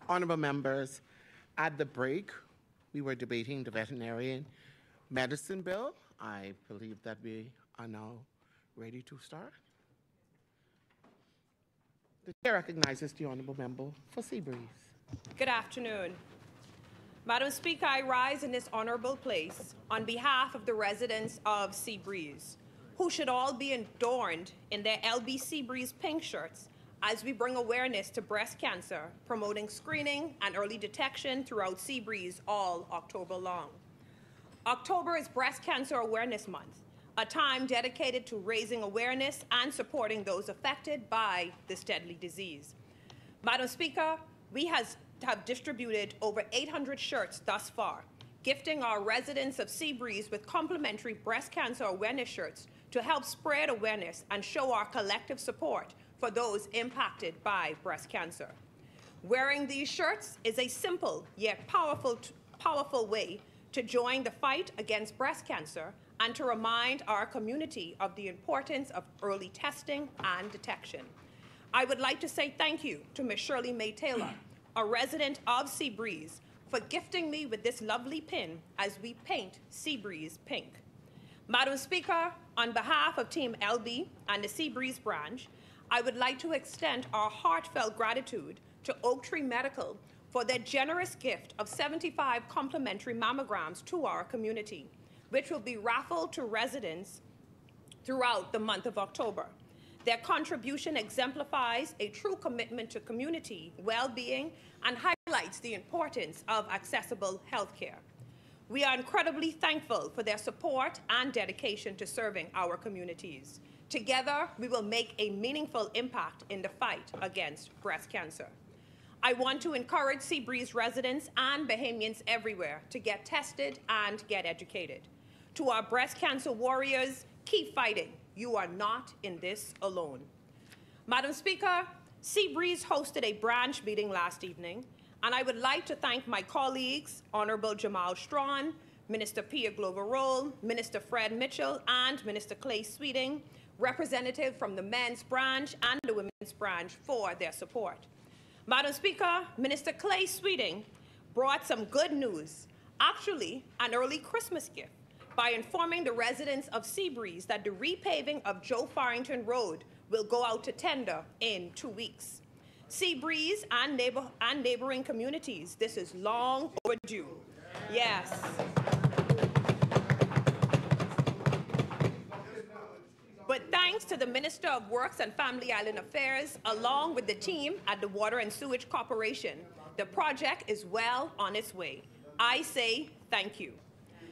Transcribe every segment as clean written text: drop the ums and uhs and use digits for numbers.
Honourable members, at the break, we were debating the veterinarian medicine bill. I believe that we are now ready to start. The chair recognizes the honourable member for Seabreeze. Good afternoon. Madam Speaker, I rise in this honourable place on behalf of the residents of Seabreeze, who should all be adorned in their LB Seabreeze pink shirts as we bring awareness to breast cancer, promoting screening and early detection throughout Seabreeze all October long. October is Breast Cancer Awareness Month, a time dedicated to raising awareness and supporting those affected by this deadly disease. Madam Speaker, we have distributed over 800 shirts thus far, gifting our residents of Seabreeze with complimentary breast cancer awareness shirts to help spread awareness and show our collective support for those impacted by breast cancer. Wearing these shirts is a simple yet powerful way to join the fight against breast cancer and to remind our community of the importance of early testing and detection. I would like to say thank you to Ms. Shirley May Taylor, a resident of Seabreeze, for gifting me with this lovely pin as we paint Seabreeze pink. Madam Speaker, on behalf of Team LB and the Seabreeze branch, I would like to extend our heartfelt gratitude to Oak Tree Medical for their generous gift of 75 complimentary mammograms to our community, which will be raffled to residents throughout the month of October. Their contribution exemplifies a true commitment to community well-being and highlights the importance of accessible health care. We are incredibly thankful for their support and dedication to serving our communities. Together, we will make a meaningful impact in the fight against breast cancer. I want to encourage Seabreeze residents and Bahamians everywhere to get tested and get educated. To our breast cancer warriors, keep fighting. You are not in this alone. Madam Speaker, Seabreeze hosted a branch meeting last evening, and I would like to thank my colleagues, Honourable Jamal Strawn, Minister Pia Glover-Roll, Minister Fred Mitchell, and Minister Clay Sweeting, representative from the men's branch and the women's branch, for their support. Madam Speaker, Minister Clay Sweeting brought some good news, actually an early Christmas gift, by informing the residents of Seabreeze that the repaving of Joe Farrington Road will go out to tender in 2 weeks. Seabreeze and neighboring communities, this is long overdue. Yes. But thanks to the Minister of Works and Family Island Affairs, along with the team at the Water and Sewage Corporation, the project is well on its way. I say thank you.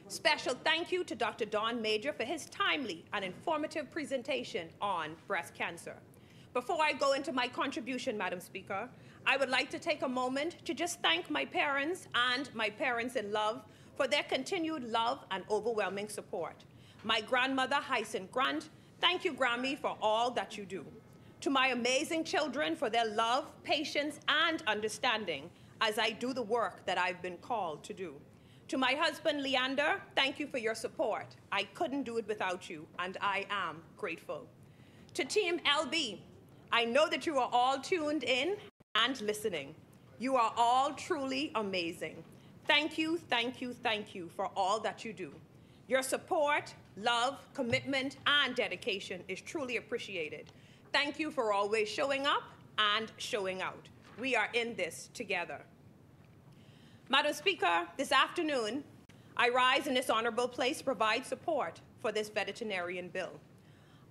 Special thank you to Dr. Don Major for his timely and informative presentation on breast cancer. Before I go into my contribution, Madam Speaker, I would like to take a moment to just thank my parents and my parents-in-love for their continued love and overwhelming support. My grandmother, Hyacinth Grant, thank you, Grammy, for all that you do. To my amazing children for their love, patience, and understanding as I do the work that I've been called to do. To my husband, Leander, thank you for your support. I couldn't do it without you, and I am grateful. To Team LB, I know that you are all tuned in and listening. You are all truly amazing. Thank you, thank you, thank you for all that you do. Your support, love, commitment, and dedication is truly appreciated. Thank you for always showing up and showing out. We are in this together. Madam Speaker, this afternoon, I rise in this honorable place to provide support for this veterinarian bill.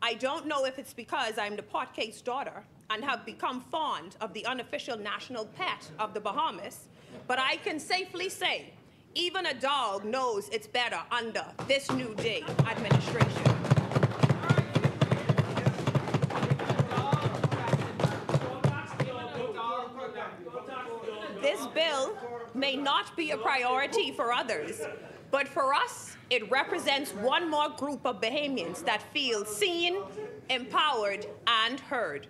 I don't know if it's because I'm the potcakes daughter and have become fond of the unofficial national pet of the Bahamas, but I can safely say, even a dog knows it's better under this New Day administration. This bill may not be a priority for others, but for us, it represents one more group of Bahamians that feel seen, empowered, and heard.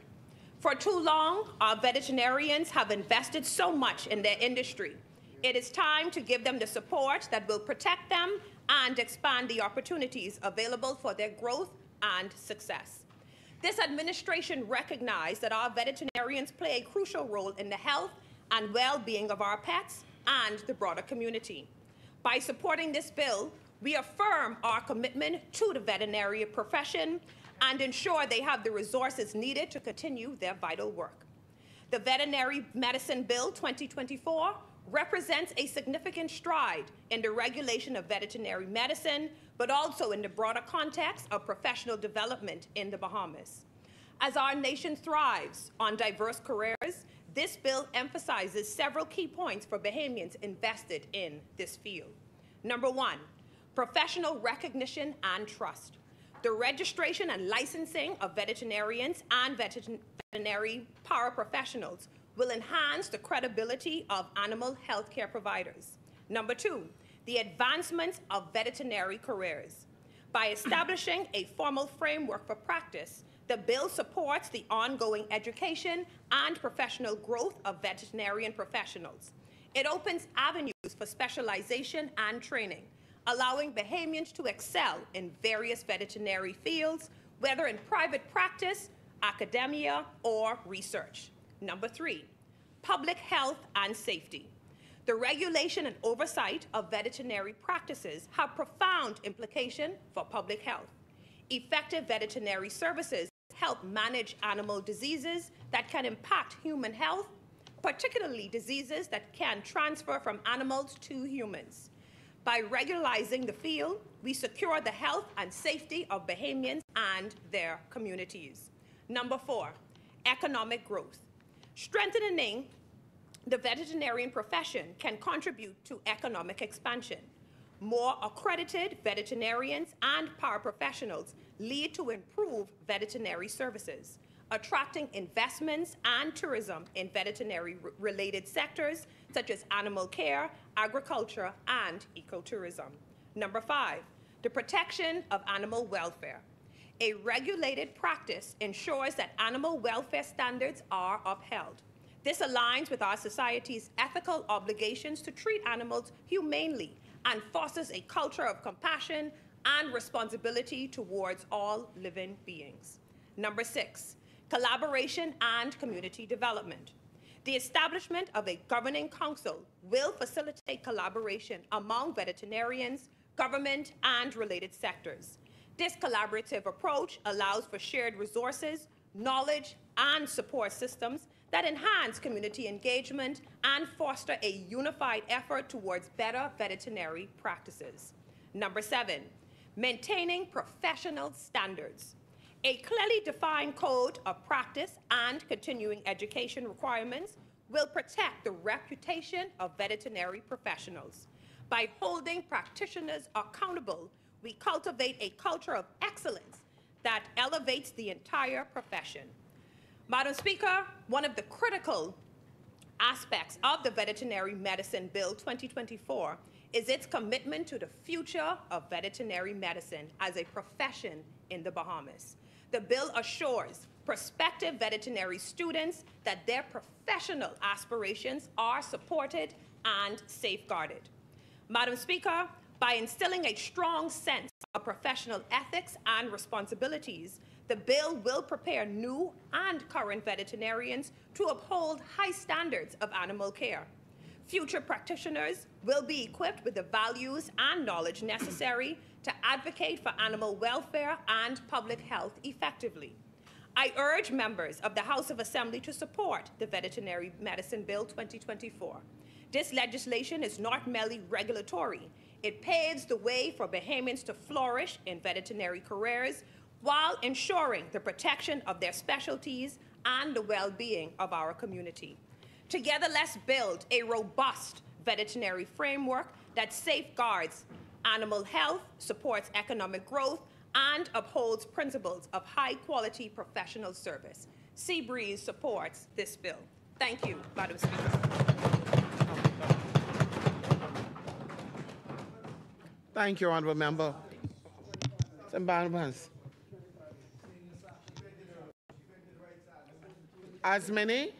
For too long, our veterinarians have invested so much in their industry. It is time to give them the support that will protect them and expand the opportunities available for their growth and success. This administration recognized that our veterinarians play a crucial role in the health and well-being of our pets and the broader community. By supporting this bill, we affirm our commitment to the veterinary profession and ensure they have the resources needed to continue their vital work. The Veterinary Medicine Bill 2024 represents a significant stride in the regulation of veterinary medicine, but also in the broader context of professional development in the Bahamas. As our nation thrives on diverse careers, this bill emphasizes several key points for Bahamians invested in this field. Number one, professional recognition and trust. The registration and licensing of veterinarians and veterinary paraprofessionals will enhance the credibility of animal health care providers. Number two, the advancement of veterinary careers. By establishing a formal framework for practice, the bill supports the ongoing education and professional growth of veterinarian professionals. It opens avenues for specialization and training, allowing Bahamians to excel in various veterinary fields, whether in private practice, academia, or research. Number three, public health and safety. The regulation and oversight of veterinary practices have profound implications for public health. Effective veterinary services help manage animal diseases that can impact human health, particularly diseases that can transfer from animals to humans. By regularizing the field, we secure the health and safety of Bahamians and their communities. Number four, economic growth. Strengthening the veterinarian profession can contribute to economic expansion. More accredited veterinarians and paraprofessionals lead to improved veterinary services, attracting investments and tourism in veterinary-related sectors such as animal care, agriculture, and ecotourism. Number five, the protection of animal welfare. A regulated practice ensures that animal welfare standards are upheld. This aligns with our society's ethical obligations to treat animals humanely and fosters a culture of compassion and responsibility towards all living beings. Number six, collaboration and community development. The establishment of a governing council will facilitate collaboration among veterinarians, government, and related sectors. This collaborative approach allows for shared resources, knowledge, and support systems that enhance community engagement and foster a unified effort towards better veterinary practices. Number seven, maintaining professional standards. A clearly defined code of practice and continuing education requirements will protect the reputation of veterinary professionals. By holding practitioners accountable, we cultivate a culture of excellence that elevates the entire profession. Madam Speaker, one of the critical aspects of the Veterinary Medicine Bill 2024 is its commitment to the future of veterinary medicine as a profession in the Bahamas. The bill assures prospective veterinary students that their professional aspirations are supported and safeguarded. Madam Speaker, by instilling a strong sense of professional ethics and responsibilities, the bill will prepare new and current veterinarians to uphold high standards of animal care. Future practitioners will be equipped with the values and knowledge necessary to advocate for animal welfare and public health effectively. I urge members of the House of Assembly to support the Veterinary Medicine Bill 2024. This legislation is not merely regulatory. It paves the way for Bahamians to flourish in veterinary careers while ensuring the protection of their specialties and the well-being of our community. Together, let's build a robust veterinary framework that safeguards animal health, supports economic growth, and upholds principles of high-quality professional service. Seabreeze supports this bill. Thank you, Madam Speaker. Thank you, Honourable Member. As many?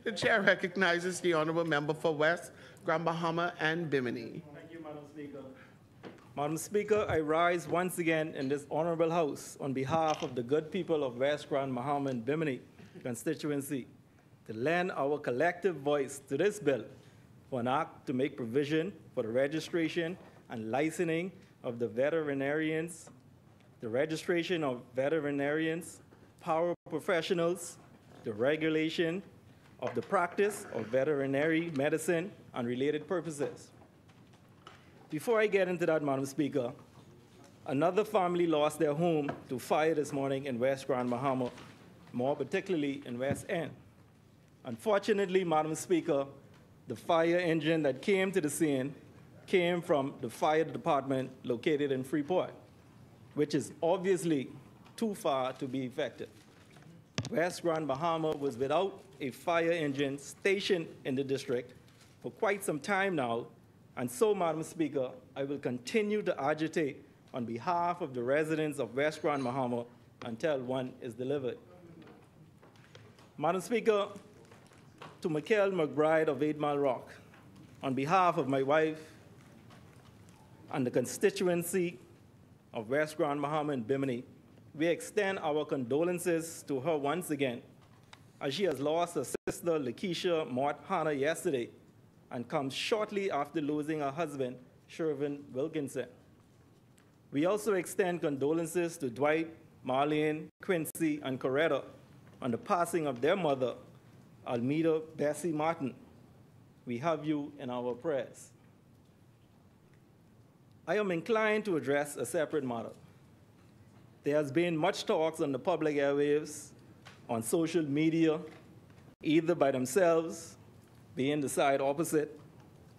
The chair recognizes the honorable member for West, Grand Bahama, and Bimini. Thank you, Madam Speaker. Madam Speaker, I rise once again in this honorable House on behalf of the good people of West Grand Bahama and Bimini constituency to lend our collective voice to this bill for an act to make provision for the registration and licensing of the veterinarians, the registration of veterinarians, paraprofessionals, the regulation of the practice of veterinary medicine and related purposes. Before I get into that, Madam Speaker, another family lost their home to fire this morning in West Grand Bahama, more particularly in West End. Unfortunately, Madam Speaker, the fire engine that came to the scene came from the fire department located in Freeport, which is obviously too far to be effective. West Grand Bahama was without a fire engine stationed in the district for quite some time now, and so, Madam Speaker, I will continue to agitate on behalf of the residents of West Grand Bahama until one is delivered. Madam Speaker, to Mikhail McBride of 8 Mile Rock, on behalf of my wife and the constituency of West Grand Bahama and Bimini, we extend our condolences to her once again, as she has lost her sister, Lakeisha Mott Hanna, yesterday, and comes shortly after losing her husband, Shervin Wilkinson. We also extend condolences to Dwight, Marlene, Quincy, and Coretta on the passing of their mother, Almeda Bessie Martin. We have you in our prayers. I am inclined to address a separate matter. There has been much talk on the public airwaves, on social media, either by themselves, being the side opposite,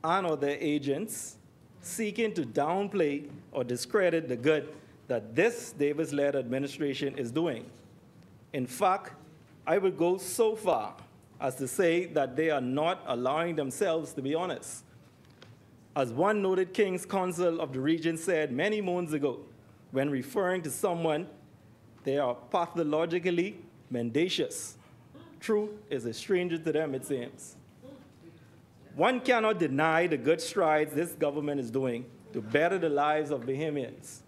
and or their agents, seeking to downplay or discredit the good that this Davis-led administration is doing. In fact, I would go so far as to say that they are not allowing themselves to be honest. As one noted King's Counsel of the region said many moons ago, when referring to someone, they are pathologically mendacious. Truth is a stranger to them, it seems. One cannot deny the good strides this government is doing to better the lives of Bahamians.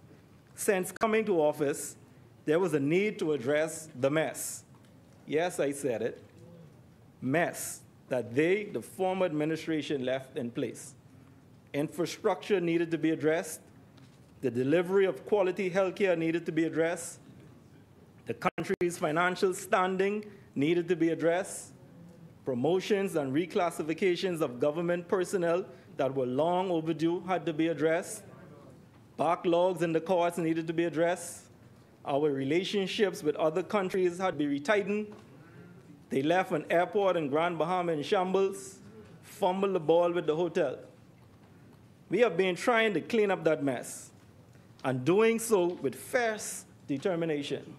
Since coming to office, there was a need to address the mess. Yes, I said it. Mess that they, the former administration, left in place. Infrastructure needed to be addressed. The delivery of quality healthcare needed to be addressed. The country's financial standing needed to be addressed. Promotions and reclassifications of government personnel that were long overdue had to be addressed. Backlogs in the courts needed to be addressed. Our relationships with other countries had to be retightened. They left an airport in Grand Bahama in shambles, fumbled the ball with the hotel. We have been trying to clean up that mess, and doing so with fierce determination.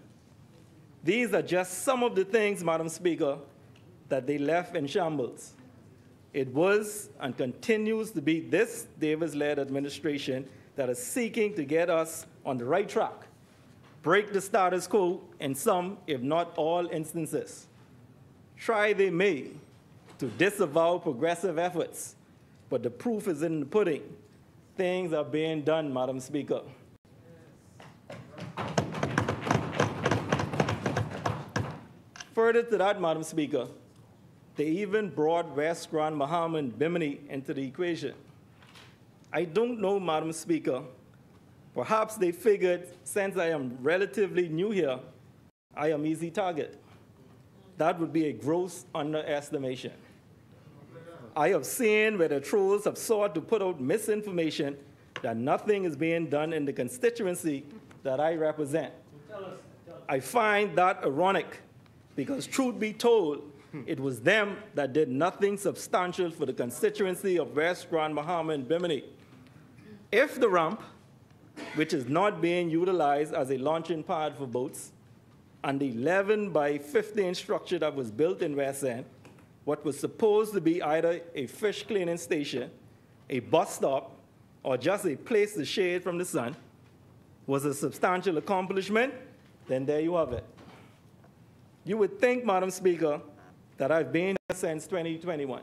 These are just some of the things, Madam Speaker, that they left in shambles. It was and continues to be this Davis-led administration that is seeking to get us on the right track, break the status quo in some, if not all, instances. Try they may to disavow progressive efforts, but the proof is in the pudding. Things are being done, Madam Speaker. Further to that, Madam Speaker, they even brought West Grand Bahama and Bimini into the equation. I don't know, Madam Speaker. Perhaps they figured, since I am relatively new here, I am easy target. That would be a gross underestimation. I have seen where the trolls have sought to put out misinformation that nothing is being done in the constituency that I represent. I find that ironic because, truth be told, it was them that did nothing substantial for the constituency of West Grand Bahama and Bimini. If the ramp, which is not being utilized as a launching pad for boats, and the 11 by 15 structure that was built in West End, what was supposed to be either a fish cleaning station, a bus stop, or just a place to shade from the sun, was a substantial accomplishment, then there you have it. You would think, Madam Speaker, that I've been here since 2021.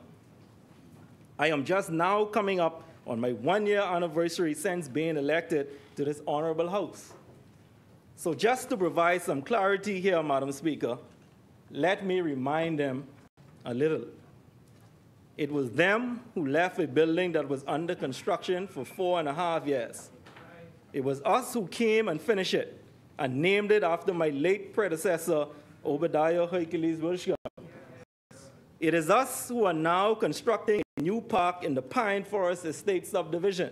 I am just now coming up on my 1-year anniversary since being elected to this honorable House. So just to provide some clarity here, Madam Speaker, let me remind them a little. It was them who left a building that was under construction for 4.5 years. It was us who came and finished it and named it after my late predecessor, Obadiah Hercules Wilshire. It is us who are now constructing a new park in the Pine Forest Estate subdivision.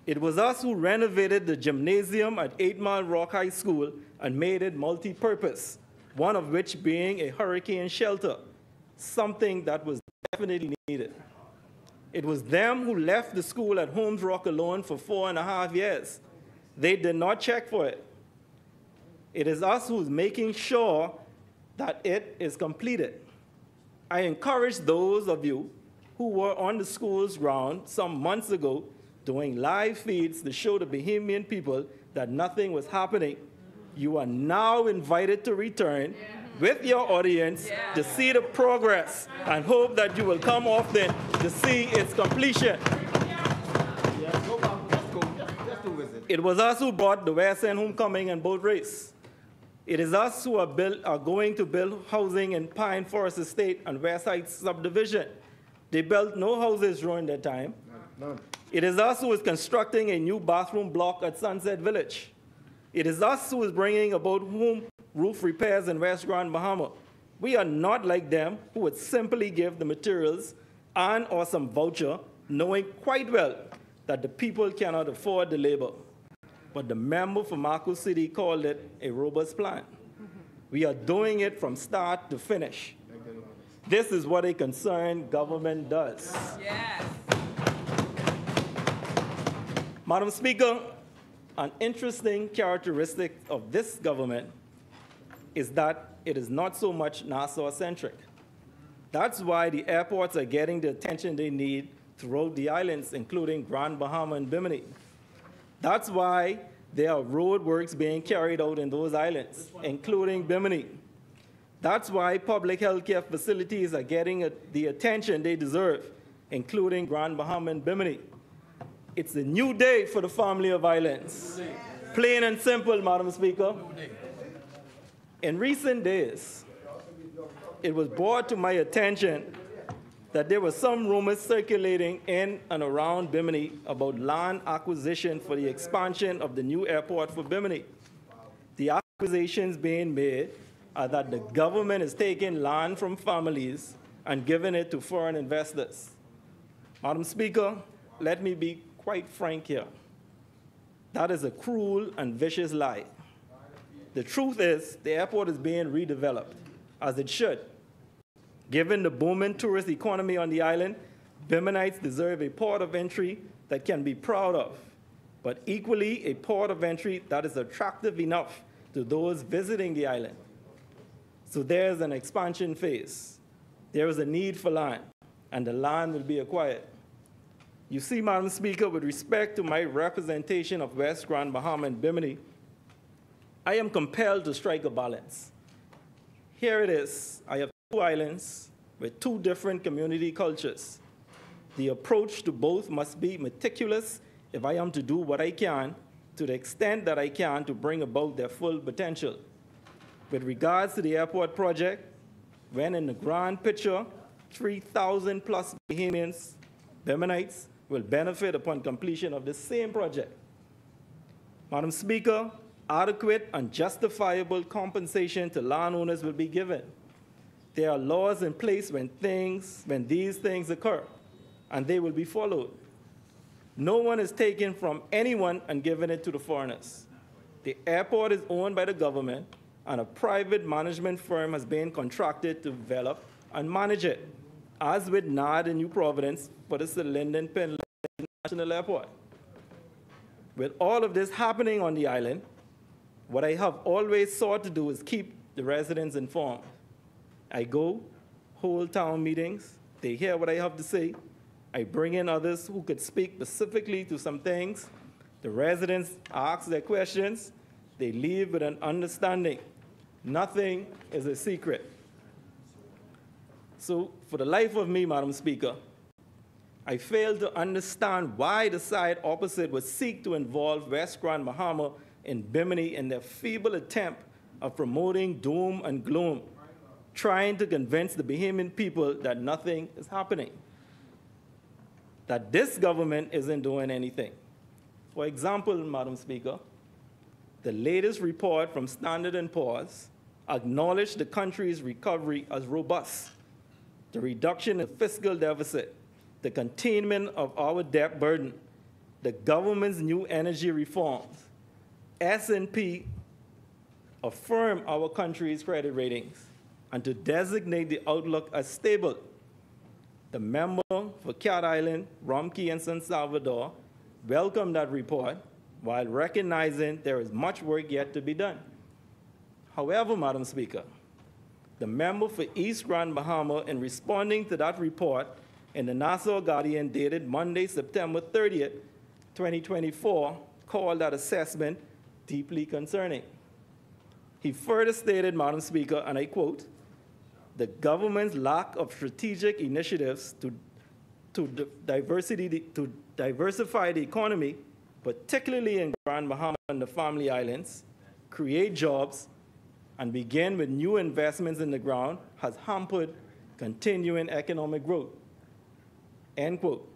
It was us who renovated the gymnasium at 8 Mile Rock High School and made it multi-purpose, one of which being a hurricane shelter, something that was definitely needed. It was them who left the school at Holmes Rock alone for 4.5 years. They did not check for it. It is us who's making sure that it is completed. I encourage those of you who were on the school's ground some months ago doing live feeds to show the Bahamian people that nothing was happening. You are now invited to return with your audience to see the progress and hope that you will come often to see its completion. It was us who brought the West End homecoming and boat race. It is us who are going to build housing in Pine Forest Estate and West Heights subdivision. They built no houses during that time. None. It is us who is constructing a new bathroom block at Sunset Village. It is us who is bringing about home roof repairs in West Grand Bahama. We are not like them who would simply give the materials and or some voucher, knowing quite well that the people cannot afford the labor. But the member for Marco City called it a robust plan. We are doing it from start to finish. This is what a concerned government does. Yes. Madam Speaker, an interesting characteristic of this government is that it is not so much Nassau-centric. That's why the airports are getting the attention they need throughout the islands, including Grand Bahama and Bimini. That's why there are road works being carried out in those islands, including Bimini. That's why public health care facilities are getting the attention they deserve, including Grand Bahama and Bimini. It's a new day for the family of islands. Plain and simple, Madam Speaker. In recent days, it was brought to my attention that there were some rumors circulating in and around Bimini about land acquisition for the expansion of the new airport for Bimini. The acquisitions being made are that the government is taking land from families and giving it to foreign investors. Madam Speaker, let me be quite frank here. That is a cruel and vicious lie. The truth is, the airport is being redeveloped, as it should. Given the booming tourist economy on the island, Biminites deserve a port of entry that can be proud of, but equally a port of entry that is attractive enough to those visiting the island. So there's an expansion phase. There is a need for land, and the land will be acquired. You see, Madam Speaker, with respect to my representation of West Grand Bahama and Bimini, I am compelled to strike a balance. Here it is. I have 2 islands with 2 different community cultures. The approach to both must be meticulous if I am to do what I can, to the extent that I can, to bring about their full potential. With regards to the airport project, when in the grand picture, 3,000 plus Bahamians, Biminites, will benefit upon completion of the same project. Madam Speaker, adequate and justifiable compensation to landowners will be given. There are laws in place when these things occur, and they will be followed. No one is taken from anyone and given it to the foreigners. The airport is owned by the government, and a private management firm has been contracted to develop and manage it, as with NAD in New Providence for the Sir Lyndon Penn National Airport. With all of this happening on the island, what I have always sought to do is keep the residents informed. I go, hold town meetings, they hear what I have to say, I bring in others who could speak specifically to some things, the residents ask their questions, they leave with an understanding. Nothing is a secret. So for the life of me, Madam Speaker, I fail to understand why the side opposite would seek to involve West Grand Bahama and Bimini in their feeble attempt of promoting doom and gloom, trying to convince the Bahamian people that nothing is happening, that this government isn't doing anything. For example, Madam Speaker, the latest report from Standard & Poor's acknowledged the country's recovery as robust, the reduction in fiscal deficit, the containment of our debt burden, the government's new energy reforms. S&P affirmed our country's credit ratings and to designate the outlook as stable. The member for Cat Island, Romkey, and San Salvador welcomed that report while recognizing there is much work yet to be done. However, Madam Speaker, the member for East Grand Bahama, in responding to that report in the Nassau Guardian dated Monday, September 30th, 2024, called that assessment deeply concerning. He further stated, Madam Speaker, and I quote, "The government's lack of strategic initiatives to diversify the economy, particularly in Grand Bahama and the Family Islands, create jobs, and begin with new investments in the ground, has hampered continuing economic growth." End quote.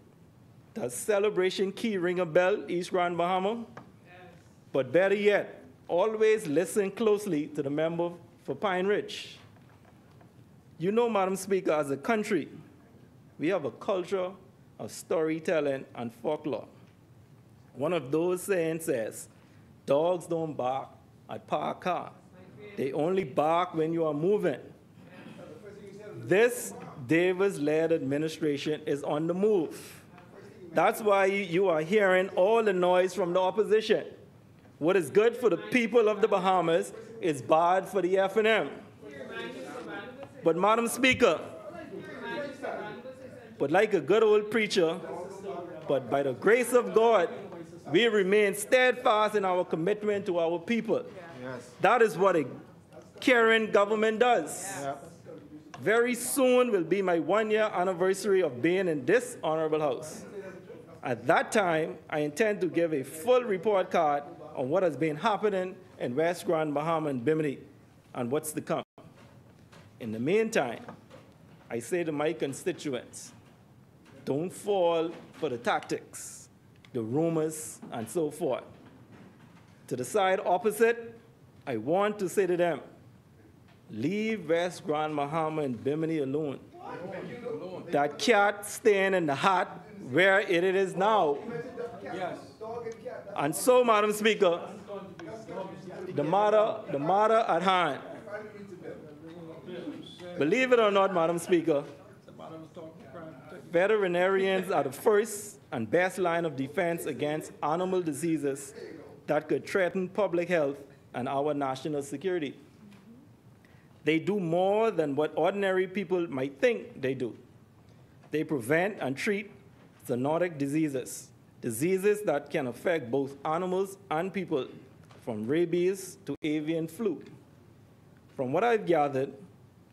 Does Celebration Key ring a bell, East Grand Bahama? Yes. But better yet, always listen closely to the member for Pine Ridge. You know, Madam Speaker, as a country, we have a culture of storytelling and folklore. One of those sayings says, dogs don't bark at parked cars. They only bark when you are moving. This Davis-led administration is on the move. That's why you are hearing all the noise from the opposition. What is good for the people of the Bahamas is bad for the F&M. But Madam Speaker, but like a good old preacher, but by the grace of God, we remain steadfast in our commitment to our people. Yes. That is what a caring government does. Yes. Very soon will be my 1-year anniversary of being in this honorable house. At that time, I intend to give a full report card on what has been happening in West Grand Bahama and Bimini and what's to come. In the meantime, I say to my constituents, don't fall for the tactics, the rumors, and so forth. To the side opposite, I want to say to them, leave West Grand Bahama and Bimini alone. That cat staying in the hat where it is now. Yes. And so, Madam Speaker, the matter at hand. Believe it or not, Madam Speaker, veterinarians are the first and best line of defense against animal diseases that could threaten public health and our national security. They do more than what ordinary people might think they do. They prevent and treat zoonotic diseases, diseases that can affect both animals and people, from rabies to avian flu. From what I've gathered,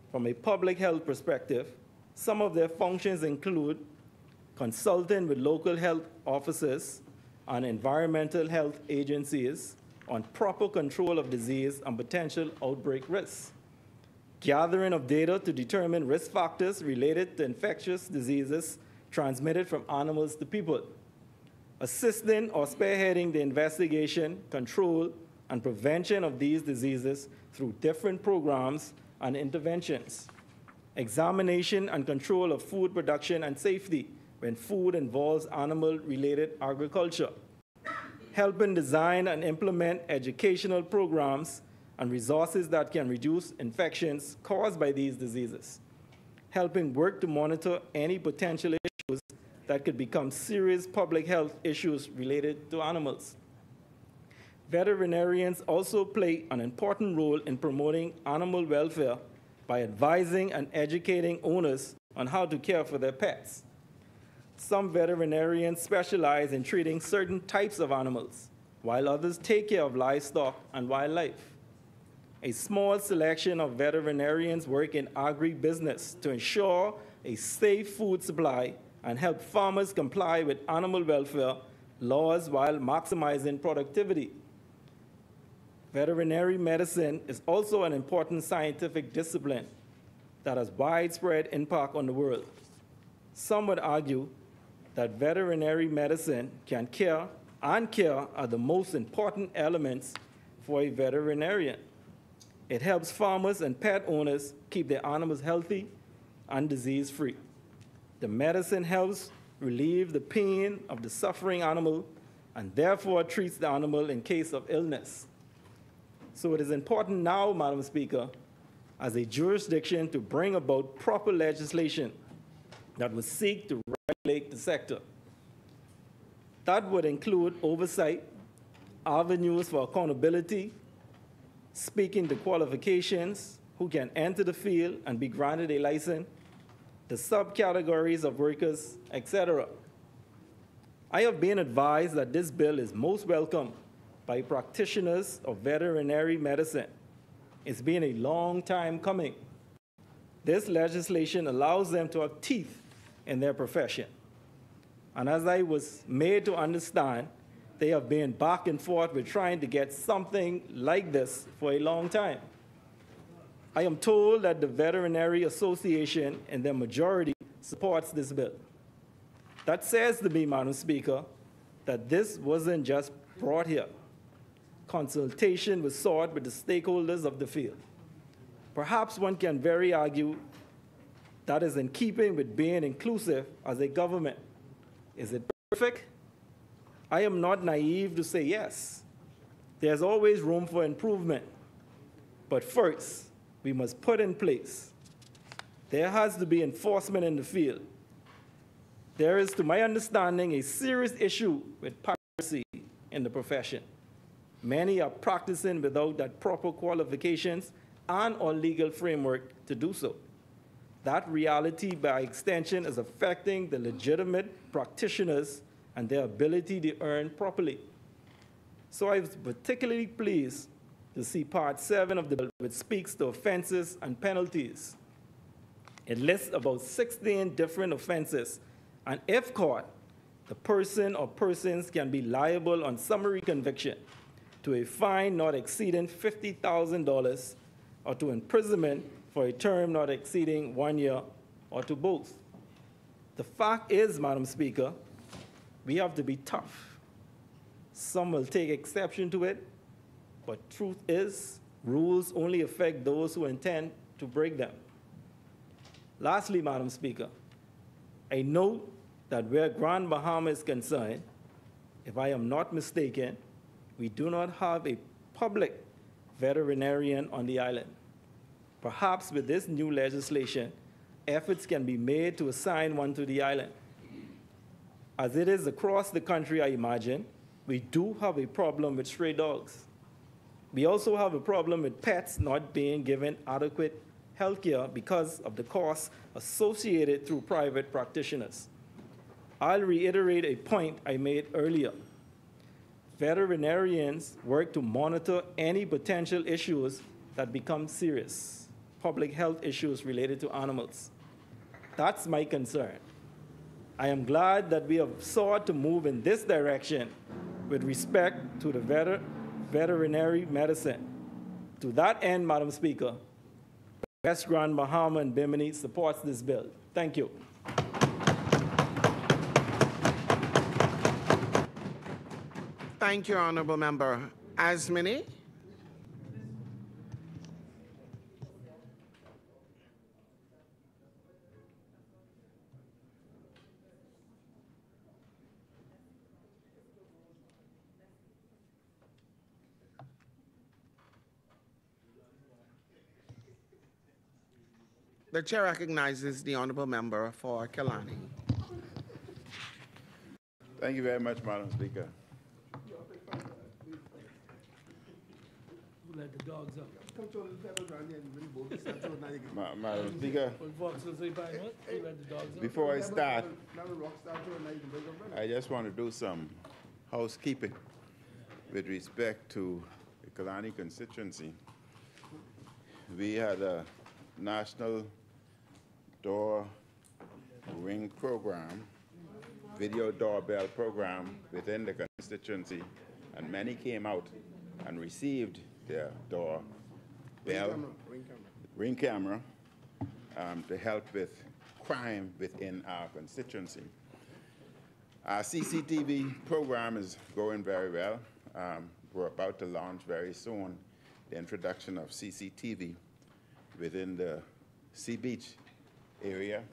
from a public health perspective, some of their functions include consulting with local health officers and environmental health agencies on proper control of disease and potential outbreak risks, gathering of data to determine risk factors related to infectious diseases transmitted from animals to people, assisting or spearheading the investigation, control, and prevention of these diseases through different programs and interventions, examination and control of food production and safety when food involves animal-related agriculture, helping design and implement educational programs and resources that can reduce infections caused by these diseases, helping work to monitor any potential issues that could become serious public health issues related to animals. Veterinarians also play an important role in promoting animal welfare by advising and educating owners on how to care for their pets. Some veterinarians specialize in treating certain types of animals, while others take care of livestock and wildlife. a small selection of veterinarians work in agribusiness to ensure a safe food supply and help farmers comply with animal welfare laws while maximizing productivity. Veterinary medicine is also an important scientific discipline that has widespread impact on the world. Some would argue that veterinary medicine can care and care are the most important elements for a veterinarian. It helps farmers and pet owners keep their animals healthy and disease-free. The medicine helps relieve the pain of the suffering animal and therefore treats the animal in case of illness. So it is important now, Madam Speaker, as a jurisdiction to bring about proper legislation that would seek to regulate the sector. That would include oversight, avenues for accountability, speaking to qualifications, who can enter the field and be granted a license, the subcategories of workers, etc. I have been advised that this bill is most welcome by practitioners of veterinary medicine. It's been a long time coming. This legislation allows them to have teeth in their profession. And as I was made to understand, they have been back and forth with trying to get something like this for a long time. I am told that the Veterinary Association in their majority supports this bill. That says to me, Madam Speaker, that this wasn't just brought here. Consultation was sought with the stakeholders of the field. Perhaps one can very argue that is in keeping with being inclusive as a government. Is it perfect? I am not naive to say yes. There's always room for improvement. But first, we must put in place. There has to be enforcement in the field. There is, to my understanding, a serious issue with piracy in the profession. Many are practicing without that proper qualifications and or legal framework to do so. That reality, by extension, is affecting the legitimate practitioners and their ability to earn properly. So I was particularly pleased to see Part 7 of the bill, which speaks to offenses and penalties. It lists about 16 different offenses, and if caught, the person or persons can be liable on summary conviction to a fine not exceeding $50,000 or to imprisonment for a term not exceeding 1 year or to both. The fact is, Madam Speaker, we have to be tough. Some will take exception to it, but truth is, rules only affect those who intend to break them. Lastly, Madam Speaker, I note that where Grand Bahamas is concerned, if I am not mistaken, we do not have a public veterinarian on the island. Perhaps with this new legislation, efforts can be made to assign one to the island. As it is across the country, I imagine, we do have a problem with stray dogs. We also have a problem with pets not being given adequate health care because of the costs associated through private practitioners. I'll reiterate a point I made earlier. Veterinarians work to monitor any potential issues that become serious, public health issues related to animals. That's my concern. I am glad that we have sought to move in this direction with respect to the veterinary medicine. To that end, Madam Speaker, West Grand Bahama and Bimini supports this bill. Thank you. Thank you, Honourable Member. Asmini? The chair recognizes the Honourable Member for Killarney. Thank you very much, Madam Speaker. Let the dogs up. Madam Speaker, before I start, I just want to do some housekeeping with respect to the Killarney constituency. we had a national door ring program, video doorbell program within the constituency, and many came out and received their doorbell, ring camera, to help with crime within our constituency. Our CCTV program is going very well. We're about to launch very soon the introduction of CCTV within the Sea Beach area,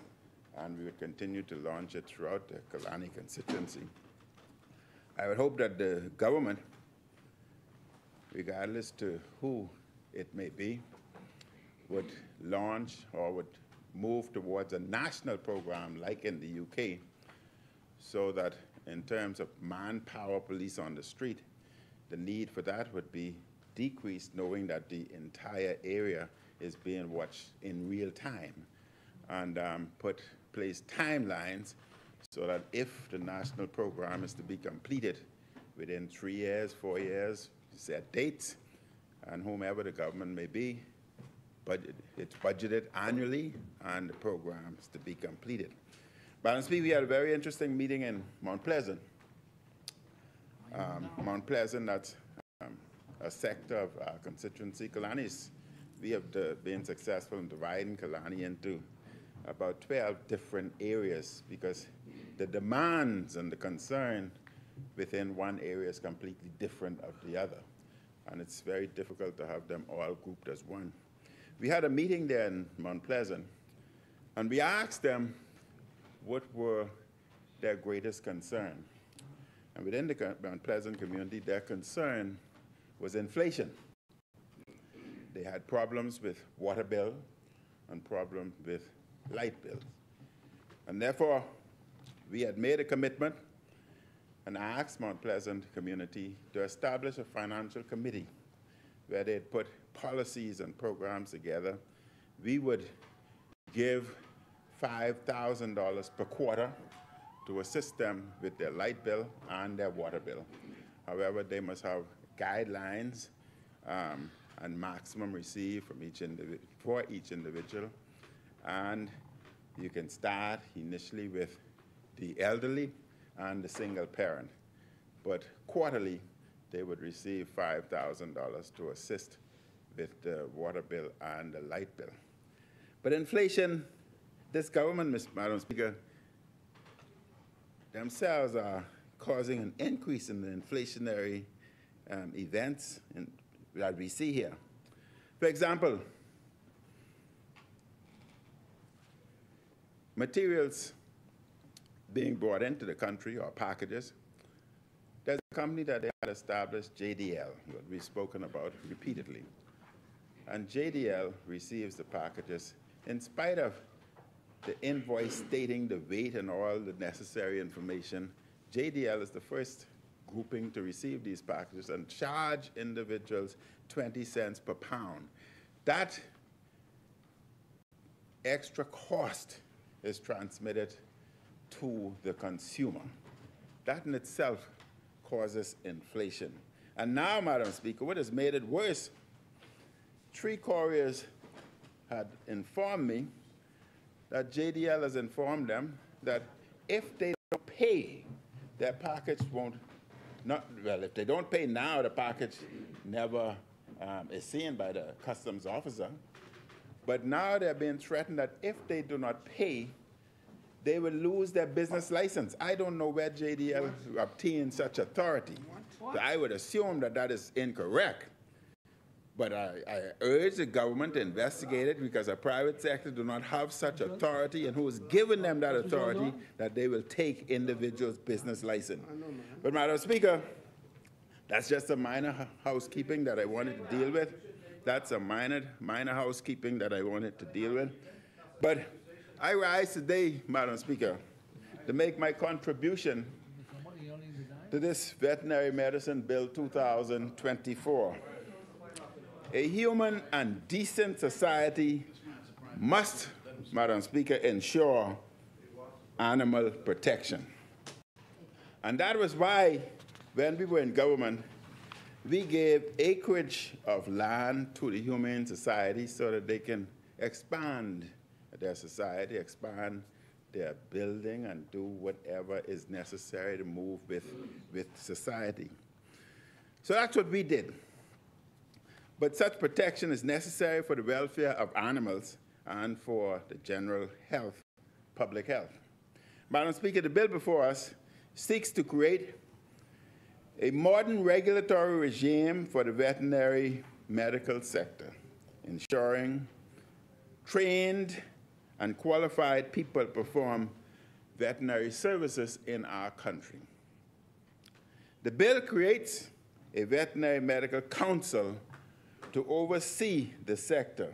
and we would continue to launch it throughout the Kalani constituency. I would hope that the government, regardless to who it may be, would launch or would move towards a national program like in the UK, so that in terms of manpower police on the street, the need for that would be decreased, knowing that the entire area is being watched in real time, and place timelines so that if the national program is to be completed within 3 years, 4 years, set dates, and whomever the government may be, it's budgeted annually, and the program is to be completed. Madam Speaker, we had a very interesting meeting in Mount Pleasant. Mount Pleasant, that's a sector of our constituency. Kalani's, we have been successful in dividing Kalani into about 12 different areas, because the demands and the concern within one area is completely different of the other. And it's very difficult to have them all grouped as one. We had a meeting there in Mount Pleasant, and we asked them what were their greatest concern. And within the Mount Pleasant community, their concern was inflation. They had problems with water bill and problems with light bill. And therefore, we had made a commitment and asked Mount Pleasant community to establish a financial committee where they'd put policies and programs together. We would give $5,000 per quarter to assist them with their light bill and their water bill. However, they must have guidelines and maximum received from for each individual. And you can start initially with the elderly and the single parent. But quarterly, they would receive $5,000 to assist with the water bill and the light bill. But inflation, this government, Madam Speaker, themselves are causing an increase in the inflationary events that we see here. For example, materials being brought into the country, or packages. There's a company that they had established, JDL, that we've spoken about repeatedly. And JDL receives the packages in spite of the invoice stating the weight and all the necessary information. JDL is the first grouping to receive these packages and charge individuals 20 cents per pound. That extra cost is transmitted to the consumer. That in itself causes inflation. And now, Madam Speaker, what has made it worse, 3 couriers had informed me that JDL has informed them that if they don't pay, their package won't, if they don't pay now, the package never is seen by the customs officer. But now they're being threatened that if they do not pay, they will lose their business license. I don't know where JDL obtained such authority. So I would assume that that is incorrect. But I urge the government to investigate it, because the private sector do not have such authority, and who has given them that authority that they will take individuals' business license. But Madam Speaker, that's just a minor housekeeping that I wanted to deal with. That's a minor housekeeping that I wanted to deal with. But I rise today, Madam Speaker, to make my contribution to this Veterinary Medicine Bill 2024. A human and decent society must, Madam Speaker, ensure animal protection. And that was why, when we were in government, we gave acreage of land to the Humane Society so that they can expand their society, expand their building, and do whatever is necessary to move with society. So that's what we did. But such protection is necessary for the welfare of animals and for the general health, public health. Madam Speaker, the bill before us seeks to create a modern regulatory regime for the veterinary medical sector, ensuring trained and qualified people perform veterinary services in our country. The bill creates a veterinary medical council to oversee the sector.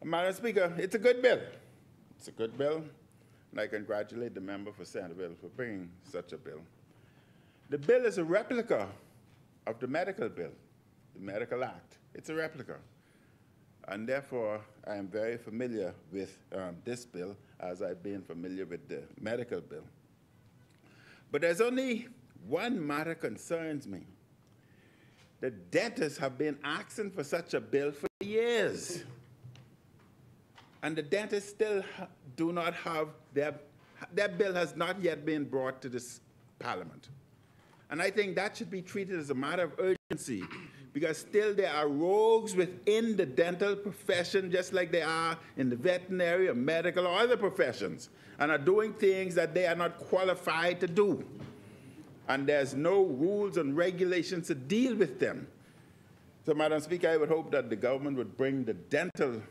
Madam Speaker, it's a good bill. It's a good bill, and I congratulate the member for Centerville for bringing such a bill. The bill is a replica of the medical bill, the Medical Act. It's a replica. And therefore, I am very familiar with this bill, as I've been familiar with the medical bill. But there's only one matter concerns me. The dentists have been asking for such a bill for years. And the dentists still do not have, their bill has not yet been brought to this Parliament. And I think that should be treated as a matter of urgency, because still there are rogues within the dental profession, just like they are in the veterinary or medical or other professions, and are doing things that they are not qualified to do. And there's no rules and regulations to deal with them. So, Madam Speaker, I would hope that the government would bring the dental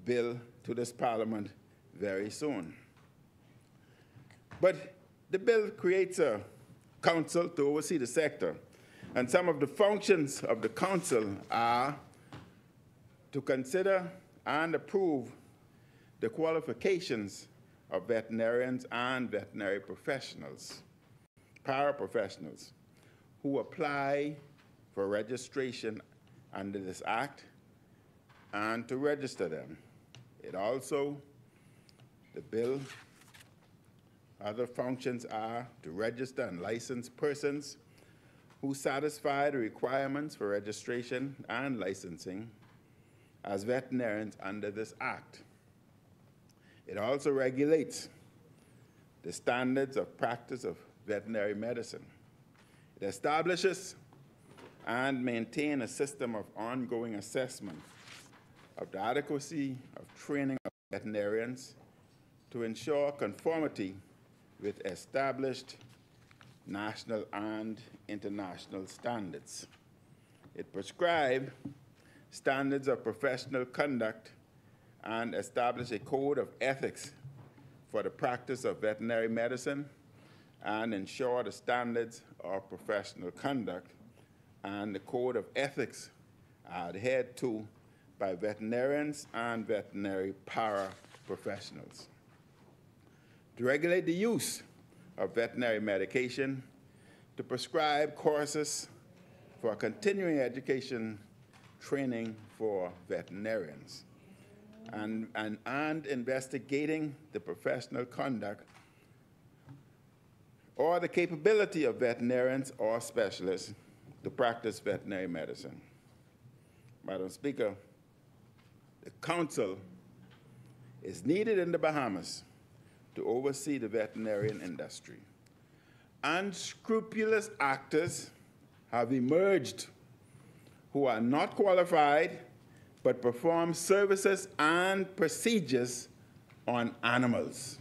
bill to this Parliament very soon. But the bill creates a council to oversee the sector. And some of the functions of the council are to consider and approve the qualifications of veterinarians and veterinary professionals, paraprofessionals, who apply for registration under this act and to register them. It also, the bill, other functions are to register and license persons who satisfy the requirements for registration and licensing as veterinarians under this act. It also regulates the standards of practice of veterinary medicine. It establishes and maintains a system of ongoing assessment of the adequacy of training of veterinarians to ensure conformity with established national and international standards. It prescribes standards of professional conduct and establishes a code of ethics for the practice of veterinary medicine and ensure the standards of professional conduct and the code of ethics are adhered to by veterinarians and veterinary paraprofessionals. To regulate the use of veterinary medication, to prescribe courses for continuing education training for veterinarians, and investigating the professional conduct or the capability of veterinarians or specialists to practice veterinary medicine. Madam Speaker, the council is needed in the Bahamas to oversee the veterinarian industry. Unscrupulous actors have emerged who are not qualified but perform services and procedures on animals.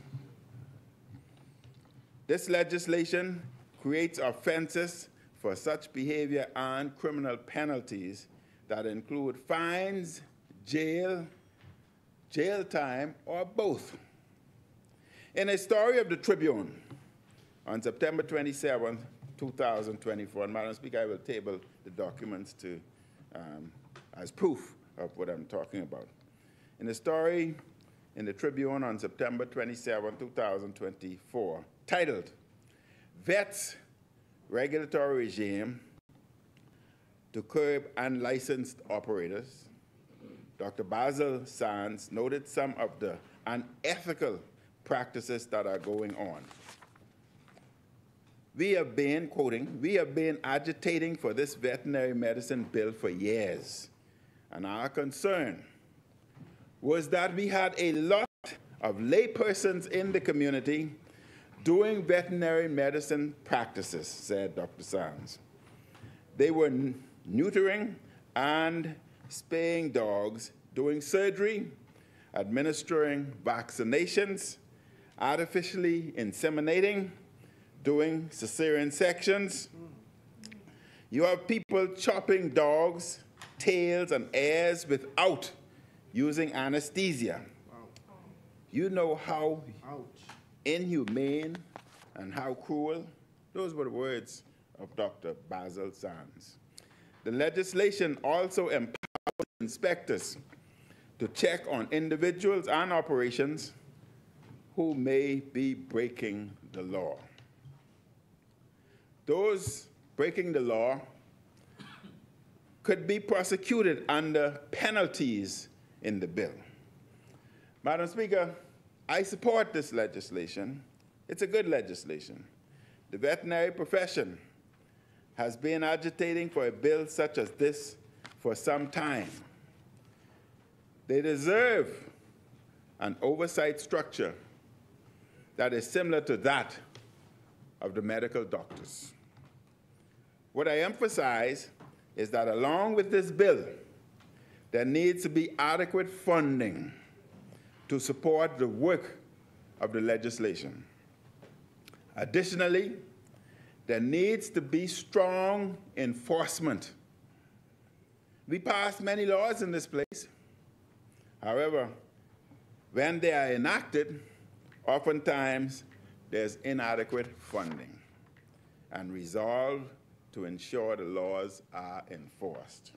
This legislation creates offenses for such behavior and criminal penalties that include fines, jail time, or both. In a story of the Tribune on September 27, 2024, and Madam Speaker, I will table the documents as proof of what I'm talking about. In a story in the Tribune on September 27, 2024, titled, Vets Regulatory Regime to Curb Unlicensed Operators, Dr. Basil Sands noted some of the unethical practices that are going on. We have been, quoting, we have been agitating for this veterinary medicine bill for years. And our concern was that we had a lot of laypersons in the community doing veterinary medicine practices, said Dr. Sands. They were neutering and spaying dogs, doing surgery, administering vaccinations, artificially inseminating, doing cesarean sections. You have people chopping dogs, tails, and ears without using anesthesia. Wow. You know how inhumane and how cruel. Those were the words of Dr. Basil Sands. The legislation also empowers inspectors to check on individuals and operations who may be breaking the law. Those breaking the law could be prosecuted under penalties in the bill. Madam Speaker, I support this legislation. It's a good legislation. The veterinary profession has been agitating for a bill such as this for some time. They deserve an oversight structure that is similar to that of the medical doctors. What I emphasize is that along with this bill, there needs to be adequate funding to support the work of the legislation. Additionally, there needs to be strong enforcement. We pass many laws in this place. However, when they are enacted, oftentimes there's inadequate funding and resolve to ensure the laws are enforced.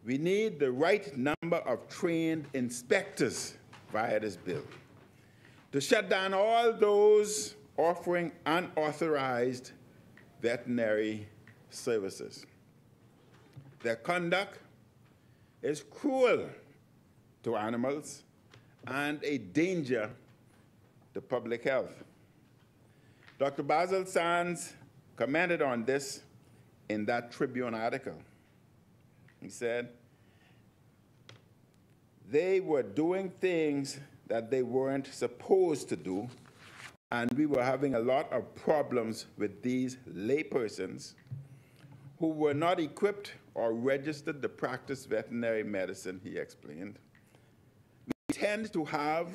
We need the right number of trained inspectors via this bill to shut down all those offering unauthorized veterinary services. Their conduct is cruel to animals and a danger to public health. Dr. Basil Sands commented on this in that Tribune article. He said, they were doing things that they weren't supposed to do, and we were having a lot of problems with these laypersons who were not equipped or registered to practice veterinary medicine, he explained. We tend to have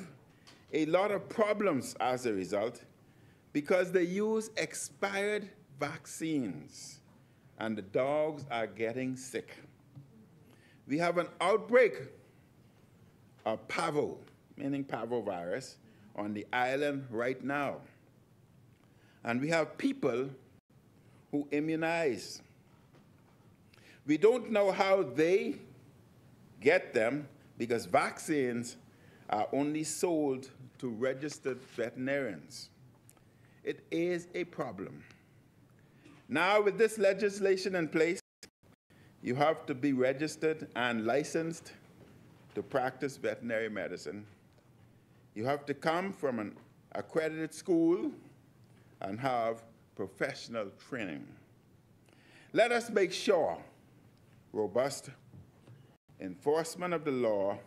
a lot of problems as a result because they use expired vaccines, and the dogs are getting sick. We have an outbreak of parvo, meaning parvovirus, on the island right now. And we have people who immunize. We don't know how they get them because vaccines are only sold to registered veterinarians. It is a problem. Now, with this legislation in place, you have to be registered and licensed to practice veterinary medicine. You have to come from an accredited school and have professional training. Let us make sure robust enforcement of the law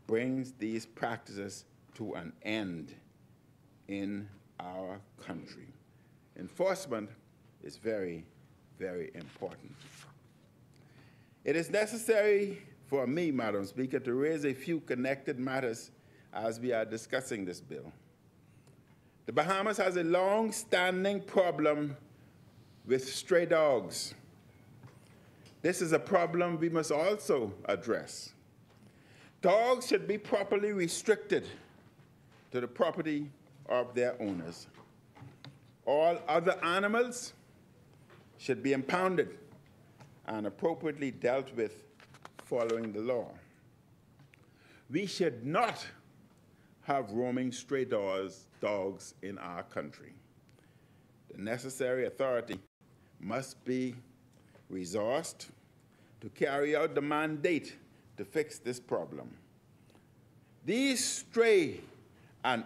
brings these practices to an end in our country. Enforcement is very, very important. It is necessary for me, Madam Speaker, to raise a few connected matters as we are discussing this bill. The Bahamas has a long-standing problem with stray dogs. This is a problem we must also address. Dogs should be properly restricted to the property of their owners. All other animals should be impounded and appropriately dealt with following the law. We should not have roaming stray dogs in our country. The necessary authority must be resourced to carry out the mandate to fix this problem. These stray and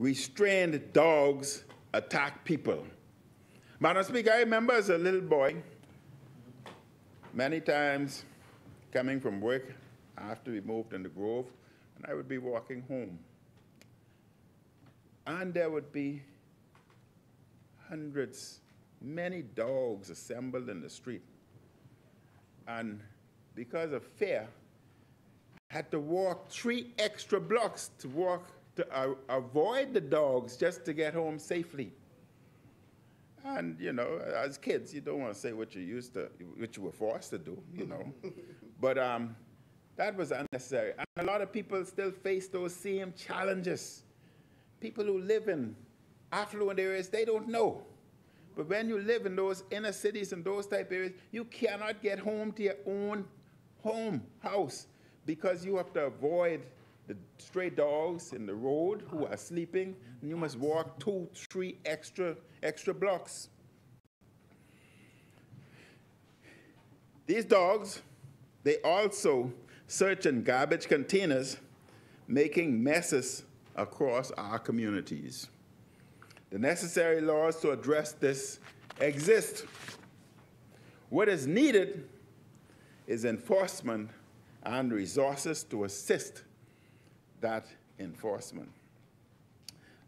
restrained dogs attack people. Madam Speaker, I remember as a little boy, many times coming from work after we moved in the Grove, and I would be walking home. And there would be hundreds, many dogs assembled in the street. And because of fear, I had to walk 3 extra blocks to avoid the dogs just to get home safely. And, you know, as kids, you don't want to say what you were forced to do, you know. But that was unnecessary. And a lot of people still face those same challenges. People who live in affluent areas, they don't know. But when you live in those inner cities and those type areas, you cannot get home to your own house, because you have to avoid the stray dogs in the road who are sleeping, and you must walk 2, 3 extra blocks. These dogs, they also search in garbage containers, making messes across our communities. The necessary laws to address this exist. What is needed is enforcement and resources to assist that enforcement.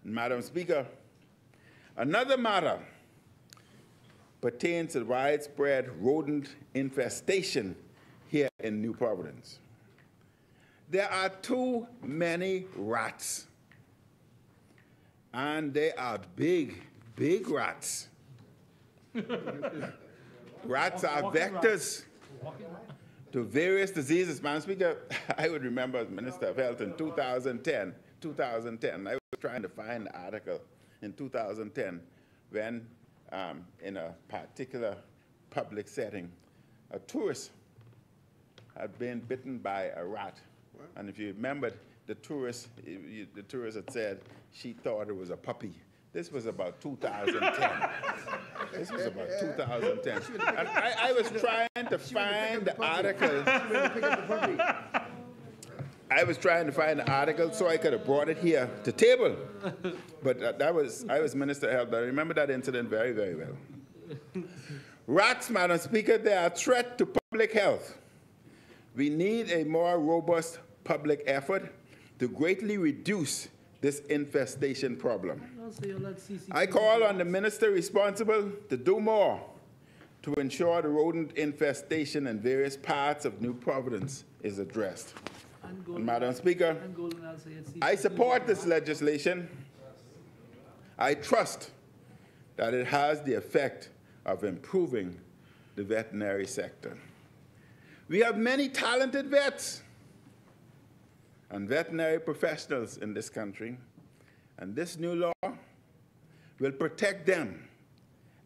And Madam Speaker, another matter pertains to widespread rodent infestation here in New Providence. There are too many rats, and they are big, big rats. Rats are vectors to various diseases. Madam Speaker, I would remember as Minister of Health in 2010, I was trying to find an article in 2010 when, in a particular public setting, a tourist had been bitten by a rat. Wow. And if you remembered, the tourist had said she thought it was a puppy. This was about 2010. This was about 2010. And I was trying to find the article. I was trying to find the article so I could have brought it here to table. But I was Minister of Health, but I remember that incident very, very well. Rats, Madam Speaker, they are a threat to public health. We need a more robust public effort to greatly reduce this infestation problem. I call on the minister responsible to do more to ensure the rodent infestation in various parts of New Providence is addressed. And Madam Speaker, I support this legislation. I trust that it has the effect of improving the veterinary sector. We have many talented vets and veterinary professionals in this country, and this new law will protect them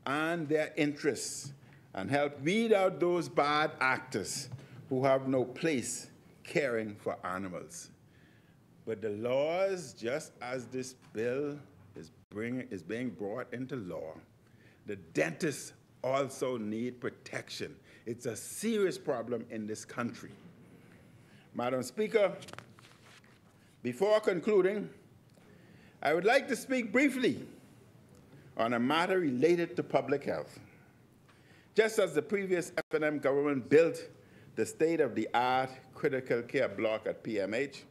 and their interests and help weed out those bad actors who have no place caring for animals. But the laws, just as this bill is being brought into law, the dentists also need protection. It's a serious problem in this country. Madam Speaker, before concluding, I would like to speak briefly on a matter related to public health. Just as the previous F&M government built the state-of-the-art critical care block at PMH,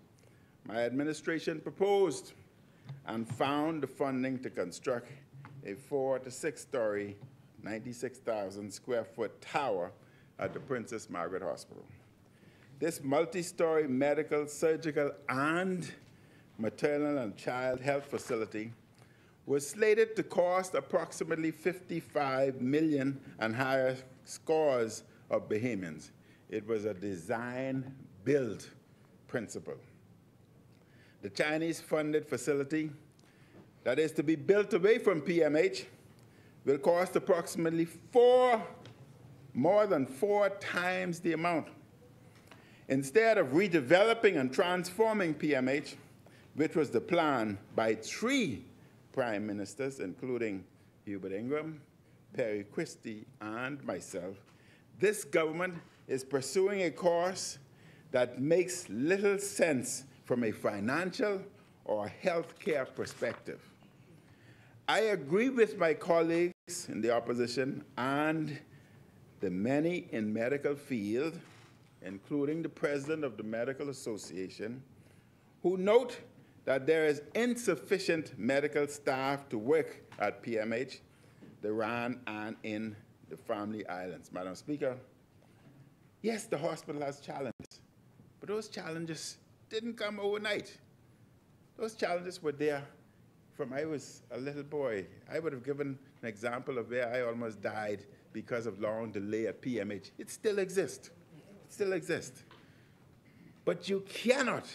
my administration proposed and found the funding to construct a 4- to 6-story, 96,000 square foot tower at the Princess Margaret Hospital. This multi-story medical, surgical, and maternal and child health facility was slated to cost approximately $55 million and hire scores of Bahamians. It was a design-build principle. The Chinese-funded facility that is to be built away from PMH will cost approximately more than 4 times the amount. Instead of redeveloping and transforming PMH, which was the plan by 3 prime ministers, including Hubert Ingraham, Perry Christie, and myself, this government is pursuing a course that makes little sense from a financial or healthcare perspective. I agree with my colleagues in the opposition and the many in medical field, including the president of the Medical Association, who note that there is insufficient medical staff to work at PMH, the RAN, and in the Family Islands. Madam Speaker, yes, the hospital has challenges, but those challenges didn't come overnight. Those challenges were there from I was a little boy. I would have given an example of where I almost died because of long delay at PMH. It still exists. It still exists. But you cannot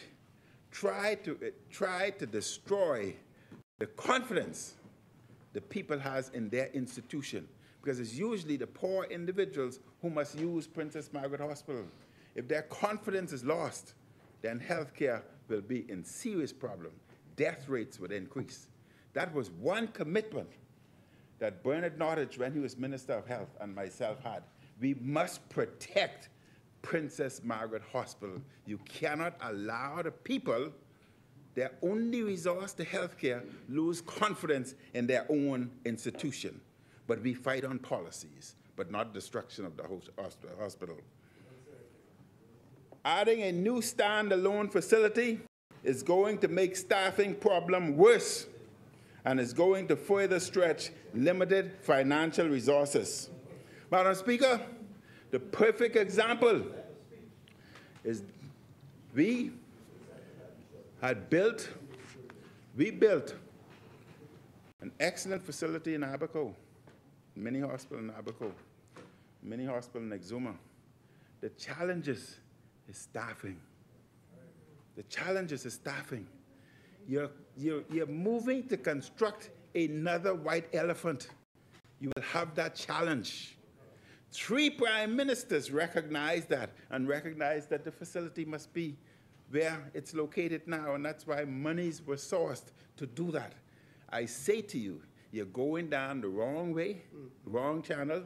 try to destroy the confidence the people has in their institution, because it's usually the poor individuals who must use Princess Margaret Hospital. If their confidence is lost, then healthcare will be in serious problem. Death rates would increase. That was one commitment that Bernard Nottage, when he was Minister of Health, and myself had. We must protect Princess Margaret Hospital. You cannot allow the people, their only resource to healthcare, lose confidence in their own institution. But we fight on policies, but not destruction of the hospital. Adding a new standalone facility is going to make staffing problem worse and is going to further stretch limited financial resources. Madam Speaker, the perfect example is we built an excellent facility in Abaco, mini hospital in Abaco, mini hospital in Exuma. The challenges is staffing. The challenges is staffing. You're moving to construct another white elephant. You will have that challenge. 3 prime ministers recognize that and recognize that the facility must be where it's located now, and that's why monies were sourced to do that. I say to you, you're going down the wrong way, wrong channel.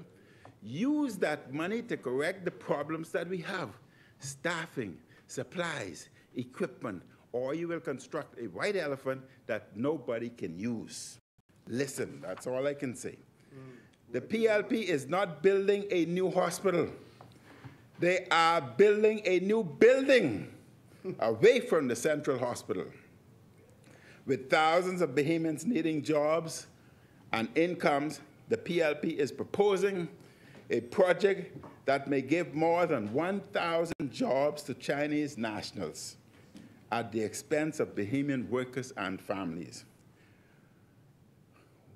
Use that money to correct the problems that we have. Staffing, supplies, equipment, or you will construct a white elephant that nobody can use. Listen, that's all I can say. The PLP is not building a new hospital. They are building a new building away from the central hospital. With thousands of Bahamians needing jobs and incomes, the PLP is proposing a project that may give more than 1,000 jobs to Chinese nationals at the expense of Bahamian workers and families.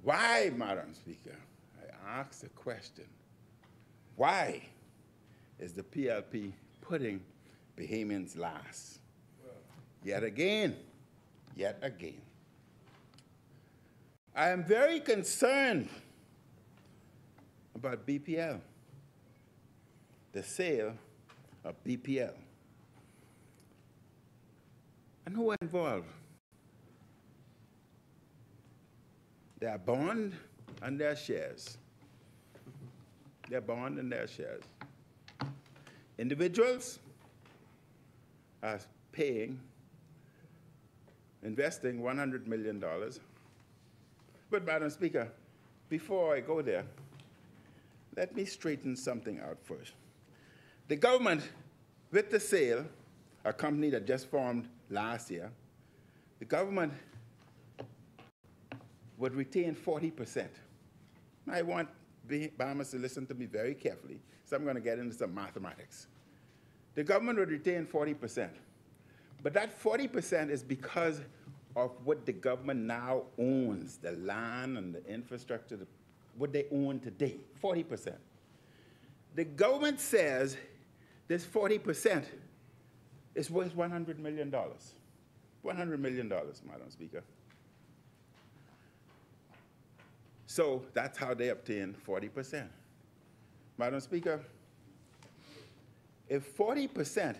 Why, Madam Speaker? I ask the question, why is the PLP putting Bahamians last? Yet again. I am very concerned about BPL, the sale of BPL. And who are involved? Their bond and their shares. Their bond and their shares. Individuals are investing $100 million. But, Madam Speaker, before I go there, let me straighten something out first. The government, with the sale, a company that just formed last year, the government would retain 40%. I want Bahamas to listen to me very carefully, so I'm going to get into some mathematics. The government would retain 40%. But that 40% is because of what the government now owns, the land and the infrastructure, what they own today, 40%. The government says this 40% is worth $100 million. $100 million, Madam Speaker. So that's how they obtain 40%. Madam Speaker, if 40%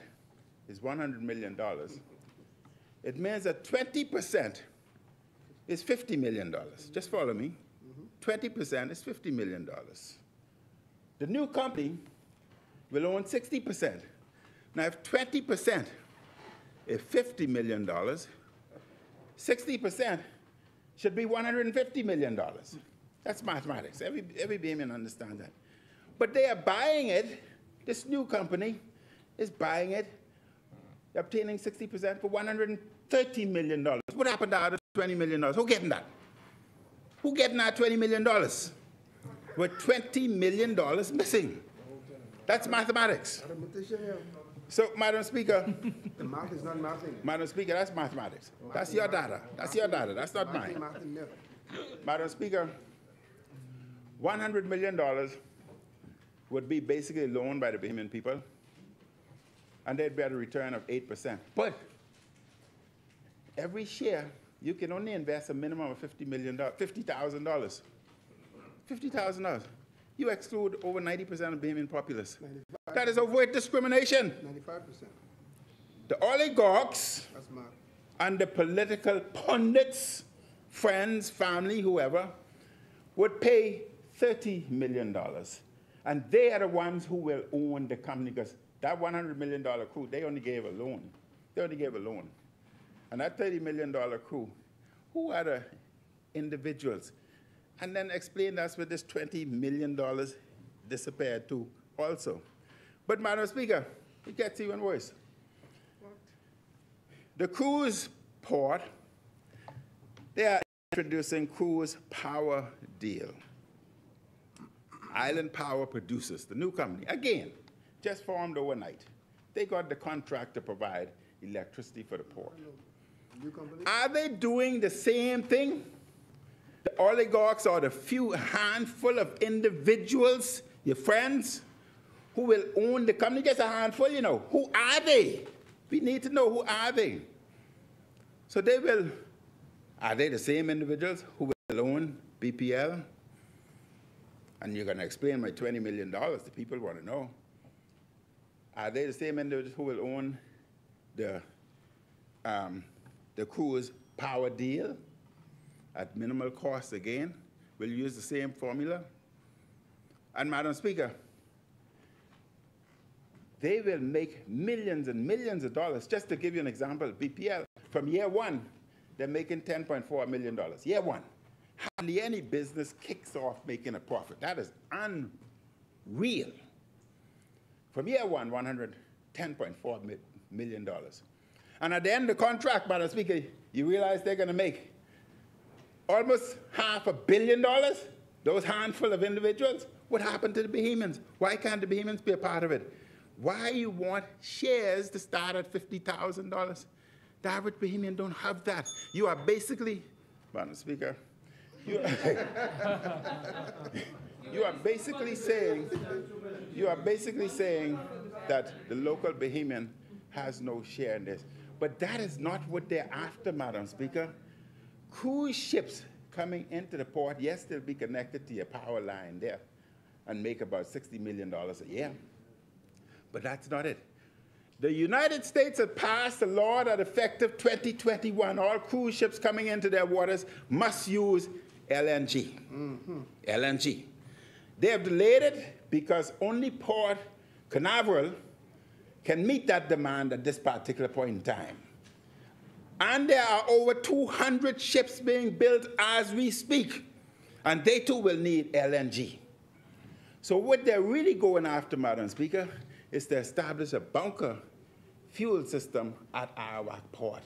is $100 million, it means that 20% is $50 million. Just follow me. 20% is $50 million. The new company will own 60%. Now, if 20% is $50 million, 60% should be $150 million. That's mathematics. Every Bahamian understands that. But they are buying it. This new company is buying it, obtaining 60% for $130 million. What happened to the $20 million? Who getting that? Who getting that $20 million? With $20 million missing. That's mathematics. So, Madam Speaker. The math is not mathing. Madam Speaker, that's mathematics. That's your data. That's your data. That's not mine. Madam Speaker, $100 million would be basically loaned by the Bahamian people, and they'd be at a return of 8%. But every share, you can only invest a minimum of $50,000. $50,000. You exclude over 90% of Bahamian populace. 95%. That is overt discrimination. 95%. The oligarchs and the political pundits, friends, family, whoever, would pay $30 million. And they are the ones who will own the company, because that $100 million crew, they only gave a loan. They only gave a loan. And that $30 million crew, who are the individuals? And then explain that's where this $20 million disappeared to also. But, Madam Speaker, it gets even worse. The cruise port, they are introducing cruise power deal. Island Power Producers, the new company, again, just formed overnight. They got the contract to provide electricity for the port. Are they doing the same thing? The oligarchs are the few handful of individuals, your friends, who will own the company. Just a handful, you know. Who are they? We need to know, who are they? So they will, are they the same individuals who will own BPL? And you're going to explain my $20 million. The people want to know. Are they the same individuals who will own the cruise power deal at minimal cost again? Will use the same formula? And, Madam Speaker, they will make millions and millions of dollars. Just to give you an example, BPL, from year one, they're making $10.4 million. Year one. Hardly any business kicks off making a profit. That is unreal. From year one, $110.4 million. And at the end of the contract, Madam Speaker, you realize they're going to make almost $500 million, those handful of individuals. What happened to the Bahamians? Why can't the Bahamians be a part of it? Why you want shares to start at $50,000? The average Bahamian don't have that. You are basically, Madam Speaker, you are basically saying that the local Bahamian has no share in this. But that is not what they're after, Madam Speaker. Cruise ships coming into the port, yes, they'll be connected to your power line there and make about $60 million a year. But that's not it. The United States has passed a law that effective 2021, all cruise ships coming into their waters must use LNG. LNG. They have delayed it because only Port Canaveral can meet that demand at this particular point in time. And there are over 200 ships being built as we speak, and they too will need LNG. So what they're really going after, Madam Speaker, is to establish a bunker fuel system at Arawak Port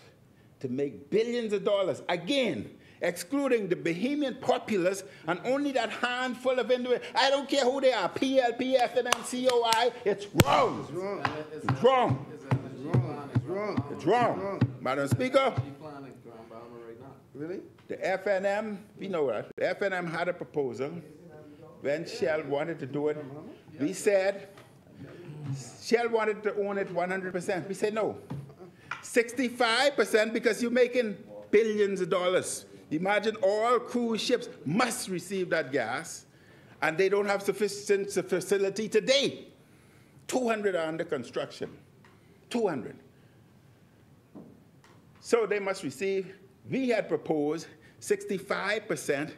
to make billions of dollars, again, excluding the Bahamian populace and only that handful of individuals. I don't care who they are, PLP, FNM, COI, it's wrong. It's wrong. It's wrong. It's wrong. It's wrong. Madam Speaker, Really? the FNM, we know that, the FNM had a proposal when Shell wanted to do it. We said, Shell wanted to own it 100%. We said no. 65% because you're making billions of dollars. Imagine all cruise ships must receive that gas, and they don't have sufficient facility today. 200 are under construction. 200. So they must receive. We had proposed 65%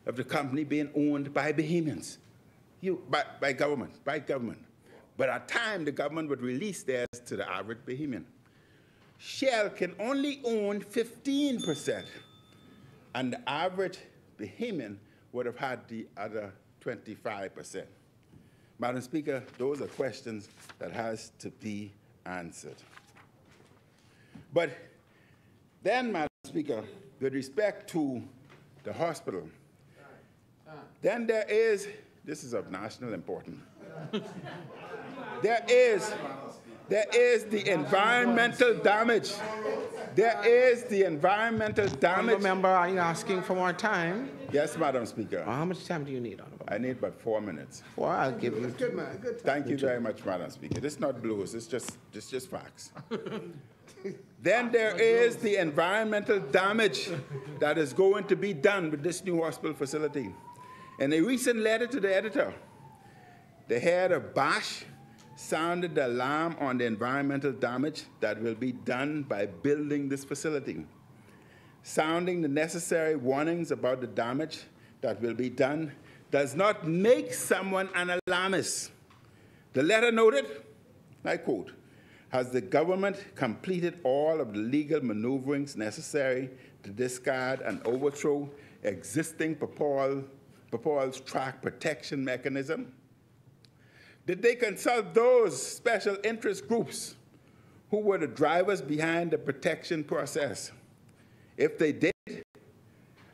of the company being owned by Bahamians, by government. But at time, the government would release theirs to the average Bahamian. Shell can only own 15%, and the average Bahamian would have had the other 25%. Madam Speaker, those are questions that has to be answered. But then, Madam Speaker, with respect to the hospital, then there is, this is of national importance, there is the environmental damage. There is the environmental damage. Member, are you asking for more time? Yes, Madam Speaker. How much time do you need, Honorable? I need but 4 minutes. Well, I'll give you. Good man, good. Thank you very much, Madam Speaker. This is not blues, it's just facts. Then there is the environmental damage that is going to be done with this new hospital facility. In a recent letter to the editor, the head of BASH sounded the alarm on the environmental damage that will be done by building this facility, sounding the necessary warnings about the damage that will be done does not make someone an alarmist. The letter noted, I quote, has the government completed all of the legal maneuverings necessary to discard and overthrow existing proposed track protection mechanism? Did they consult those special interest groups who were the drivers behind the protection process? If they did,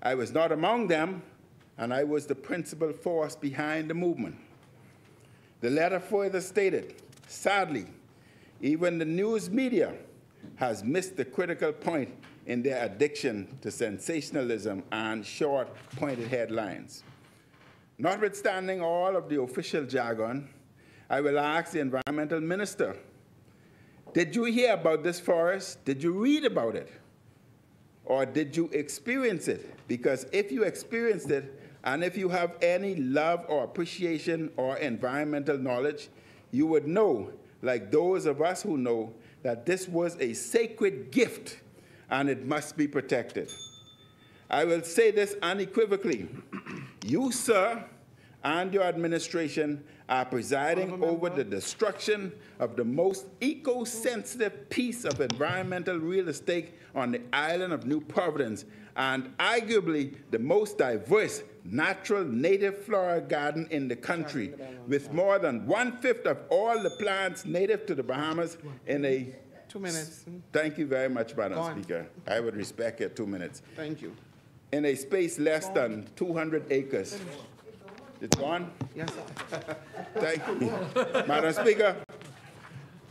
I was not among them, and I was the principal force behind the movement. The letter further stated, sadly, even the news media has missed the critical point in their addiction to sensationalism and short, pointed headlines. Notwithstanding all of the official jargon, I will ask the environmental minister, did you hear about this forest? Did you read about it? Or did you experience it? Because if you experienced it, and if you have any love or appreciation or environmental knowledge, you would know, like those of us who know, that this was a sacred gift and it must be protected. I will say this unequivocally. You, sir, and your administration are presiding over the destruction of the most eco-sensitive piece of environmental real estate on the island of New Providence, and arguably the most diverse natural native flora garden in the country, with more than 1/5 of all the plants native to the Bahamas in a... 2 minutes. Thank you very much, Madam Speaker. I would respect your 2 minutes. Thank you. In a space less than 200 acres. It's gone? Yes, sir. Thank you. Madam Speaker,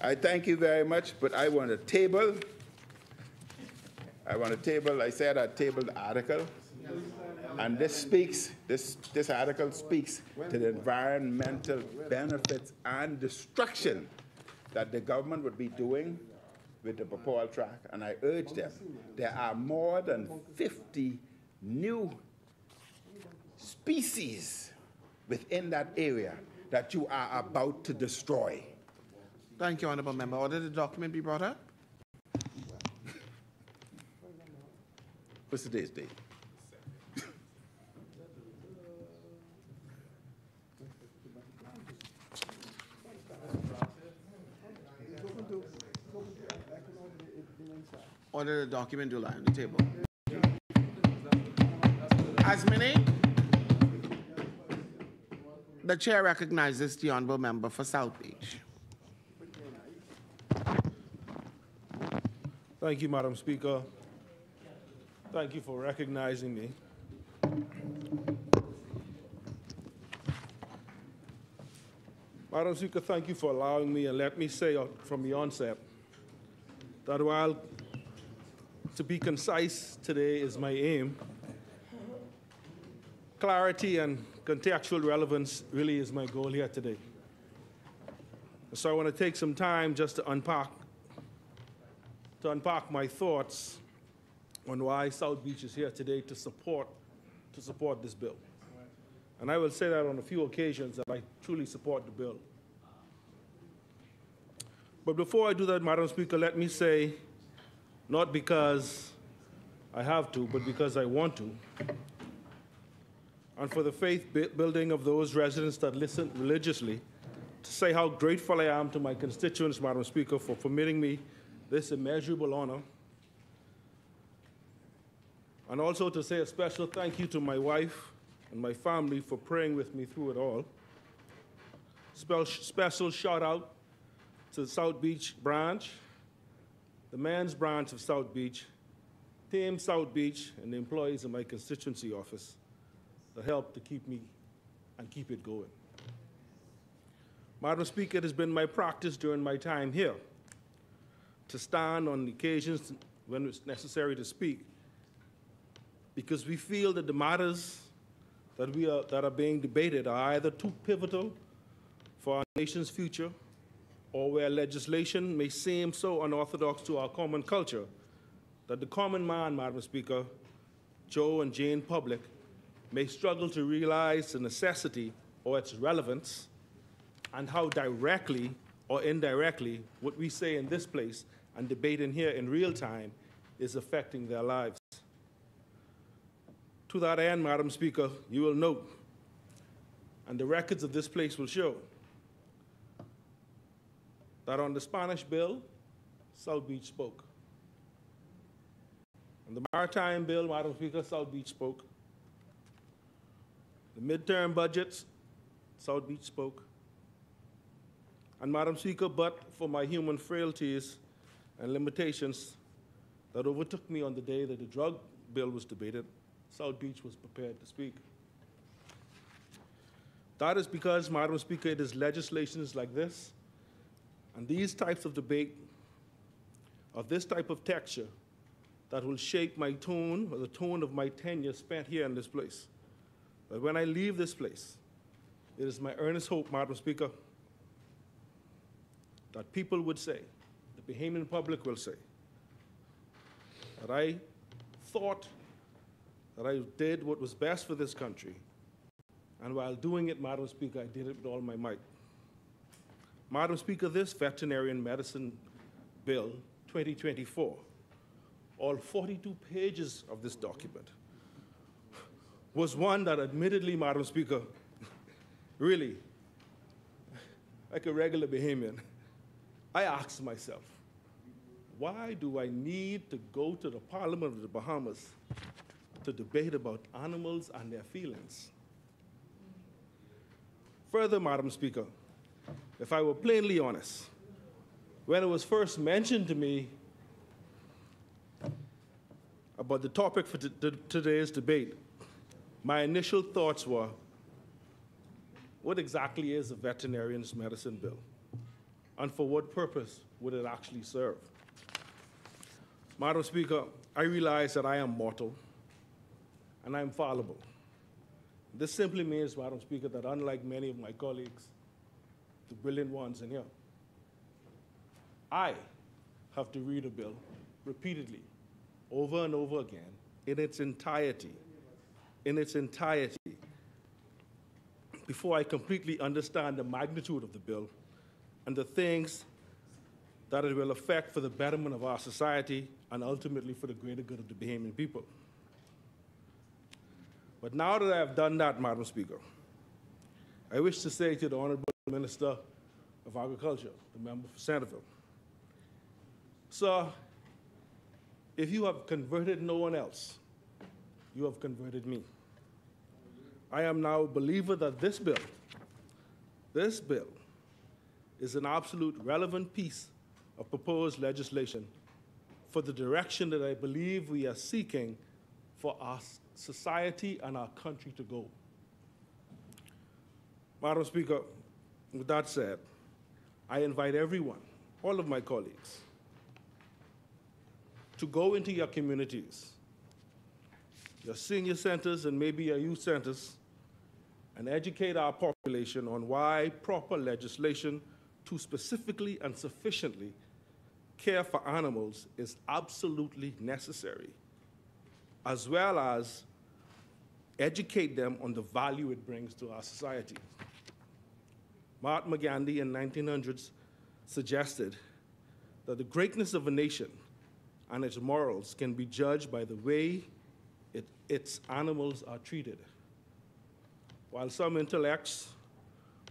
I thank you very much, but I want to table. I said I'd table the article. And this article speaks to the environmental benefits and destruction that the government would be doing with the proposed track. And I urge them, there are more than 50 new species within that area that you are about to destroy. Thank you, Honorable Member. Order the document be brought up. What's today's date? Order the document to lie on the table. As many, the chair recognizes the Honorable Member for South Beach. Thank you, Madam Speaker. Thank you for recognizing me. Madam Speaker, thank you for allowing me, and let me say from the onset that while to be concise today is my aim, clarity and contextual relevance really is my goal here today. So I want to take some time just to unpack my thoughts on why South Beach is here today to support this bill. And I will say that on a few occasions that I truly support the bill. But before I do that, Madam Speaker, let me say, not because I have to, but because I want to, and for the faith building of those residents that listen religiously, to say how grateful I am to my constituents, Madam Speaker, for permitting me this immeasurable honor, and also to say a special thank you to my wife and my family for praying with me through it all. Special shout out to the South Beach branch, the men's branch of South Beach, Team South Beach, and the employees of my constituency office that helped to keep me and keep it going. Madam Speaker, it has been my practice during my time here to stand on the occasions when it's necessary to speak, because we feel that the matters that are being debated are either too pivotal for our nation's future, or where legislation may seem so unorthodox to our common culture that the common man, Madam Speaker, Joe and Jane Public, may struggle to realize the necessity or its relevance, and how directly or indirectly what we say in this place and debating here in real time is affecting their lives. To that end, Madam Speaker, you will note, and the records of this place will show, that on the Spanish bill, South Beach spoke. On the Maritime bill, Madam Speaker, South Beach spoke. The midterm budgets, South Beach spoke. And Madam Speaker, but for my human frailties and limitations that overtook me on the day that the drug bill was debated, South Beach was prepared to speak. That is because, Madam Speaker, it is legislations like this and these types of debate of this type of texture that will shape my tone, or the tone of my tenure spent here in this place. But when I leave this place, it is my earnest hope, Madam Speaker, that people would say, the Bahamian public will say, that I thought that I did what was best for this country, and while doing it, Madam Speaker, I did it with all my might. Madam Speaker, this veterinarian medicine bill, 2024, all 42 pages of this document, was one that admittedly, Madam Speaker, really, like a regular Bahamian, I asked myself, why do I need to go to the Parliament of the Bahamas to debate about animals and their feelings? Further, Madam Speaker, if I were plainly honest, when it was first mentioned to me about the topic for today's debate, my initial thoughts were, what exactly is a veterinarian's medicine bill? And for what purpose would it actually serve? Madam Speaker, I realize that I am mortal and I'm fallible. This simply means, Madam Speaker, that unlike many of my colleagues, the brilliant ones in here, I have to read a bill repeatedly, over and over again, in its entirety, before I completely understand the magnitude of the bill and the things that it will affect for the betterment of our society and ultimately for the greater good of the Bahamian people. But now that I have done that, Madam Speaker, I wish to say to the Honorable Minister of Agriculture, the member for Centerville, sir, if you have converted no one else, you have converted me. I am now a believer that this bill is an absolute relevant piece of proposed legislation for the direction that I believe we are seeking for our society and our country to go. Madam Speaker, with that said, I invite everyone, all of my colleagues, to go into your communities, your senior centers and maybe your youth centers, and educate our population on why proper legislation to specifically and sufficiently care for animals is absolutely necessary, as well as educate them on the value it brings to our society. Mahatma Gandhi in 1900s suggested that the greatness of a nation and its morals can be judged by the way its animals are treated. While some intellects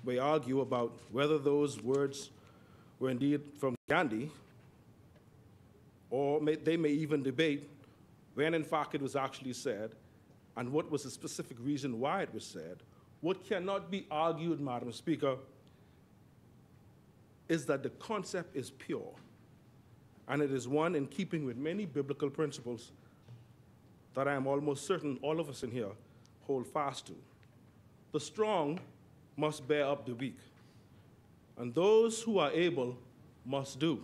may argue about whether those words were indeed from Gandhi, they may even debate when in fact it was actually said and what was the specific reason why it was said. What cannot be argued, Madam Speaker, is that the concept is pure, and it is one in keeping with many biblical principles that I am almost certain all of us in here hold fast to. The strong must bear up the weak, and those who are able must do.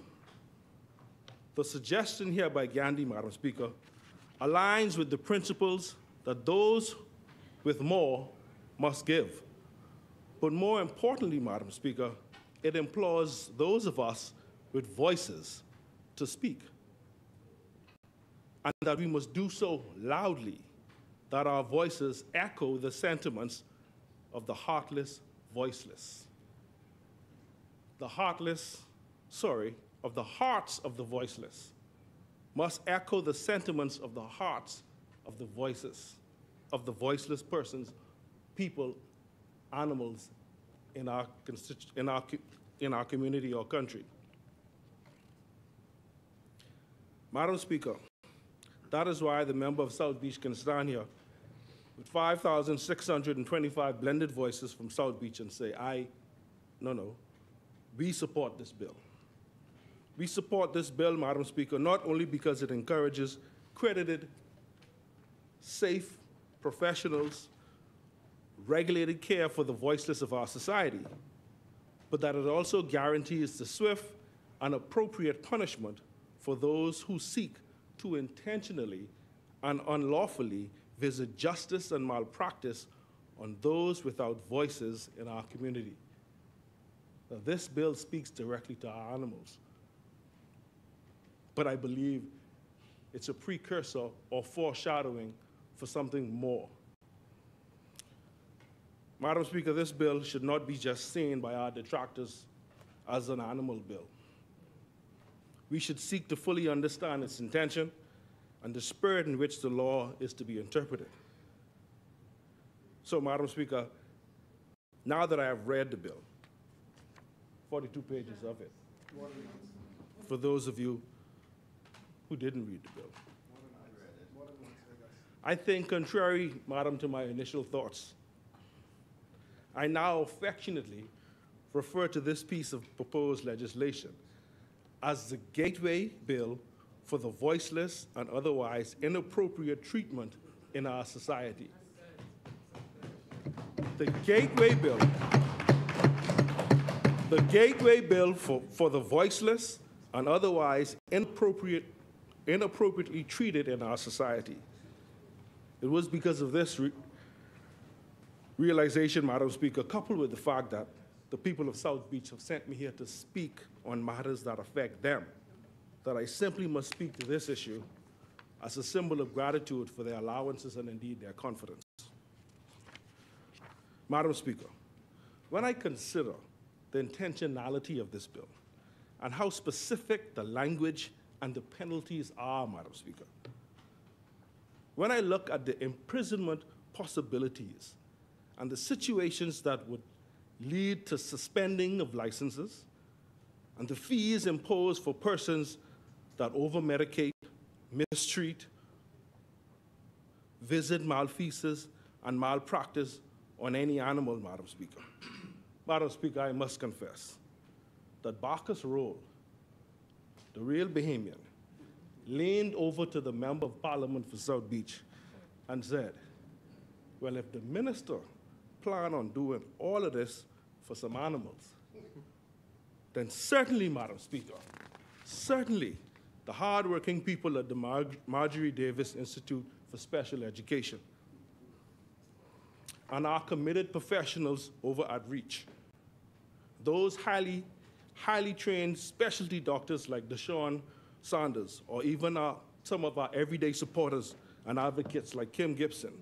The suggestion here by Gandhi, Madam Speaker, aligns with the principles that those with more must give. But more importantly, Madam Speaker, it implores those of us with voices to speak, and that we must do so loudly, that our voices echo the sentiments of the heartless, voiceless. The heartless, of the hearts of the voiceless must echo the sentiments of the hearts of the voices, of the voiceless persons, people, animals in our community or country. Madam Speaker, that is why the member of South Beach can stand here with 5,625 blended voices from South Beach and say, we support this bill. We support this bill, Madam Speaker, not only because it encourages credited, safe professionals, regulated care for the voiceless of our society, but that it also guarantees the swift and appropriate punishment for those who seek to intentionally and unlawfully visit justice and malpractice on those without voices in our community. Now, this bill speaks directly to our animals, but I believe it's a precursor or foreshadowing for something more. Madam Speaker, this bill should not be just seen by our detractors as an animal bill. We should seek to fully understand its intention and the spirit in which the law is to be interpreted. So, Madam Speaker, now that I have read the bill, 42 pages of it, for those of you who didn't read the bill, I think, contrary, Madam, to my initial thoughts, I now affectionately refer to this piece of proposed legislation as the gateway bill for the voiceless and otherwise inappropriate treatment in our society. The gateway bill for the voiceless and otherwise inappropriately treated in our society. It was because of this realization, Madam Speaker, coupled with the fact that the people of South Beach have sent me here to speak on matters that affect them, that I simply must speak to this issue as a symbol of gratitude for their allowances and indeed their confidence. Madam Speaker, when I consider the intentionality of this bill and how specific the language and the penalties are, Madam Speaker, when I look at the imprisonment possibilities and the situations that would lead to suspending of licenses and the fees imposed for persons that over-medicate, mistreat, visit malfeasance, and malpractice on any animal, Madam Speaker. Madam Speaker, I must confess that Bacchus Roll, the real Bahamian, leaned over to the Member of Parliament for South Beach and said, well, if the minister plan on doing all of this for some animals, then certainly, Madam Speaker, certainly the hardworking people at the Marjorie Davis Institute for Special Education and our committed professionals over at REACH, those highly trained specialty doctors like Deshaun Sanders, or even some of our everyday supporters and advocates like Kim Gibson,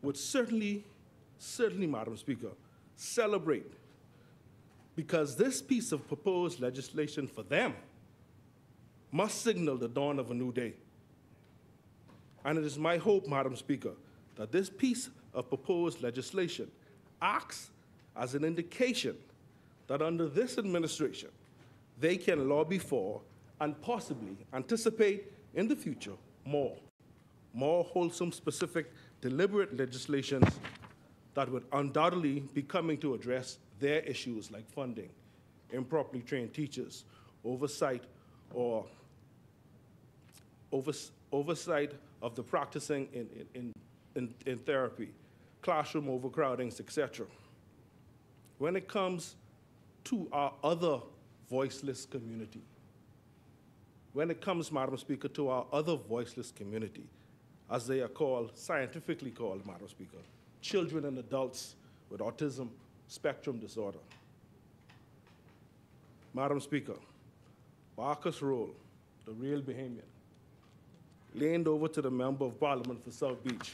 would certainly, Madam Speaker, celebrate, because this piece of proposed legislation for them must signal the dawn of a new day. And it is my hope, Madam Speaker, that this piece of proposed legislation acts as an indication that under this administration, they can lobby for and possibly anticipate in the future more wholesome, specific, deliberate legislations that would undoubtedly be coming to address their issues like funding, improperly trained teachers, oversight of the practicing in therapy, classroom overcrowdings, etc. When it comes to our other voiceless community, when it comes, Madam Speaker, to our other voiceless community, as they are called, scientifically called, Madam Speaker, children and adults with autism spectrum disorder. Madam Speaker, Marcus Roll, the real Bahamian, leaned over to the member of Parliament for South Beach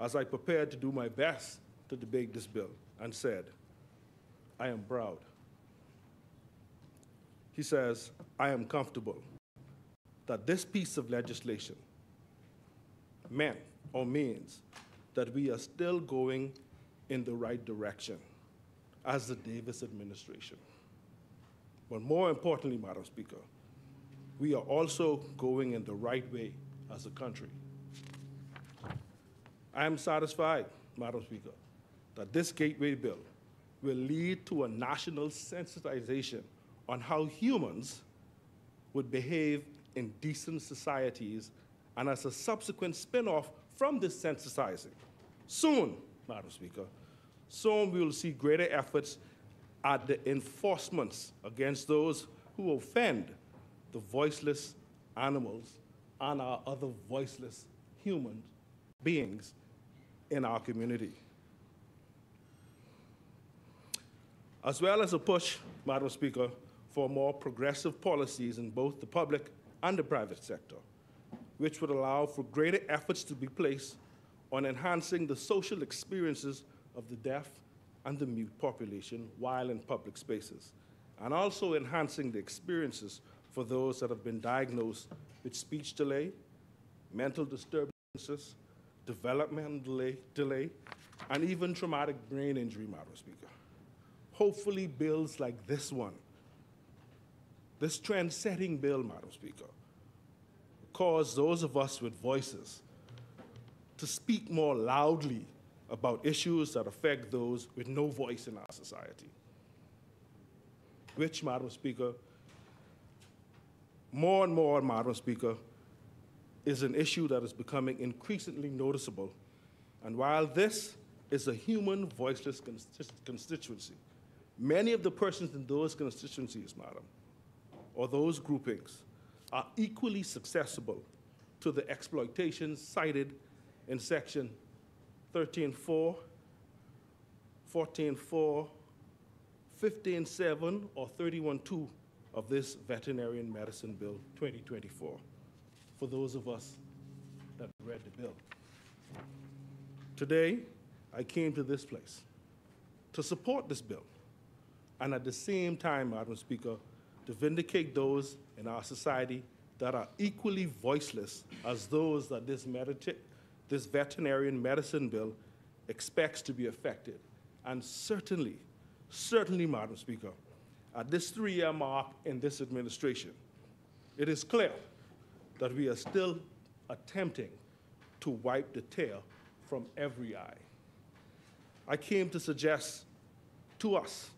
as I prepared to do my best to debate this bill and said, I am proud. He says, I am comfortable that this piece of legislation meant or means that we are still going in the right direction as the Davis administration. But more importantly, Madam Speaker, we are also going in the right way as a country. I am satisfied, Madam Speaker, that this gateway bill will lead to a national sensitization on how humans would behave in decent societies, and as a subsequent spin-off from this sensitizing. Soon, Madam Speaker, soon we will see greater efforts at the enforcements against those who offend the voiceless animals and our other voiceless human beings in our community. As well as a push, Madam Speaker, for more progressive policies in both the public and the private sector, which would allow for greater efforts to be placed on enhancing the social experiences of the deaf and the mute population while in public spaces, and also enhancing the experiences for those that have been diagnosed with speech delay, mental disturbances, developmental delay, and even traumatic brain injury, Madam Speaker. Hopefully bills like this one, this trend-setting bill, Madam Speaker, cause those of us with voices to speak more loudly about issues that affect those with no voice in our society, which, Madam Speaker, more and more, Madam Speaker, is an issue that is becoming increasingly noticeable. And while this is a human voiceless constituency, many of the persons in those constituencies, Madam, or those groupings, are equally susceptible to the exploitations cited in Section 13.4, 14.4, 15.7, or 31.2 of this Veterinary Medicine Bill 2024, for those of us that read the bill. Today, I came to this place to support this bill, and at the same time, Madam Speaker, to vindicate those in our society that are equally voiceless as those that this veterinary medicine bill expects to be affected. And certainly, Madam Speaker, at this 3-year mark in this administration, it is clear that we are still attempting to wipe the tear from every eye. I came to suggest to us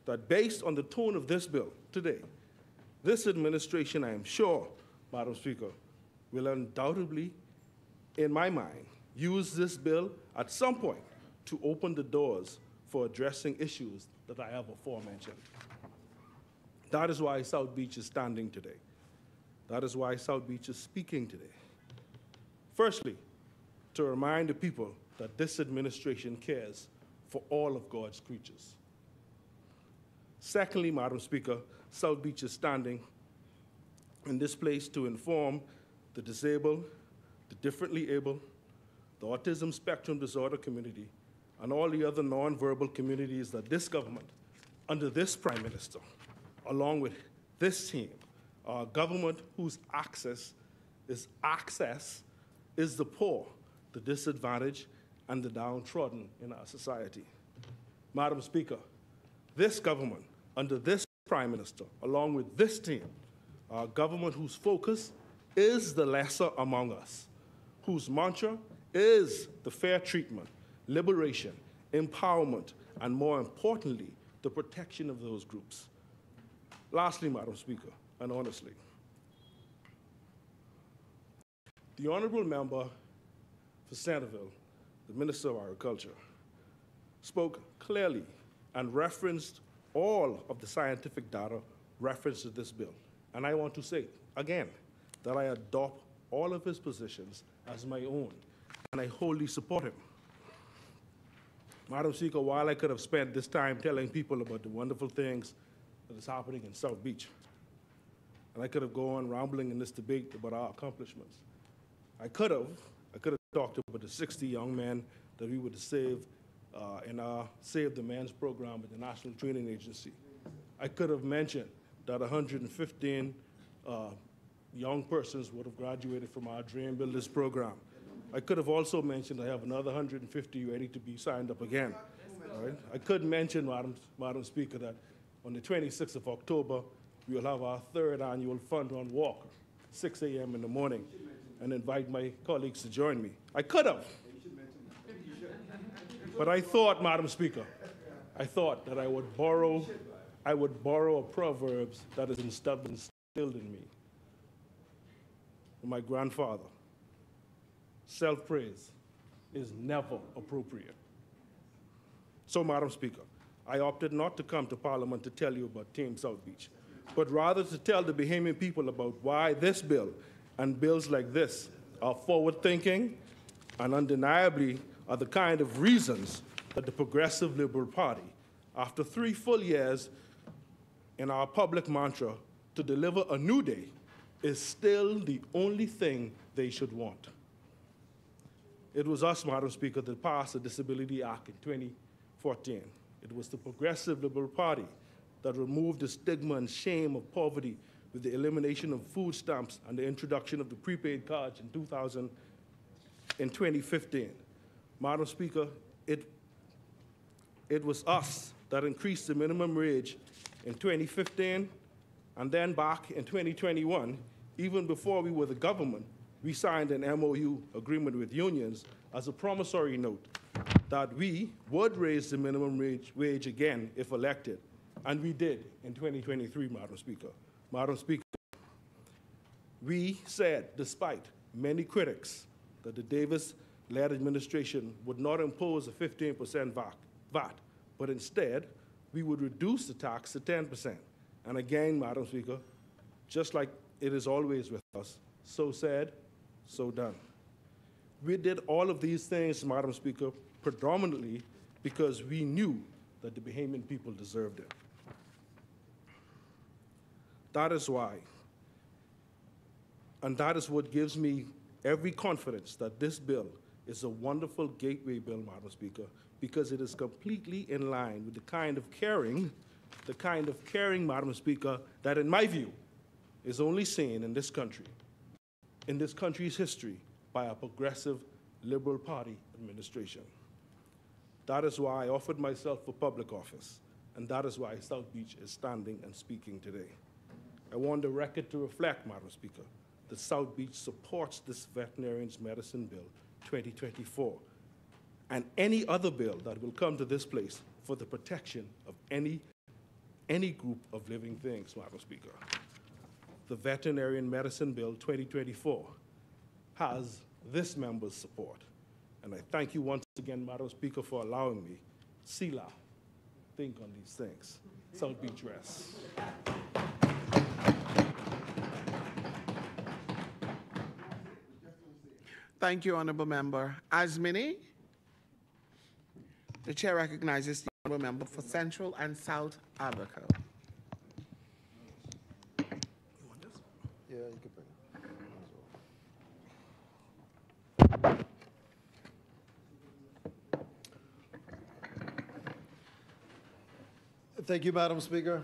that based on the tone of this bill today, this administration, I am sure, Madam Speaker, will undoubtedly, in my mind, use this bill at some point to open the doors for addressing issues that I have aforementioned. That is why South Beach is standing today. That is why South Beach is speaking today. Firstly, to remind the people that this administration cares for all of God's creatures. Secondly, Madam Speaker, South Beach is standing in this place to inform the disabled, the differently able, the autism spectrum disorder community, and all the other nonverbal communities that this government, under this Prime Minister, along with this team, our government whose access is the poor, the disadvantaged, and the downtrodden in our society. Madam Speaker, this government, under this Prime Minister, along with this team, our government whose focus is the lesser among us, whose mantra is the fair treatment, liberation, empowerment, and more importantly, the protection of those groups. Lastly, Madam Speaker, and honestly, the honorable member for Centerville, the Minister of Agriculture, spoke clearly and referenced all of the scientific data referenced to this bill. And I want to say, again, that I adopt all of his positions as my own, and I wholly support him. Madam Speaker, while I could have spent this time telling people about the wonderful things that is happening in South Beach, and I could have gone rambling in this debate about our accomplishments, I could have talked about the 60 young men that we would save in our Save the Men's program at the National Training Agency. I could have mentioned that 115 young persons would have graduated from our Dream Builders program. I could have also mentioned I have another 150 ready to be signed up again. Right? I could mention, Madam Speaker, that on the 26th of October, we will have our third annual Fund Run Walk, 6 a.m. in the morning, and invite my colleagues to join me. I could have. But I thought, Madam Speaker, I thought that I would borrow a proverb that is instilled in me from my grandfather. Self-praise is never appropriate. So, Madam Speaker, I opted not to come to Parliament to tell you about Team South Beach, but rather to tell the Bahamian people about why this bill and bills like this are forward-thinking and undeniably are the kind of reasons that the Progressive Liberal Party, after 3 full years in our public mantra to deliver a new day, is still the only thing they should want. It was us, Madam Speaker, that passed the Disability Act in 2014. It was the Progressive Liberal Party that removed the stigma and shame of poverty with the elimination of food stamps and the introduction of the prepaid cards in 2015. Madam Speaker, it was us that increased the minimum wage in 2015, and then back in 2021, even before we were the government, we signed an MOU agreement with unions as a promissory note that we would raise the minimum wage again if elected, and we did in 2023, Madam Speaker. Madam Speaker, we said, despite many critics, that the Davis-led administration would not impose a 15% VAT, but instead, we would reduce the tax to 10%. And again, Madam Speaker, just like it is always with us, so said, so done. We did all of these things, Madam Speaker, predominantly because we knew that the Bahamian people deserved it. That is why, and that is what gives me every confidence that this bill is a wonderful gateway bill, Madam Speaker, because it is completely in line with the kind of caring, Madam Speaker, that in my view is only seen in this country's history by a progressive Liberal Party administration. That is why I offered myself for public office, and that is why South Beach is standing and speaking today. I want the record to reflect, Madam Speaker, that South Beach supports this Veterinarians Medicine Bill 2024 and any other bill that will come to this place for the protection of any group of living things, Madam Speaker. The Veterinarian Medicine Bill 2024 has this member's support. And I thank you once again, Madam Speaker, for allowing me, Sila, think on these things. South Beach rests. Thank you, Honourable Member. Asmini, the Chair recognizes the Honourable Member for Central and South Abaco. Yeah, you can bring it. Thank you, Madam Speaker.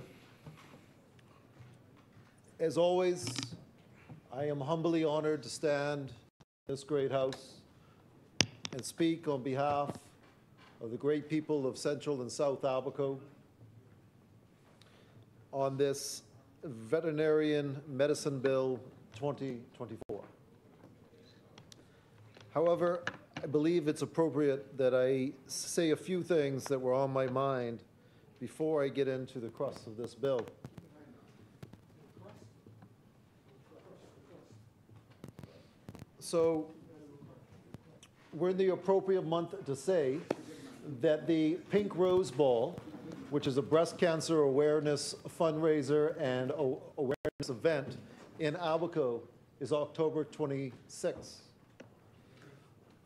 As always, I am humbly honored to stand in this great house and speak on behalf of the great people of Central and South Abaco on this Veterinarian Medicine Bill 2024. However, I believe it's appropriate that I say a few things that were on my mind before I get into the crux of this bill. So, we're in the appropriate month to say that the Pink Rose Ball, which is a breast cancer awareness fundraiser and awareness event in Abaco, is October 26th.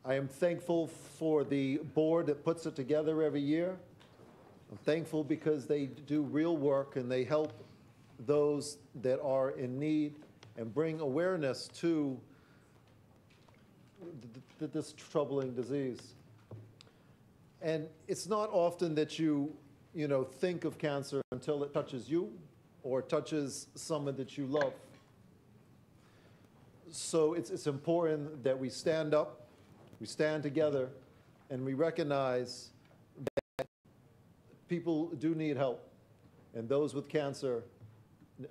I am thankful for the board that puts it together every year. I'm thankful because they do real work and they help those that are in need and bring awareness to this troubling disease. And it's not often that you think of cancer until it touches you or touches someone that you love. So it's important that we stand up, we stand together, and we recognize that people do need help. And those with cancer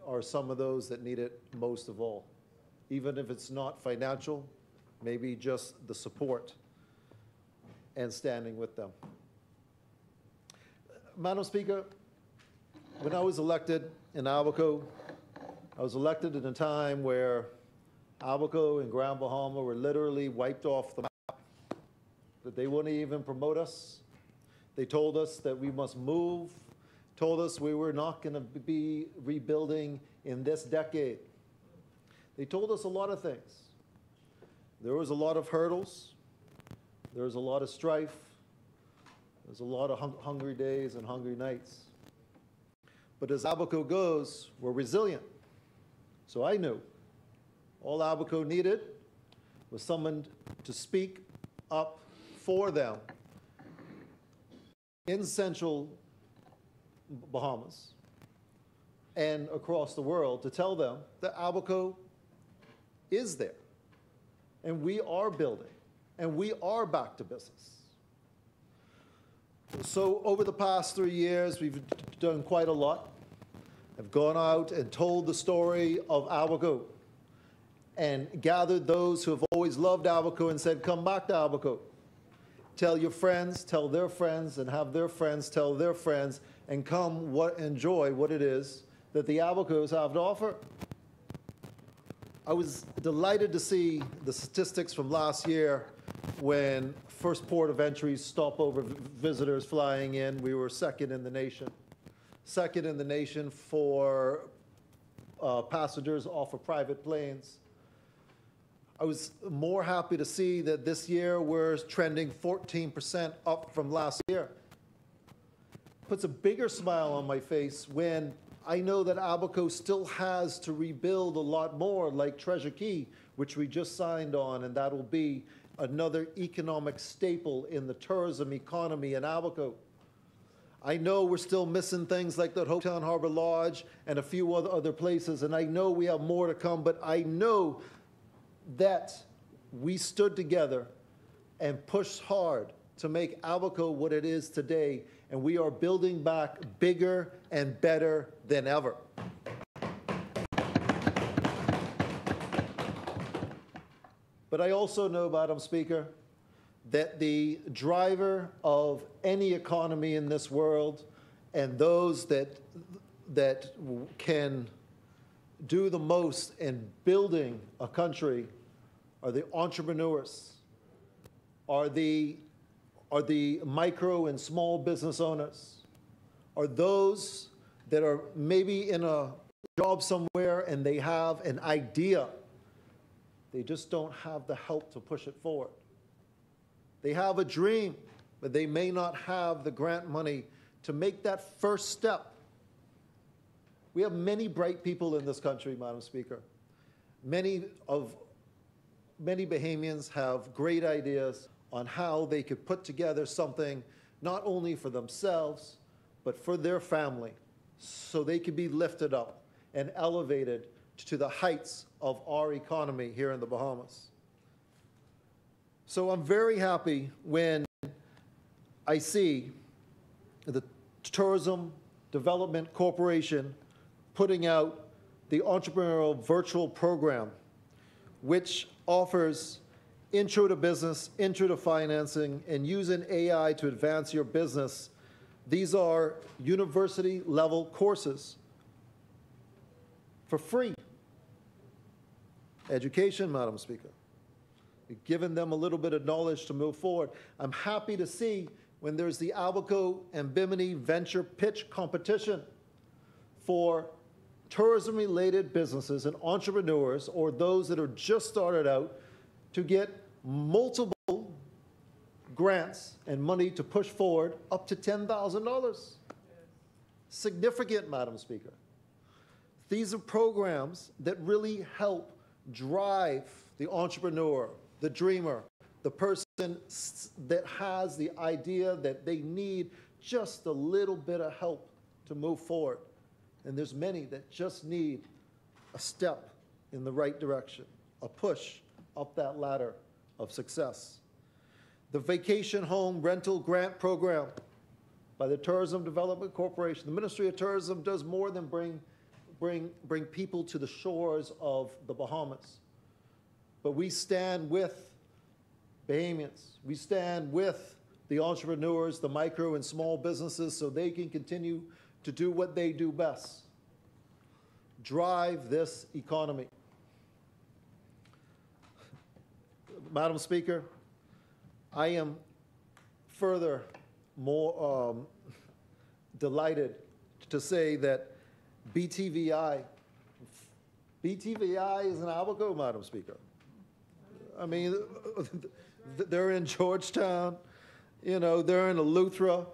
are some of those that need it most of all. Even if it's not financial, maybe just the support and standing with them. Madam Speaker, when I was elected in Abaco, I was elected at a time where Abaco and Grand Bahama were literally wiped off the map, that they wouldn't even promote us. They told us that we must move, told us we were not going to be rebuilding in this decade. They told us a lot of things. There was a lot of hurdles. There was a lot of strife. There's a lot of hungry days and hungry nights. But as Abaco goes, we're resilient. So I knew all Abaco needed was someone to speak up for them in central Bahamas and across the world to tell them that Abaco is there. And we are building, and we are back to business. So over the past 3 years, we've done quite a lot. I've gone out and told the story of Abaco and gathered those who have always loved Abaco and said, come back to Abaco. Tell your friends, tell their friends, and have their friends tell their friends, and come enjoy what it is that the Abacos have to offer. I was delighted to see the statistics from last year when first port of entry stopover visitors flying in. We were second in the nation. Second in the nation for passengers off of private planes. I was more happy to see that this year we're trending 14% up from last year. Puts a bigger smile on my face when I know that Abaco still has to rebuild a lot more, like Treasure Key, which we just signed on, and that'll be another economic staple in the tourism economy in Abaco. I know we're still missing things like the Hotel Harbor Lodge and a few other places, and I know we have more to come, but I know that we stood together and pushed hard to make Abaco what it is today, and we are building back bigger and better than ever. But I also know, Madam Speaker, that the driver of any economy in this world and those that can do the most in building a country are the entrepreneurs, are the micro and small business owners, are those that are maybe in a job somewhere and they have an idea. They just don't have the help to push it forward. They have a dream, but they may not have the grant money to make that first step. We have many bright people in this country, Madam Speaker. Many Bahamians have great ideas on how they could put together something not only for themselves, but for their family, so they could be lifted up and elevated to the heights of our economy here in the Bahamas. So I'm very happy when I see the Tourism Development Corporation putting out the Entrepreneurial Virtual Program, which offers intro to business, intro to financing, and using AI to advance your business. These are university-level courses for free. Education, Madam Speaker. We've given them a little bit of knowledge to move forward. I'm happy to see when there's the Abaco and Bimini Venture Pitch Competition for tourism-related businesses and entrepreneurs, or those that are just started out, to get multiple grants and money to push forward up to $10,000. Significant, Madam Speaker. These are programs that really help drive the entrepreneur, the dreamer, the person that has the idea that they need just a little bit of help to move forward. And there's many that just need a step in the right direction, a push up that ladder of success. The Vacation Home Rental Grant Program by the Tourism Development Corporation. The Ministry of Tourism does more than bring people to the shores of the Bahamas. But we stand with Bahamians. We stand with the entrepreneurs, the micro and small businesses, so they can continue to do what they do best: drive this economy. Madam Speaker, I am further more delighted to say that BTVI is an Abaco, Madam Speaker. I mean, they're in Georgetown, you know, they're in Eleuthera,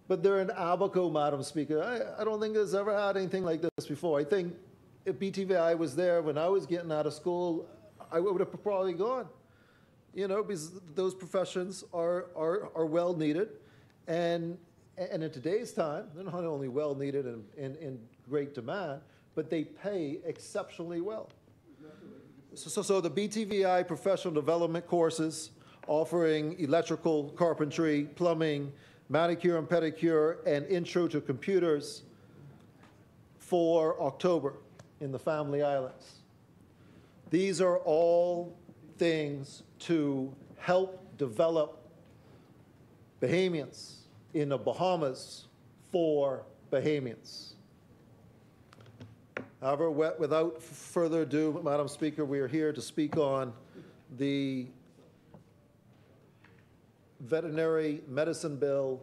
but they're in Abaco, Madam Speaker. I don't think there's ever had anything like this before. I think if BTVI was there when I was getting out of school, I would have probably gone. You know, because those professions are well needed, and in today's time, they're not only well needed and in great demand, but they pay exceptionally well. So the BTVI professional development courses offering electrical, carpentry, plumbing, manicure and pedicure, and intro to computers for October in the Family Islands. These are all things to help develop Bahamians in the Bahamas for Bahamians. However, without further ado, Madam Speaker, we are here to speak on the Veterinary Medicine Bill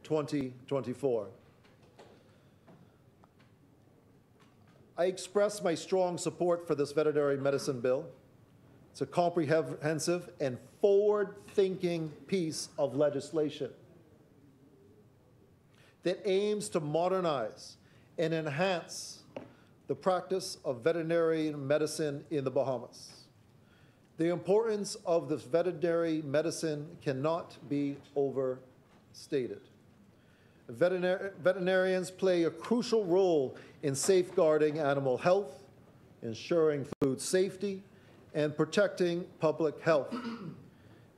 2024. I express my strong support for this veterinary medicine bill. It's a comprehensive and forward-thinking piece of legislation that aims to modernize and enhance the practice of veterinary medicine in the Bahamas. The importance of this veterinary medicine cannot be overstated. Veterinarians play a crucial role in safeguarding animal health, ensuring food safety, and protecting public health.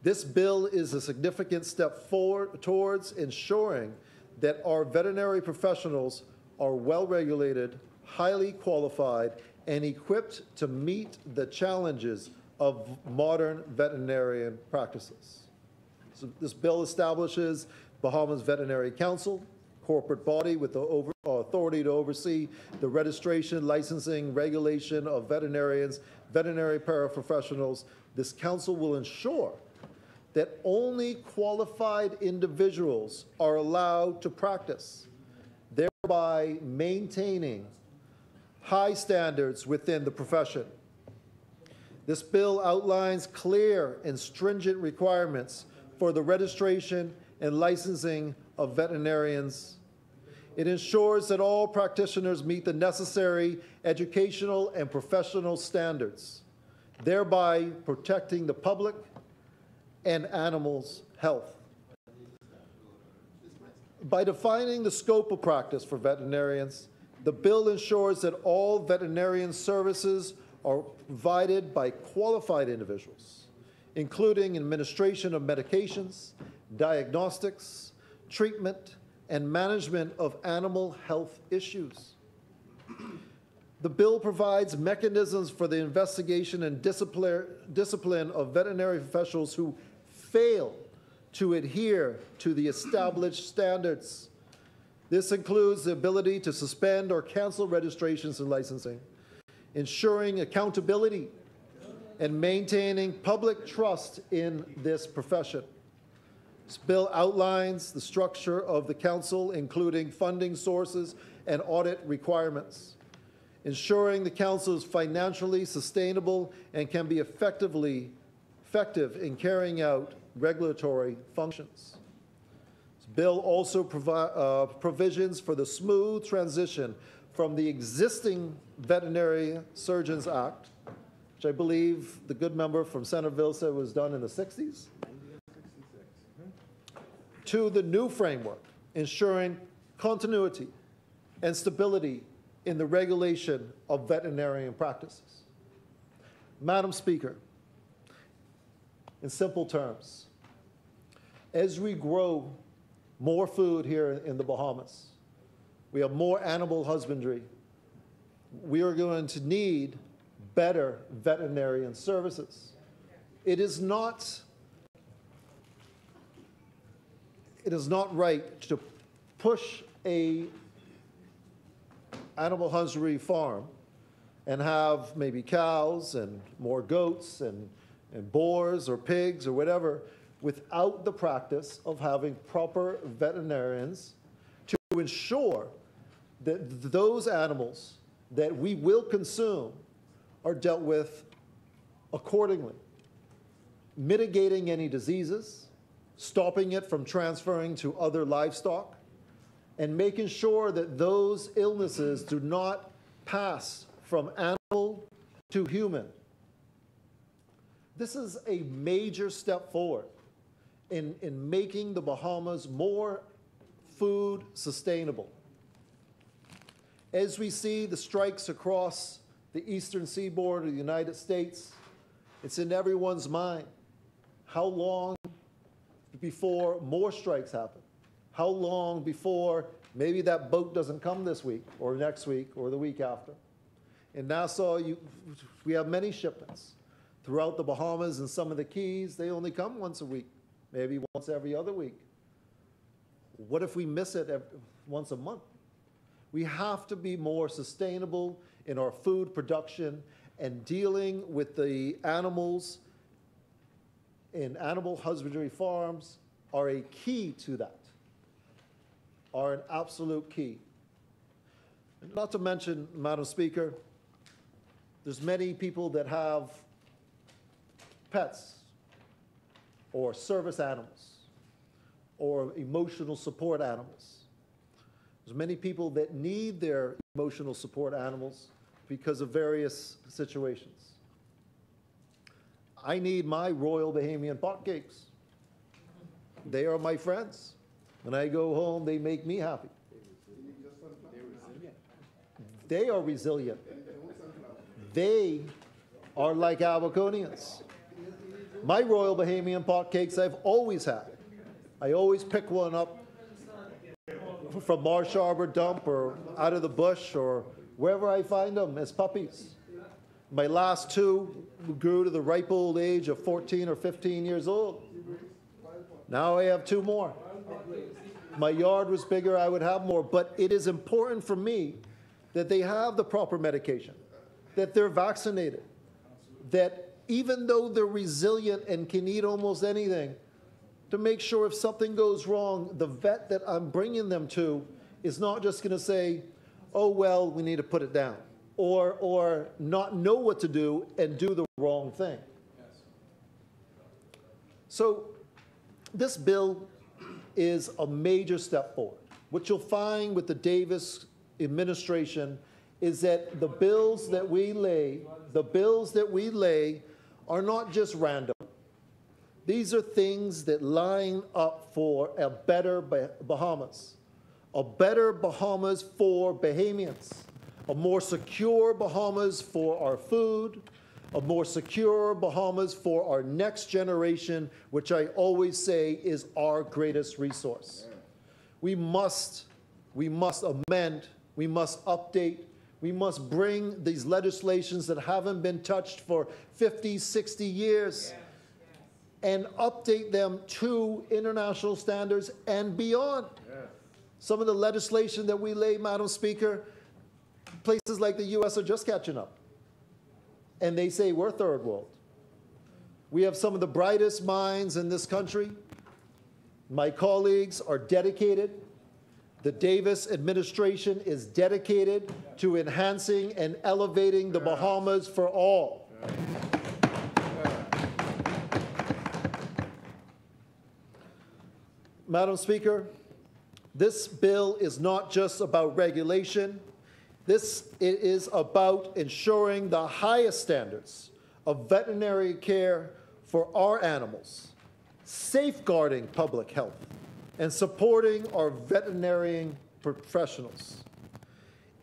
This bill is a significant step forward towards ensuring that our veterinary professionals are well-regulated, highly qualified, and equipped to meet the challenges of modern veterinarian practices. So this bill establishes Bahamas Veterinary Council, corporate body with the authority to oversee the registration, licensing, regulation of veterinarians, veterinary paraprofessionals. This council will ensure that only qualified individuals are allowed to practice, thereby maintaining high standards within the profession. This bill outlines clear and stringent requirements for the registration and licensing of veterinarians. It ensures that all practitioners meet the necessary educational and professional standards, thereby protecting the public and animals' health. By defining the scope of practice for veterinarians, the bill ensures that all veterinarian services are provided by qualified individuals, including administration of medications, diagnostics, treatment, and management of animal health issues. The bill provides mechanisms for the investigation and discipline of veterinary professionals who fail to adhere to the established standards. This includes the ability to suspend or cancel registrations and licensing, ensuring accountability and maintaining public trust in this profession. This bill outlines the structure of the council, including funding sources and audit requirements, ensuring the council is financially sustainable and can be effective in carrying out regulatory functions. This bill also provides provisions for the smooth transition from the existing Veterinary Surgeons Act, which I believe the good member from Centerville said was done in the 60s, to the new framework, ensuring continuity and stability in the regulation of veterinarian practices. Madam Speaker, in simple terms, as we grow more food here in the Bahamas, we have more animal husbandry, we are going to need better veterinarian services. It is not right to push a animal husbandry farm and have maybe cows and more goats and boars or pigs or whatever without the practice of having proper veterinarians to ensure that those animals that we will consume are dealt with accordingly, mitigating any diseases, stopping it from transferring to other livestock, and making sure that those illnesses do not pass from animal to human. This is a major step forward in making the Bahamas more food sustainable. As we see the strikes across the eastern seaboard of the United States, it's in everyone's mind. How long before more strikes happen? How long before maybe that boat doesn't come this week or next week or the week after? In Nassau, we have many shipments. Throughout the Bahamas and some of the Keys, they only come once a week, maybe once every other week. What if we miss it once a month? We have to be more sustainable in our food production, and dealing with the animals in animal husbandry farms are a key to that, are an absolute key. And not to mention, Madam Speaker, there's many people that have pets or service animals or emotional support animals. There's many people that need their emotional support animals because of various situations. I need my Royal Bahamian potcakes. They are my friends. When I go home, they make me happy. They are resilient. They are like Albaconians. My Royal Bahamian potcakes I've always had. I always pick one up from Marsh Arbor Dump or out of the bush or wherever I find them as puppies. My last two grew to the ripe old age of 14 or 15 years old. Now I have two more. My yard was bigger, I would have more, but it is important for me that they have the proper medication, that they're vaccinated, that even though they're resilient and can eat almost anything, to make sure if something goes wrong, the vet that I'm bringing them to is not just going to say, oh, well, we need to put it down, or not know what to do and do the wrong thing. So this bill is a major step forward. What you'll find with the Davis administration is that the bills that we lay are not just random. These are things that line up for a better Bahamas, a better Bahamas for Bahamians, a more secure Bahamas for our food, a more secure Bahamas for our next generation, which I always say is our greatest resource. We must amend, we must update, We must bring these legislations that haven't been touched for 50, 60 years and update them to international standards and beyond. Some of the legislation that we lay, Madam Speaker, places like the U.S. are just catching up. And they say we're third world. We have some of the brightest minds in this country. My colleagues are dedicated. The Davis administration is dedicated to enhancing and elevating the Bahamas for all. Madam Speaker, this bill is not just about regulation. It is about ensuring the highest standards of veterinary care for our animals, safeguarding public health, and supporting our veterinarian professionals.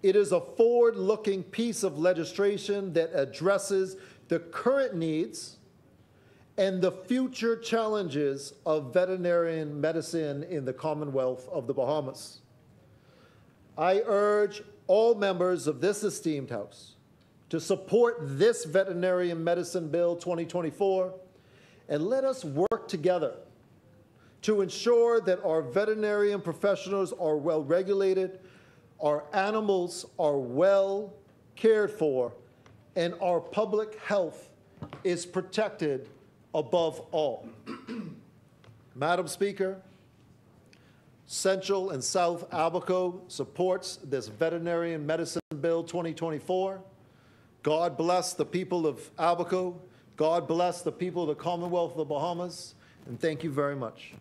It is a forward-looking piece of legislation that addresses the current needs and the future challenges of veterinarian medicine in the Commonwealth of the Bahamas. I urge all members of this esteemed House to support this Veterinarian Medicine Bill 2024, and let us work together to ensure that our veterinarian professionals are well regulated, our animals are well cared for, and our public health is protected above all. Madam Speaker, Central and South Abaco supports this Veterinarian Medicine Bill 2024. God bless the people of Abaco. God bless the people of the Commonwealth of the Bahamas. And thank you very much.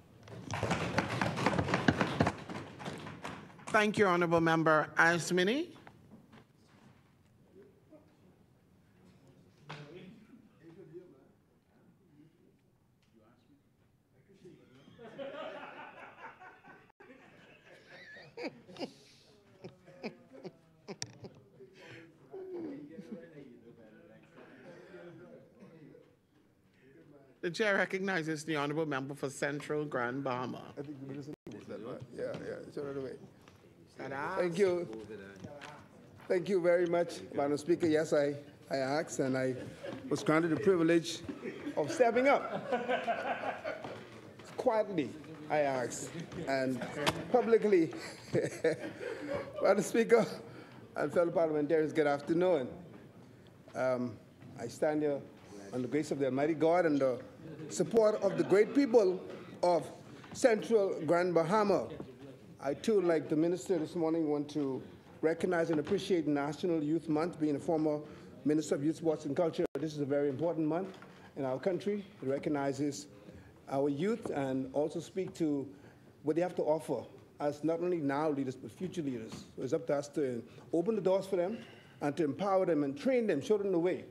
Thank you, Honourable Member Asmini. The chair recognizes the Honourable Member for Central Grand Bahama. I think the minister knows that, right? Yeah, it's right away. Ta-da. Thank you. Thank you very much, Madam Speaker. Yes, I asked, and I was granted the privilege of stepping up. Quietly, I asked, and publicly. Madam Speaker and fellow parliamentarians, good afternoon. I stand here on the grace of the Almighty God and the support of the great people of Central Grand Bahama. I too, like the minister this morning, want to recognize and appreciate National Youth Month. Being a former Minister of Youth, Sports and Culture, this is a very important month in our country. It recognizes our youth and also speak to what they have to offer as not only now leaders, but future leaders. So it's up to us to open the doors for them and to empower them and train them, show them the way,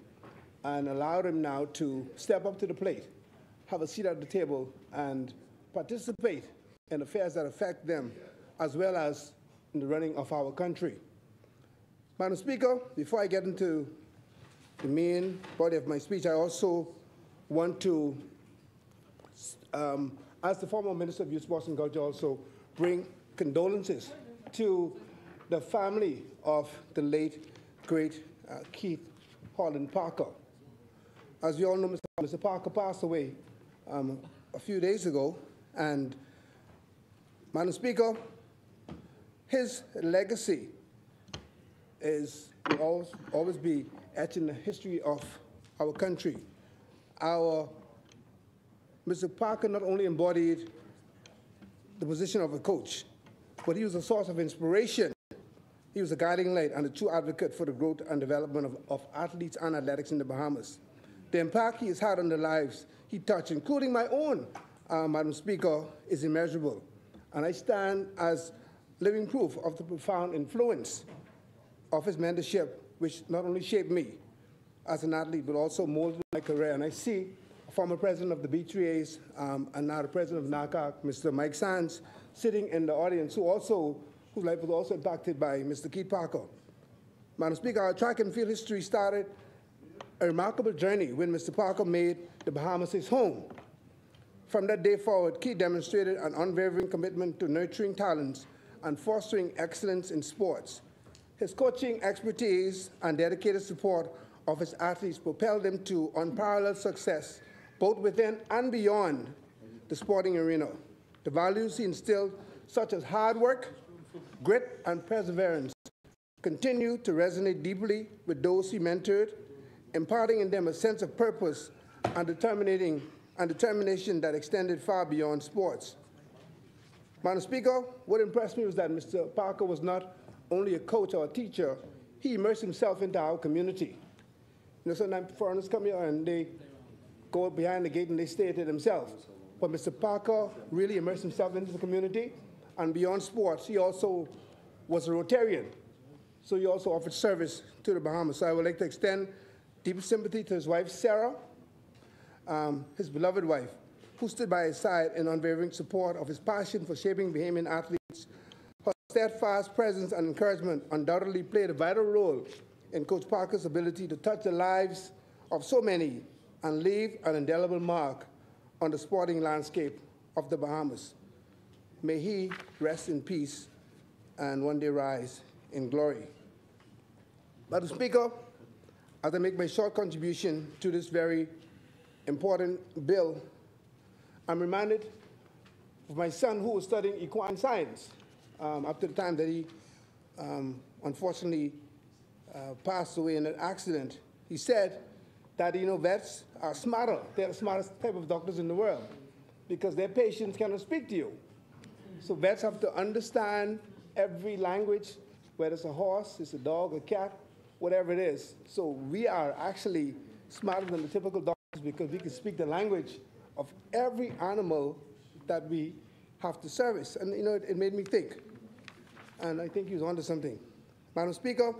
and allow them now to step up to the plate, have a seat at the table, and participate in affairs that affect them, as well as in the running of our country. Madam Speaker, before I get into the main body of my speech, I also want to, as the former Minister of Youth, Sports and Culture, also bring condolences to the family of the late, great Keith Holland Parker. As we all know, Mr. Parker passed away a few days ago, and Madam Speaker, his legacy will always be etched in the history of our country. Mr. Parker not only embodied the position of a coach, but he was a source of inspiration. He was a guiding light and a true advocate for the growth and development of athletes and athletics in the Bahamas. The impact he has had on the lives he touched, including my own, Madam Speaker, is immeasurable. And I stand as living proof of the profound influence of his mentorship, which not only shaped me as an athlete, but also molded my career. And I see a former president of the B3As and now the president of NACAC, Mr. Mike Sands, sitting in the audience, whose life was also impacted by Mr. Keith Parker. Madam Speaker, our track and field history started a remarkable journey when Mr. Parker made the Bahamas his home. From that day forward, Keith demonstrated an unwavering commitment to nurturing talents and fostering excellence in sports. His coaching expertise and dedicated support of his athletes propelled him to unparalleled success, both within and beyond the sporting arena. The values he instilled, such as hard work, grit, and perseverance, continue to resonate deeply with those he mentored, imparting in them a sense of purpose and determination that extended far beyond sports. Madam Speaker, what impressed me was that Mr. Parker was not only a coach or a teacher, he immersed himself into our community. You know, sometimes foreigners come here and they go behind the gate and they stay to themselves. But Mr. Parker really immersed himself into the community, and beyond sports, he also was a Rotarian. So he also offered service to the Bahamas. So I would like to extend deep sympathy to his wife, Sarah, his beloved wife, who stood by his side in unwavering support of his passion for shaping Bahamian athletes. Her steadfast presence and encouragement undoubtedly played a vital role in Coach Parker's ability to touch the lives of so many and leave an indelible mark on the sporting landscape of the Bahamas. May he rest in peace and one day rise in glory. Madam Speaker, as I make my short contribution to this very important bill, I'm reminded of my son who was studying equine science up to the time that he unfortunately passed away in an accident. He said that, you know, vets are smarter. They're the smartest type of doctors in the world because their patients cannot speak to you. So vets have to understand every language, whether it's a horse, it's a dog, a cat, whatever it is. So we are actually smarter than the typical doctors because we can speak the language of every animal that we have to service. And, you know, it made me think. And I think he was onto something. Madam Speaker,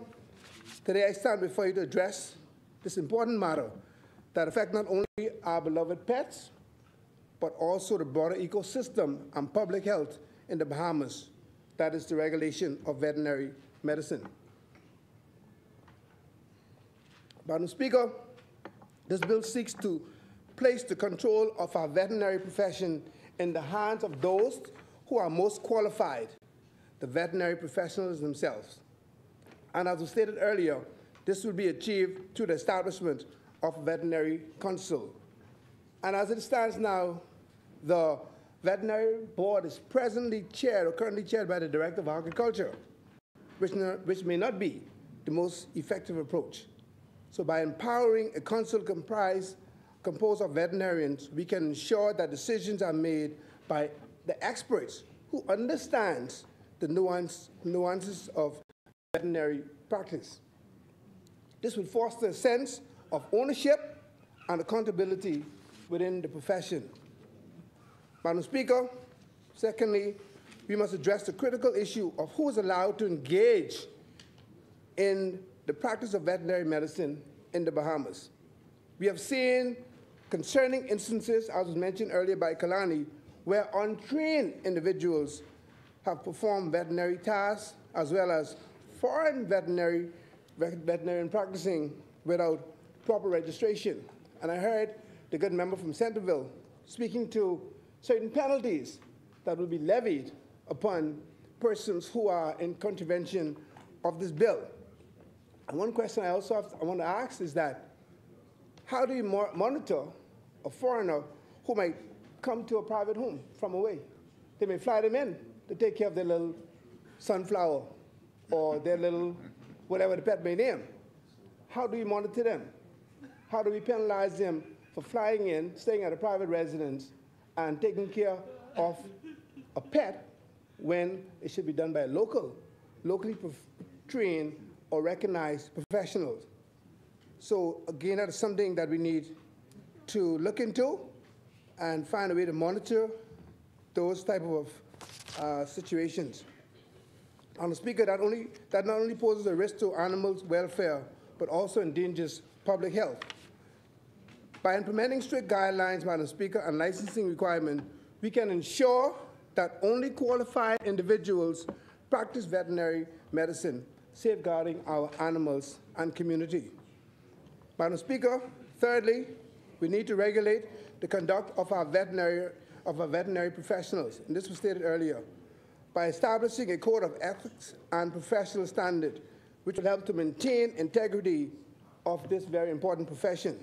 today I stand before you to address this important matter that affects not only our beloved pets, but also the broader ecosystem and public health in the Bahamas. That is the regulation of veterinary medicine. Madam Speaker, this bill seeks to place the control of our veterinary profession in the hands of those who are most qualified, the veterinary professionals themselves. And as was stated earlier, this will be achieved through the establishment of a veterinary council. And as it stands now, the veterinary board is presently chaired or currently chaired by the Director of Agriculture, which may not be the most effective approach. So by empowering a council composed of veterinarians, we can ensure that decisions are made by the experts who understands the nuances of veterinary practice. This will foster a sense of ownership and accountability within the profession. Madam Speaker, secondly, we must address the critical issue of who is allowed to engage in the practice of veterinary medicine in the Bahamas. We have seen concerning instances, as was mentioned earlier by Kalani, where untrained individuals have performed veterinary tasks, as well as foreign veterinarian practicing without proper registration. And I heard the good member from Centerville speaking to certain penalties that will be levied upon persons who are in contravention of this bill. And one question I want to ask is that, how do you monitor a foreigner who might come to a private home from away? They may fly them in to take care of their little sunflower or their little, whatever the pet may name. How do you monitor them? How do we penalize them for flying in, staying at a private residence, and taking care of a pet when it should be done by a locally trained or recognized professionals? So again, that is something that we need to look into and find a way to monitor those type of situations. On the Speaker, that not only poses a risk to animals' welfare, but also endangers public health. By implementing strict guidelines, Madam Speaker, and licensing requirements, we can ensure that only qualified individuals practice veterinary medicine, safeguarding our animals and community. Madam Speaker, thirdly, we need to regulate the conduct of our veterinary professionals, and this was stated earlier, by establishing a code of ethics and professional standard which will help to maintain integrity of this very important profession.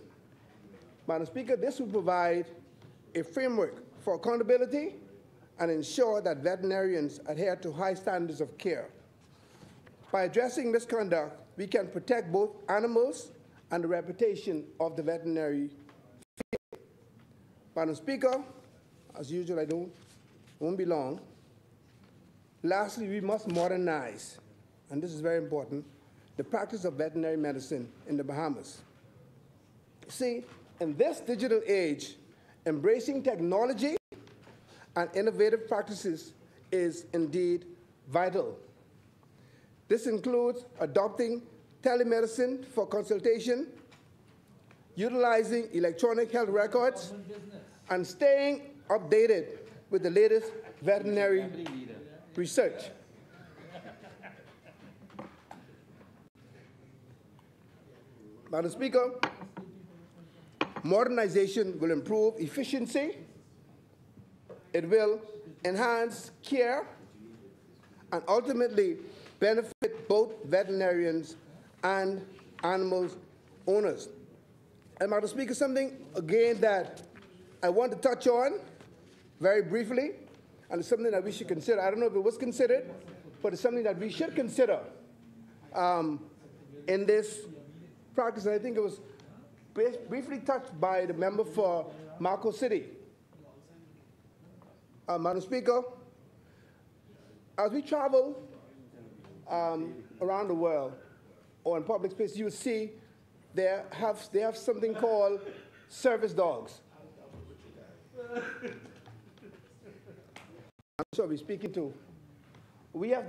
Madam Speaker, this will provide a framework for accountability and ensure that veterinarians adhere to high standards of care. By addressing misconduct, we can protect both animals and the reputation of the veterinary field. Madam Speaker, as usual, won't be long. Lastly, we must modernize, and this is very important, the practice of veterinary medicine in the Bahamas. See, in this digital age, embracing technology and innovative practices is indeed vital. This includes adopting telemedicine for consultation, utilizing electronic health records, and staying updated with the latest veterinary research. Madam Speaker, modernization will improve efficiency, it will enhance care, and ultimately benefit both veterinarians and animals owners. And Madam Speaker, something again that I want to touch on very briefly, and it's something that we should consider. I don't know if it was considered, but it's something that we should consider in this practice. And I think it was briefly touched by the member for Marco City. Madam Speaker, as we travel around the world or in public space, you will see they have something called service dogs. I'm sure we're speaking to.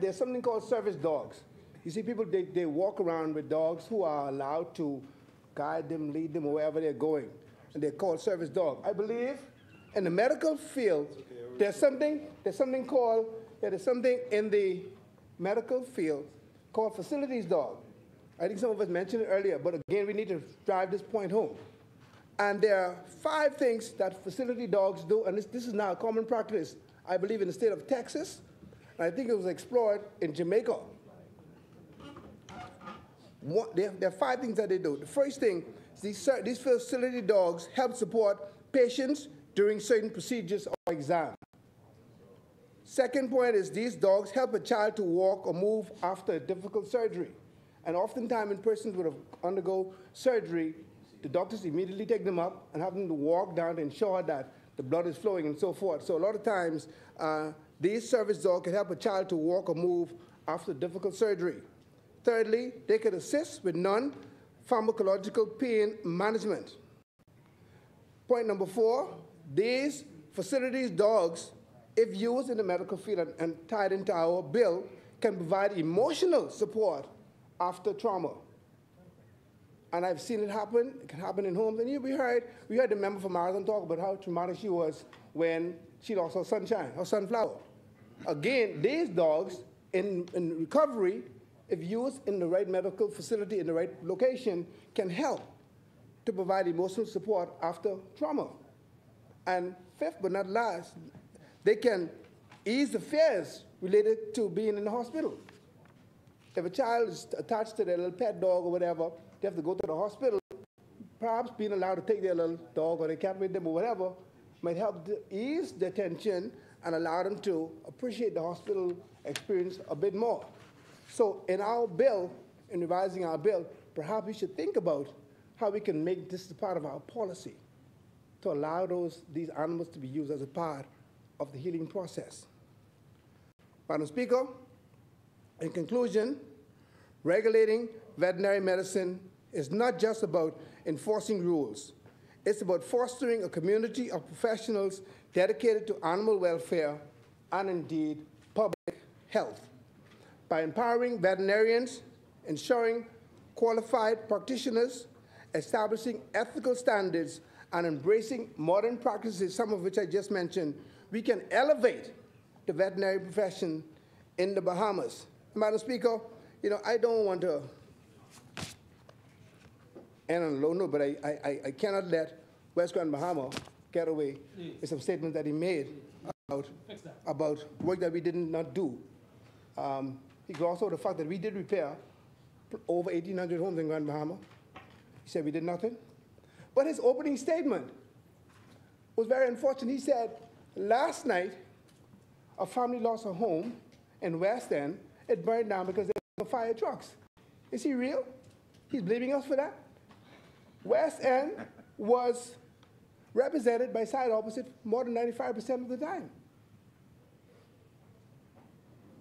There's something called service dogs. You see people, they walk around with dogs who are allowed to guide them, lead them wherever they're going, and they're called service dogs. I believe in the medical field, there's something in the medical field called facilities dog. I think some of us mentioned it earlier, but again, we need to drive this point home. And there are 5 things that facility dogs do, and this is now a common practice, I believe, in the state of Texas, and I think it was explored in Jamaica. There are 5 things that they do. The first thing is these facility dogs help support patients during certain procedures or exams. Second point is these dogs help a child to walk or move after a difficult surgery. And oftentimes when persons would undergo surgery, the doctors immediately take them up and have them to walk down to ensure that the blood is flowing and so forth. So a lot of times, these service dogs can help a child to walk or move after difficult surgery. Thirdly, they can assist with non-pharmacological pain management. Point number 4, these facilities dogs, if used in the medical field and tied into our bill, can provide emotional support after trauma. And I've seen it happen. It can happen in homes. And we heard the member from Marathon talk about how traumatic she was when she lost her sunflower. Again, these dogs in recovery, if used in the right medical facility, in the right location, can help to provide emotional support after trauma. And fifth but not last, they can ease the fears related to being in the hospital. If a child is attached to their little pet dog or whatever, they have to go to the hospital. Perhaps being allowed to take their little dog or their cat with them or whatever might help to ease their tension and allow them to appreciate the hospital experience a bit more. So in our bill, in revising our bill, perhaps we should think about how we can make this a part of our policy to allow these animals to be used as a part of the healing process. Madam Speaker, in conclusion, regulating veterinary medicine is not just about enforcing rules. It's about fostering a community of professionals dedicated to animal welfare and indeed public health. By empowering veterinarians, ensuring qualified practitioners, establishing ethical standards, and embracing modern practices, some of which I just mentioned, we can elevate the veterinary profession in the Bahamas. Madam Speaker, I don't want to end on a low note, but I cannot let West Grand Bahama get away with some statements that he made about work that we did not do. He glossed over the fact that we did repair over 1,800 homes in Grand Bahama. He said we did nothing. But his opening statement was very unfortunate. He said, last night, a family lost a home in West End. It burned down because there were no fire trucks. Is he real? He's blaming us for that? West End was represented by side opposite more than 95% of the time.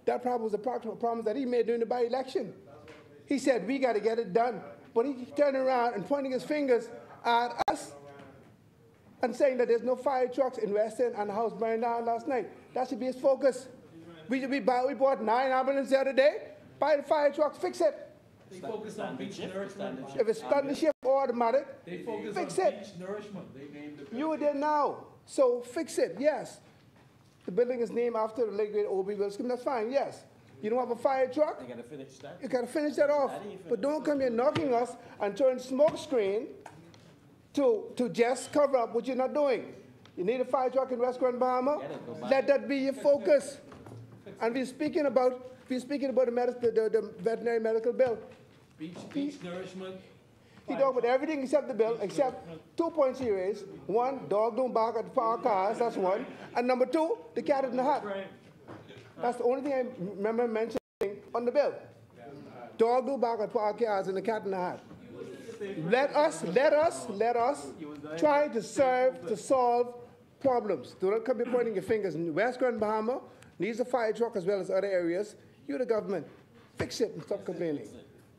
That problem was a promise that he made during the by-election. He said, we got to get it done. But he turned around and pointing his fingers at us and saying that there's no fire trucks in West End and the house burned down last night. That should be his focus. We bought 9 ambulances the other day. Buy the fire trucks, fix it. They focus on beach nourishment. If it's standard shift or automatic, They focus fix on it. beach nourishment. They named it. You were there now, so fix it, yes. The building is named after the late great O.B. Wilson, that's fine, yes. You don't have a fire truck? They gotta finish that. You gotta finish that off. But don't come here knocking us and throwing smoke screen to just cover up what you're not doing. You need a fire truck in West Grand Bahama? Let that be your focus. And we're speaking about the veterinary medical bill. Beach nourishment. He talked about everything except the bill, except 2 points he raised. One, dog don't bark at our cars, that's one. And number 2, the cat in the hat. That's the only thing I remember mentioning on the bill. Dog don't bark at our cars and the cat in the hat. Let us try to solve problems. Do not come here pointing your fingers. West Grand Bahama needs a fire truck as well as other areas. You, the government, fix it and stop complaining.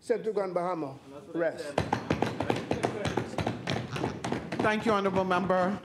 Central Grand Bahama, rest. Thank you, Honorable Member.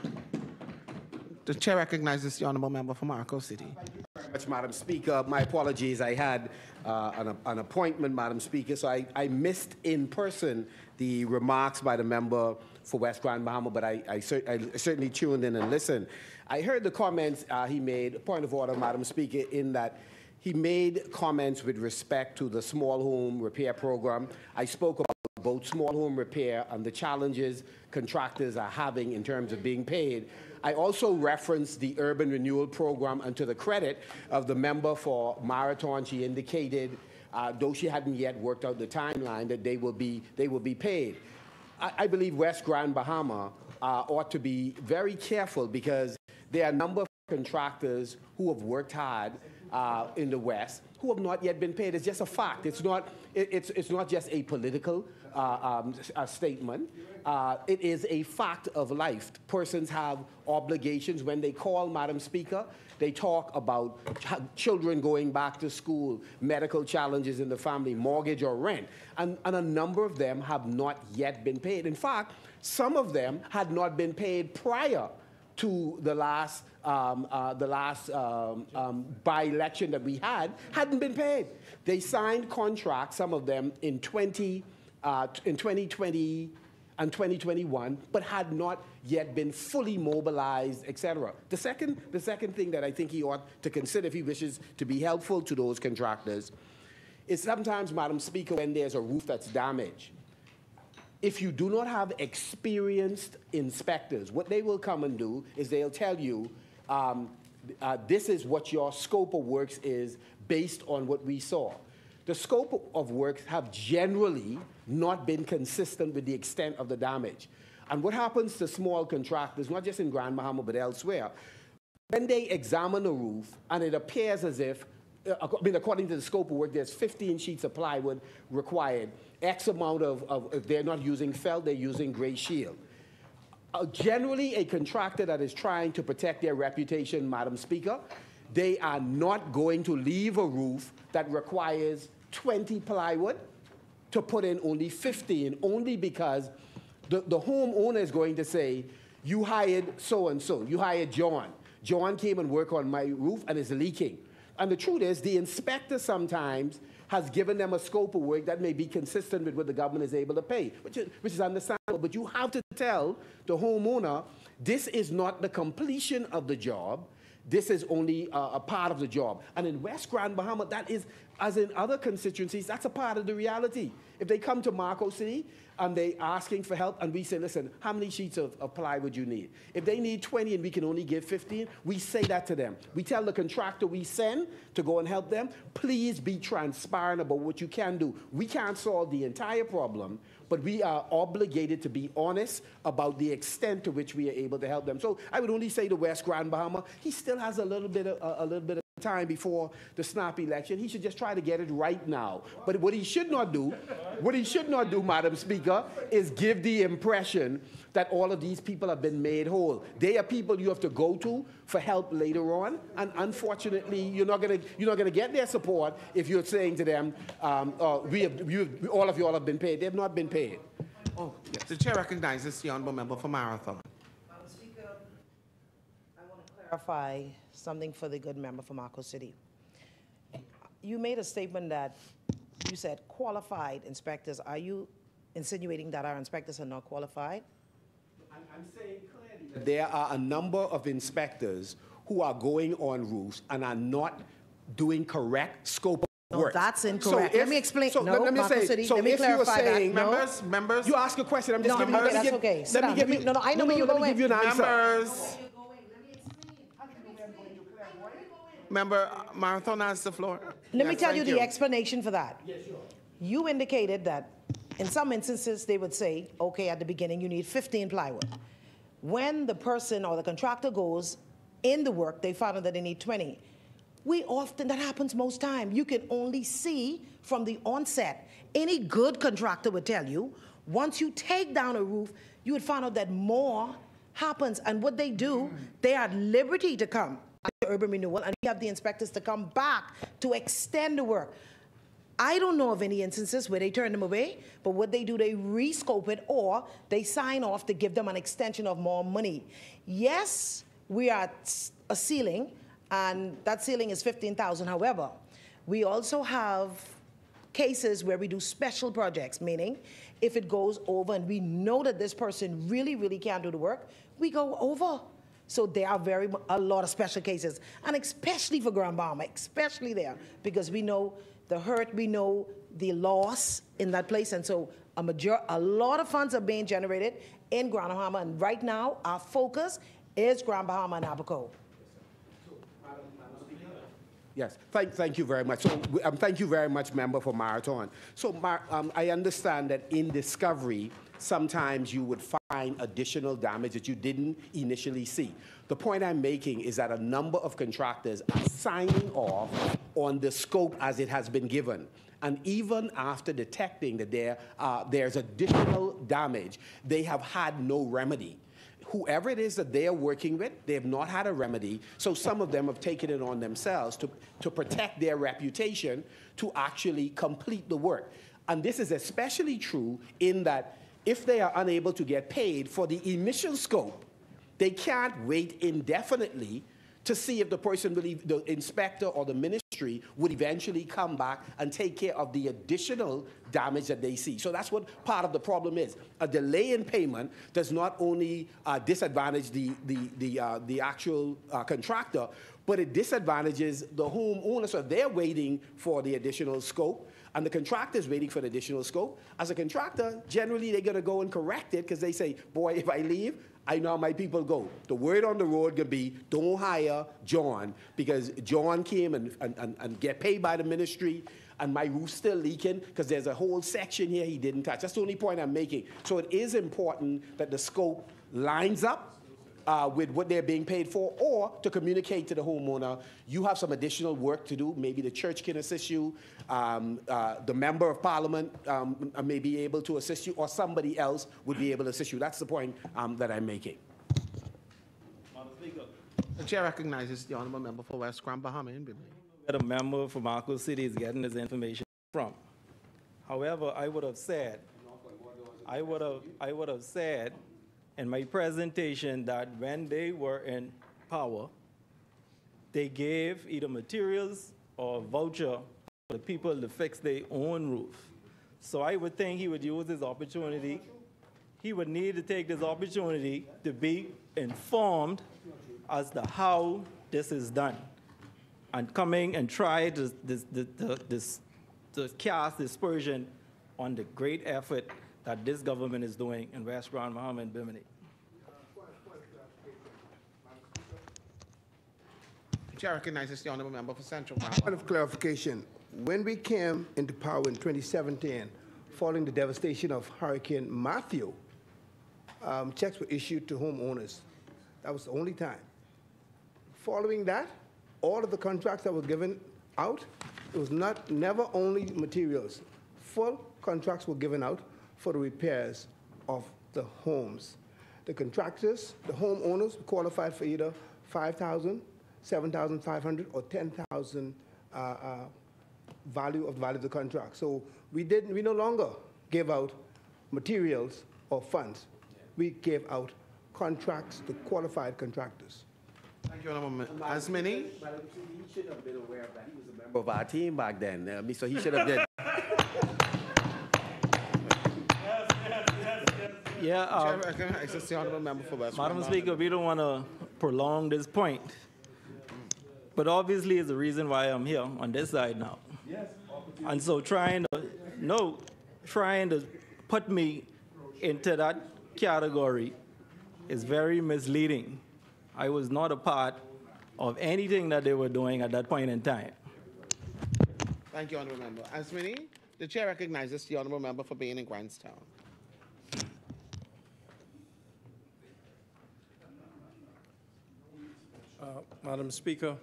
The Chair recognizes the Honorable Member from Marco City. Thank you very much, Madam Speaker. My apologies. I had an appointment, Madam Speaker, so I missed in person the remarks by the member for West Grand Bahama, but I certainly tuned in and listened. I heard the comments he made, point of order, Madam Speaker, in that he made comments with respect to the small home repair program. I spoke about both small home repair and the challenges contractors are having in terms of being paid. I also referenced the urban renewal program, and to the credit of the member for Marathon, she indicated, though she hadn't yet worked out the timeline, that they will be paid. I believe West Grand Bahama ought to be very careful because there are a number of contractors who have worked hard in the West who have not yet been paid. It's just a fact. It's not just a political statement. It is a fact of life. Persons have obligations. When they call, Madam Speaker, they talk about children going back to school, medical challenges in the family, mortgage or rent, and a number of them have not yet been paid. In fact, some of them had not been paid prior to the last by-election that we hadn't been paid. They signed contracts, some of them in 2020 and 2021, but had not yet been fully mobilized, etc. The second thing that I think he ought to consider if he wishes to be helpful to those contractors is sometimes, Madam Speaker, when there's a roof that's damaged, if you do not have experienced inspectors, what they will come and do is they'll tell you, this is what your scope of works is based on what we saw. The scope of works have generally not been consistent with the extent of the damage. And what happens to small contractors, not just in Grand Bahama but elsewhere, when they examine a roof and it appears as if, according to the scope of work, there's 15 sheets of plywood required, X amount of if they're not using felt, they're using gray shield. Generally, a contractor that is trying to protect their reputation, Madam Speaker, they are not going to leave a roof that requires 20 plywood to put in only 15, only because the homeowner is going to say, you hired so-and-so, you hired John. John came and worked on my roof and it's leaking. And the truth is, the inspector sometimes has given them a scope of work that may be consistent with what the government is able to pay, which is understandable. But you have to tell the homeowner, this is not the completion of the job. This is only a part of the job. And in West Grand Bahama, that is, as in other constituencies, that's a part of the reality. If they come to Marco City and they asking for help, and we say, listen, how many sheets of ply would you need? If they need 20 and we can only give 15, we say that to them. We tell the contractor we send to go and help them, please be transparent about what you can do. We can't solve the entire problem, but we are obligated to be honest about the extent to which we are able to help them. So I would only say to West Grand Bahama, he still has a little bit of time before the snap election. He should just try to get it right now. But what he should not do, Madam Speaker, is give the impression that all of these people have been made whole. They are people you have to go to for help later on, and unfortunately, you're not gonna get their support if you're saying to them, all of you all have been paid. They have not been paid. Oh, yes. The chair recognizes the honourable member for Marathon. Madam Speaker, I want to clarify something for the good member from Marco City. You made a statement that you said qualified inspectors. Are you insinuating that our inspectors are not qualified? I'm saying clearly that there are a number of inspectors who are going on roofs and are not doing correct scope of work. No, that's incorrect. Let me explain. So no, let me Marco say, City, so let me if you were clarify saying, that. Members, you ask a question, I'm just No, giving you. okay, that's okay. Sit down. No, I know where you're Let me going. give you an answer. Member Marathon has the floor. Let me Yes, tell you thank the explanation for that. Yes, sure. You indicated that in some instances they would say, okay, at the beginning you need 15 plywood. When the person or the contractor goes in the work, they found out that they need 20. That happens most time. You can only see from the onset. Any good contractor would tell you, once you take down a roof, you would find out that more happens. And what they do, they are at liberty to come to urban renewal, and we have the inspectors to come back to extend the work. I don't know of any instances where they turn them away, but what they do, they rescope it or they sign off to give them an extension of more money. Yes, we are at a ceiling, and that ceiling is $15,000. However, we also have cases where we do special projects, meaning if it goes over and we know that this person really, really can't do the work, we go over. So there are a lot of special cases, and especially for Grand Bahama, especially there, because we know the hurt, we know the loss in that place, and so a lot of funds are being generated in Grand Bahama, and right now our focus is Grand Bahama and Abaco. Yes, thank you very much. So, thank you very much, member for Marathon. So, I understand that in discovery, sometimes you would find additional damage that you didn't initially see. The point I'm making is that a number of contractors are signing off on the scope as it has been given. And even after detecting that there's additional damage, they have had no remedy. Whoever it is that they are working with, they have not had a remedy, so some of them have taken it on themselves to protect their reputation to actually complete the work. And this is especially true in that if they are unable to get paid for the initial scope, they can't wait indefinitely to see if the inspector or the ministry would eventually come back and take care of the additional damage that they see. So that's what part of the problem is. A delay in payment does not only disadvantage the actual contractor, but it disadvantages the homeowner. So they're waiting for the additional scope, and the contractor is waiting for the additional scope. As a contractor, generally they're going to go and correct it because they say, boy, if I leave, I know how my people go. The word on the road could be, don't hire John, because John came and get paid by the ministry, and my roof's still leaking because there's a whole section here he didn't touch. That's the only point I'm making. So it is important that the scope lines up with what they're being paid for, or to communicate to the homeowner, you have some additional work to do. Maybe the church can assist you, the member of parliament may be able to assist you, or somebody else would be able to assist you. That's the point that I'm making. The chair recognizes the honourable member for West Grand Bahama. Where the member from Marco City is getting this information from. However, I would have said in my presentation that when they were in power, they gave either materials or a voucher for the people to fix their own roof. So I would think he would use this opportunity. He would need to take this opportunity to be informed as to how this is done, and coming and try to cast dispersion on the great effort that this government is doing in West Grand Bahama and Bimini. The chair recognizes the honourable member for Central Bahama. Point of clarification. When we came into power in 2017, following the devastation of Hurricane Matthew, checks were issued to homeowners. That was the only time. Following that, all of the contracts that were given out, it was never only materials. Full contracts were given out for the repairs of the homes. The contractors, the homeowners qualified for either $5,000, $7,500, or $10,000 value of the contract. So we no longer gave out materials or funds. We gave out contracts to qualified contractors. Thank you, Honourable Member. As many? He should have been aware of that. He was a member of our team back then. So he should have been. Yeah, Chair recognizes the honourable member for West Madam Grand Speaker, we don't want to prolong this point, but obviously it's the reason why I'm here on this side now. And so trying to put me into that category is very misleading. I was not a part of anything that they were doing at that point in time. Thank you, honourable member. As many? The chair recognizes the honourable member for Bain and Grantstown. Madam Speaker,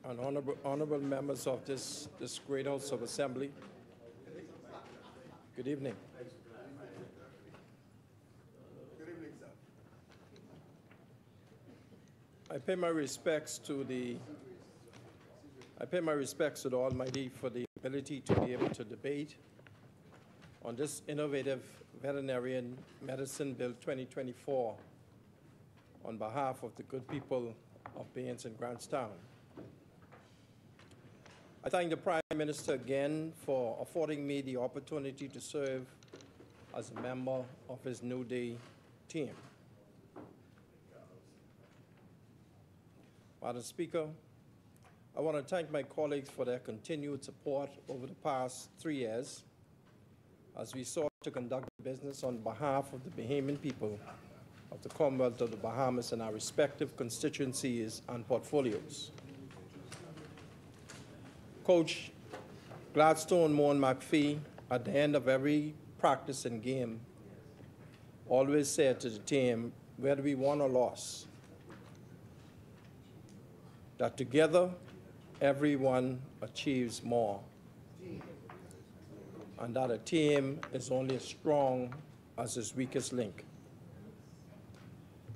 and honorable members of this great House of Assembly, good evening. Good evening, sir. I pay my respects to the Almighty for the ability to be able to debate on this innovative veterinarian medicine bill 2024 on behalf of the good people of Baines and Grantstown. I thank the Prime Minister again for affording me the opportunity to serve as a member of his New Day team. Madam Speaker, I want to thank my colleagues for their continued support over the past 3 years as we sought to conduct business on behalf of the Bahamian people of the Commonwealth of the Bahamas and our respective constituencies and portfolios. Coach Gladstone Moan McPhee, at the end of every practice and game, always said to the team, whether we won or lost, that together everyone achieves more, and that a team is only as strong as its weakest link.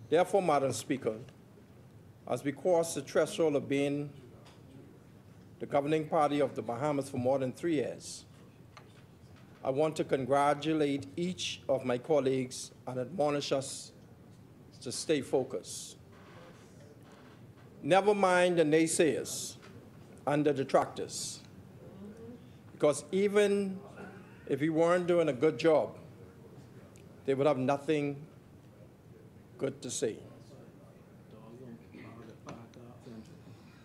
Therefore, Madam Speaker, as we cross the threshold of being the governing party of the Bahamas for more than 3 years, I want to congratulate each of my colleagues and admonish us to stay focused. Never mind the naysayers and the detractors, because even if we weren't doing a good job, they would have nothing good to say.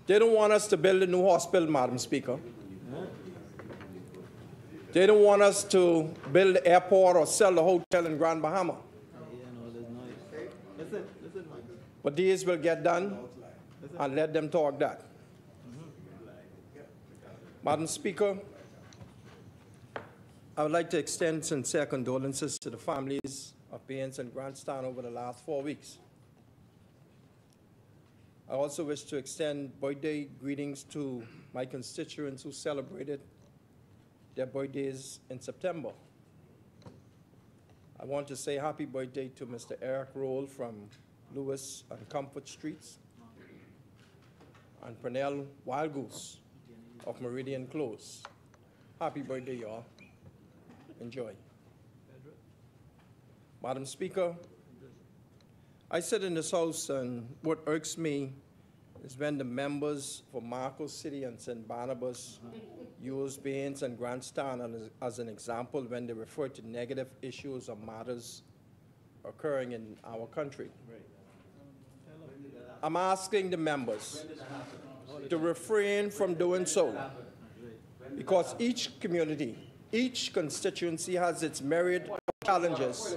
They don't want us to build a new hospital, Madam Speaker. They don't want us to build the airport or sell the hotel in Grand Bahama. But these will get done, and let them talk that. Madam Speaker, I would like to extend sincere condolences to the families of Baines and Grantstown over the last 4 weeks. I also wish to extend birthday greetings to my constituents who celebrated their birthdays in September. I want to say happy birthday to Mr. Eric Roll from Lewis and Comfort Streets, and Pernell Wild Goose of Meridian Close. Happy birthday, y'all. Enjoy. Madam Speaker, I sit in this House, and what irks me is when the members for Marcos City and St. Barnabas use Baines and Grantstown as an example when they refer to negative issues or matters occurring in our country. I'm asking the members to refrain from doing so, because each community, Each constituency has its myriad challenges.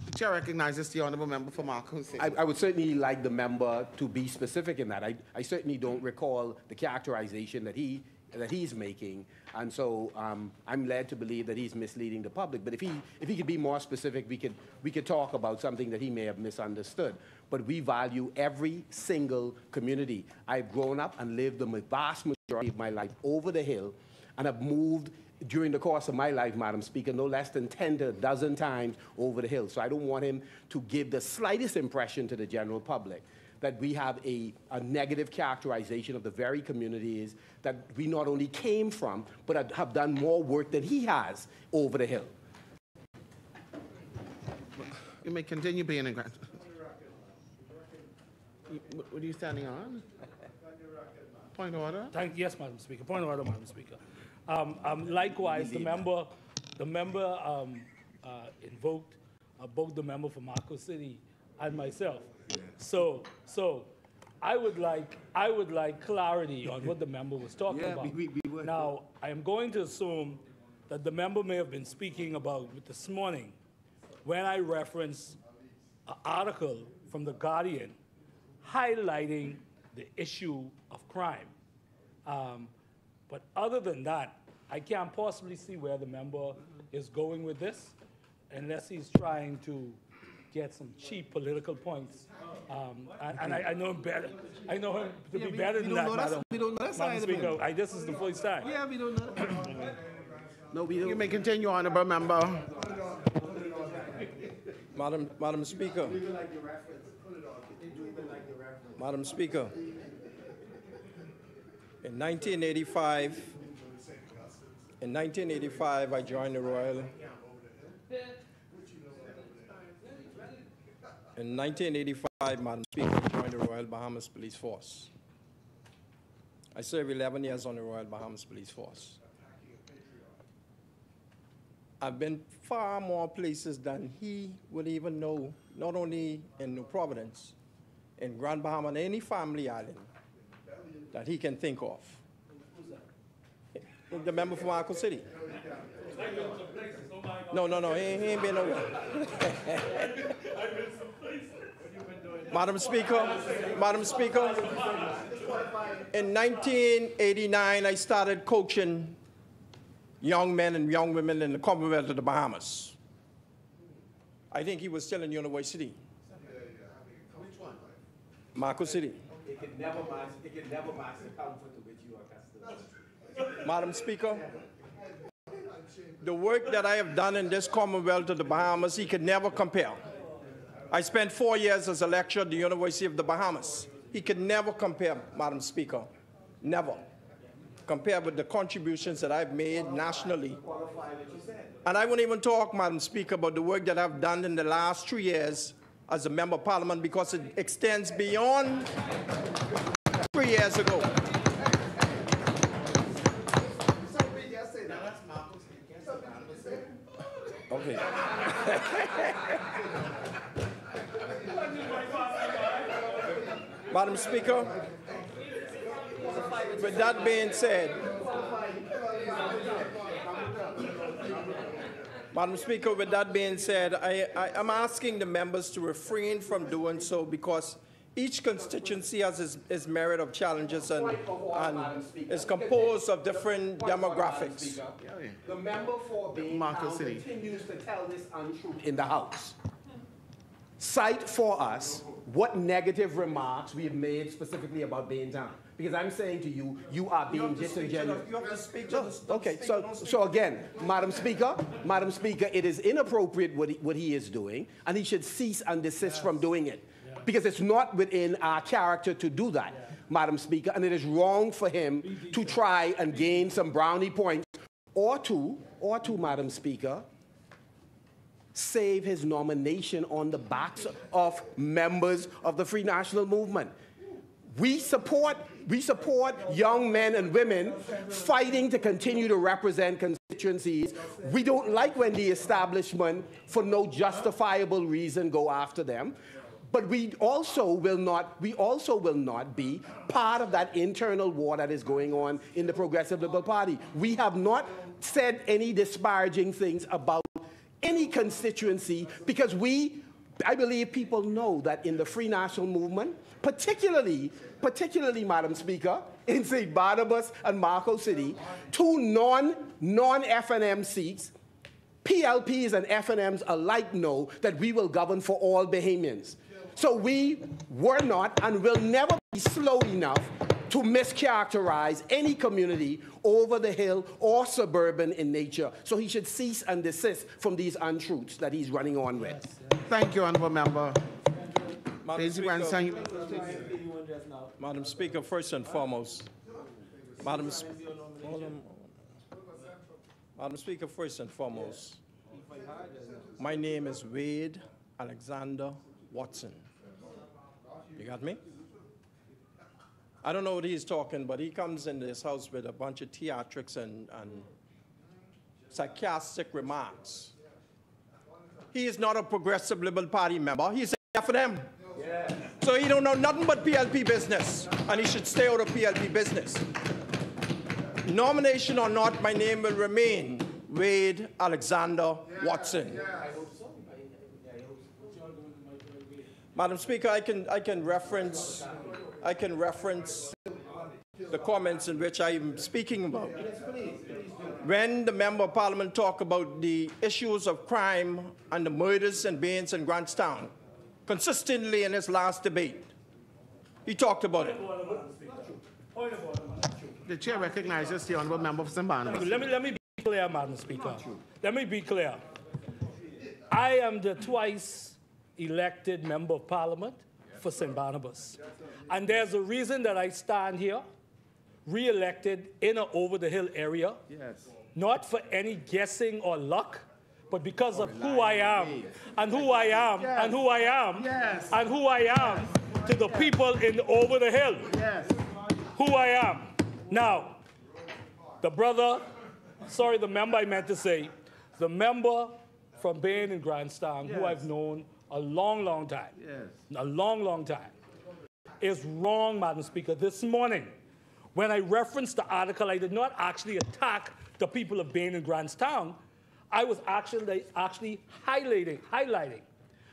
The chair recognizes the honourable member for Marco City. I would certainly like the member to be specific in that. I certainly don't recall the characterization that he's making, and so I'm led to believe that he's misleading the public. But if he could be more specific, we could talk about something that he may have misunderstood. But we value every single community. I've grown up and lived the vast majority of my life over the hill, and have moved during the course of my life, Madam Speaker, no less than 10 to a dozen times over the hill. So I don't want him to give the slightest impression to the general public that we have a negative characterization of the very communities that we not only came from, but have done more work than he has over the hill. You may continue being in Grant. What are you standing on? Point of order. Yes, Madam Speaker. Point of order, Madam Speaker. Likewise, the member invoked both the member for Marco City and myself. So I would like clarity on what the member was talking about. Now, I am going to assume that the member may have been speaking about this morning when I referenced an article from The Guardian highlighting the issue of crime. But other than that, I can't possibly see where the member is going with this, unless he's trying to get some cheap political points. And I know him better. I know him to be better than that, Madam Speaker. This is the first time. Yeah, we don't know that. No, we don't. You may continue, honourable member. Madam Speaker. Madam Speaker. In 1985, I joined the Royal. In 1985, Madam Speaker, I joined the Royal Bahamas Police Force. I served 11 years on the Royal Bahamas Police Force. I've been far more places than he would even know, not only in New Providence, in Grand Bahama, and any family island that he can think of. The member from Marco City. No, he ain't been nowhere. Madam Speaker, in 1989, I started coaching young men and young women in the Commonwealth of the Bahamas. I think he was still in university. Which one? Marco City. It could never match the comfort to which you are accustomed. Madam Speaker, the work that I have done in this Commonwealth of the Bahamas, he could never compare. I spent 4 years as a lecturer at the University of the Bahamas. He could never compare, Madam Speaker, never compare with the contributions that I've made nationally. And I won't even talk, Madam Speaker, about the work that I've done in the last 3 years as a member of Parliament, because it extends beyond 3 years ago. Okay. Madam Speaker, with that being said, I'm asking the members to refrain from doing so, because each constituency has its myriad of challenges and is composed of different demographics. The member for Baintown continues to tell this untruth in the House. Cite for us what negative remarks we have made specifically about Baintown. Because I'm saying to you, you are being disingenuous. You have to speak to the Okay, so again, Madam Speaker, it is inappropriate what he is doing, and he should cease and desist from doing it. Because it's not within our character to do that, Madam Speaker, and it is wrong for him to try and gain some brownie points, or to, Madam Speaker, save his nomination on the backs of members of the Free National Movement. We support young men and women fighting to continue to represent constituencies. We don't like when the establishment, for no justifiable reason, go after them. But we also will not be part of that internal war that is going on in the Progressive Liberal Party. We have not said any disparaging things about any constituency because I believe people know that in the Free National Movement, particularly, Madam Speaker, in St. Barnabas and Marco City, two non-FNM seats, PLPs and FNMs alike know that we will govern for all Bahamians. So we were not and will never be slow enough to mischaracterize any community over the hill or suburban in nature. So he should cease and desist from these untruths that he's running on with. Thank you, Honourable Member. Madam Speaker, first and foremost, Madam Speaker, first and foremost, my name is Wade Alexander Watson. You got me? I don't know what he's talking, but he comes in this house with a bunch of theatrics and sarcastic remarks. He is not a Progressive Liberal Party member. He's a FNM. Yeah. So he don't know nothing but PLP business, and he should stay out of PLP business. Nomination or not, my name will remain Wade Alexander Watson. Madam Speaker, I can reference the comments in which I am speaking about. When the Member of Parliament talked about the issues of crime and the murders in Baines and Grantstown, consistently in his last debate, he talked about it. The chair recognizes the Honourable Member of St. Barnabas. Let me be clear, Madam Speaker. Let me be clear. I am the twice elected Member of Parliament for St. Barnabas. And there's a reason that I stand here, re-elected in an over-the-hill area, not for any guessing or luck, but because of who I am, and who I am, and who I am, and who I am to the people in over the hill. Who I am. Now, the member I meant to say, the member from Bain and Grantstown, who I've known a long, long time, a long, long time, is wrong, Madam Speaker. This morning, when I referenced the article, I did not actually attack the people of Bain and Grantstown. I was actually highlighting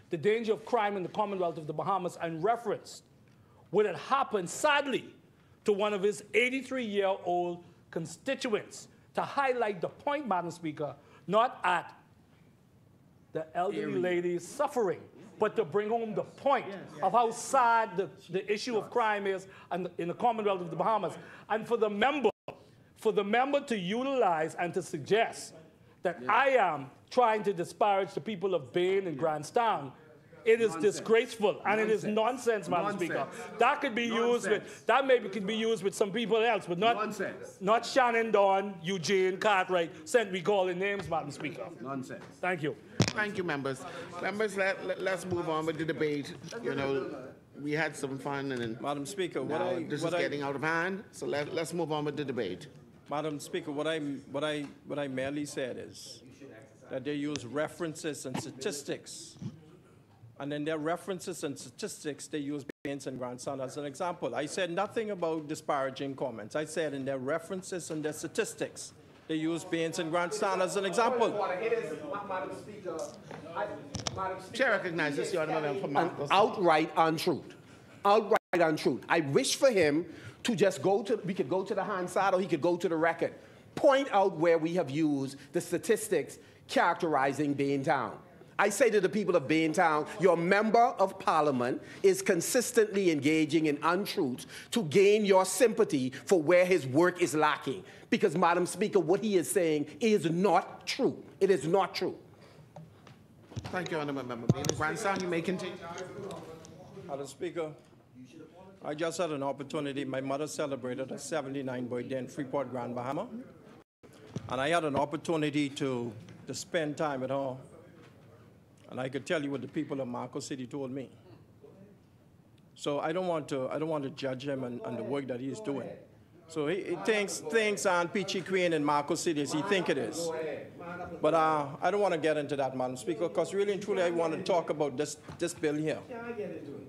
the danger of crime in the Commonwealth of the Bahamas and referenced what had happened, sadly, to one of his 83-year-old constituents, to highlight the point, Madam Speaker, not at the elderly lady's suffering, but to bring home the point of how sad the issue of crime is in the Commonwealth of the Bahamas. And for the member to utilize and to suggest that I am trying to disparage the people of Bain and Grantstown, it is disgraceful and it is nonsense, Madam Speaker. That could be used with some people else, but not Shannon Dawn, Eugene, Cartwright, sent me calling names, Madam Speaker. Nonsense. Thank you. Thank you, members. Members, let's move on with the debate. You know, we had some fun, and Madam Speaker, this is getting out of hand. So let's move on with the debate. Madam Speaker, what I merely said is that they use references and statistics, and in their references and statistics, they use Baines and Grandson as an example. I said nothing about disparaging comments. I said in their references and their statistics, they use Baines and Grandson as an example. Madam Speaker, Chair recognizes the Honourable Member for Marcos. Outright untruth. Outright untruth. I wish for him to just we could go to the Hansard or he could go to the record. Point out where we have used the statistics characterizing Baintown. I say to the people of Baintown, your member of parliament is consistently engaging in untruths to gain your sympathy for where his work is lacking. Because, Madam Speaker, what he is saying is not true. It is not true. Thank you, Honourable Member. Grandson, you may continue. Madam Speaker, I just had an opportunity. My mother celebrated her 79th birthday in Freeport, Grand Bahama. And I had an opportunity to spend time with her. And I could tell you what the people of Marco City told me. So I don't want to judge him and the work that he's doing. So he thinks things aren't peachy queen in Marco City as he think it is. But I don't want to get into that, Madam Speaker, because really and truly I want to talk about this bill here. Yeah, I get into it.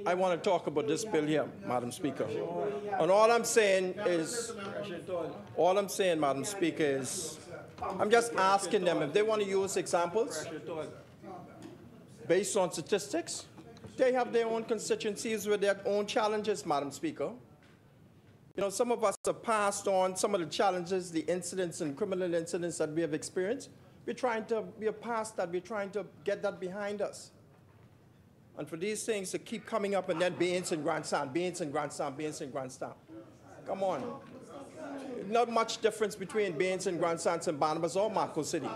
I want to talk about this bill here, Madam Speaker. And all I'm saying, Madam Speaker, is I'm just asking them if they want to use examples based on statistics. They have their own constituencies with their own challenges, Madam Speaker. You know, some of us have passed on some of the challenges, the incidents and criminal incidents that we have experienced. We have passed that, we're trying to get that behind us. And for these things to keep coming up and then Baines and Grandstand, Baines and Grandstand, Baines and Grandstand. Come on. Not much difference between Baines and Grandstand and Barnabas or Marco City,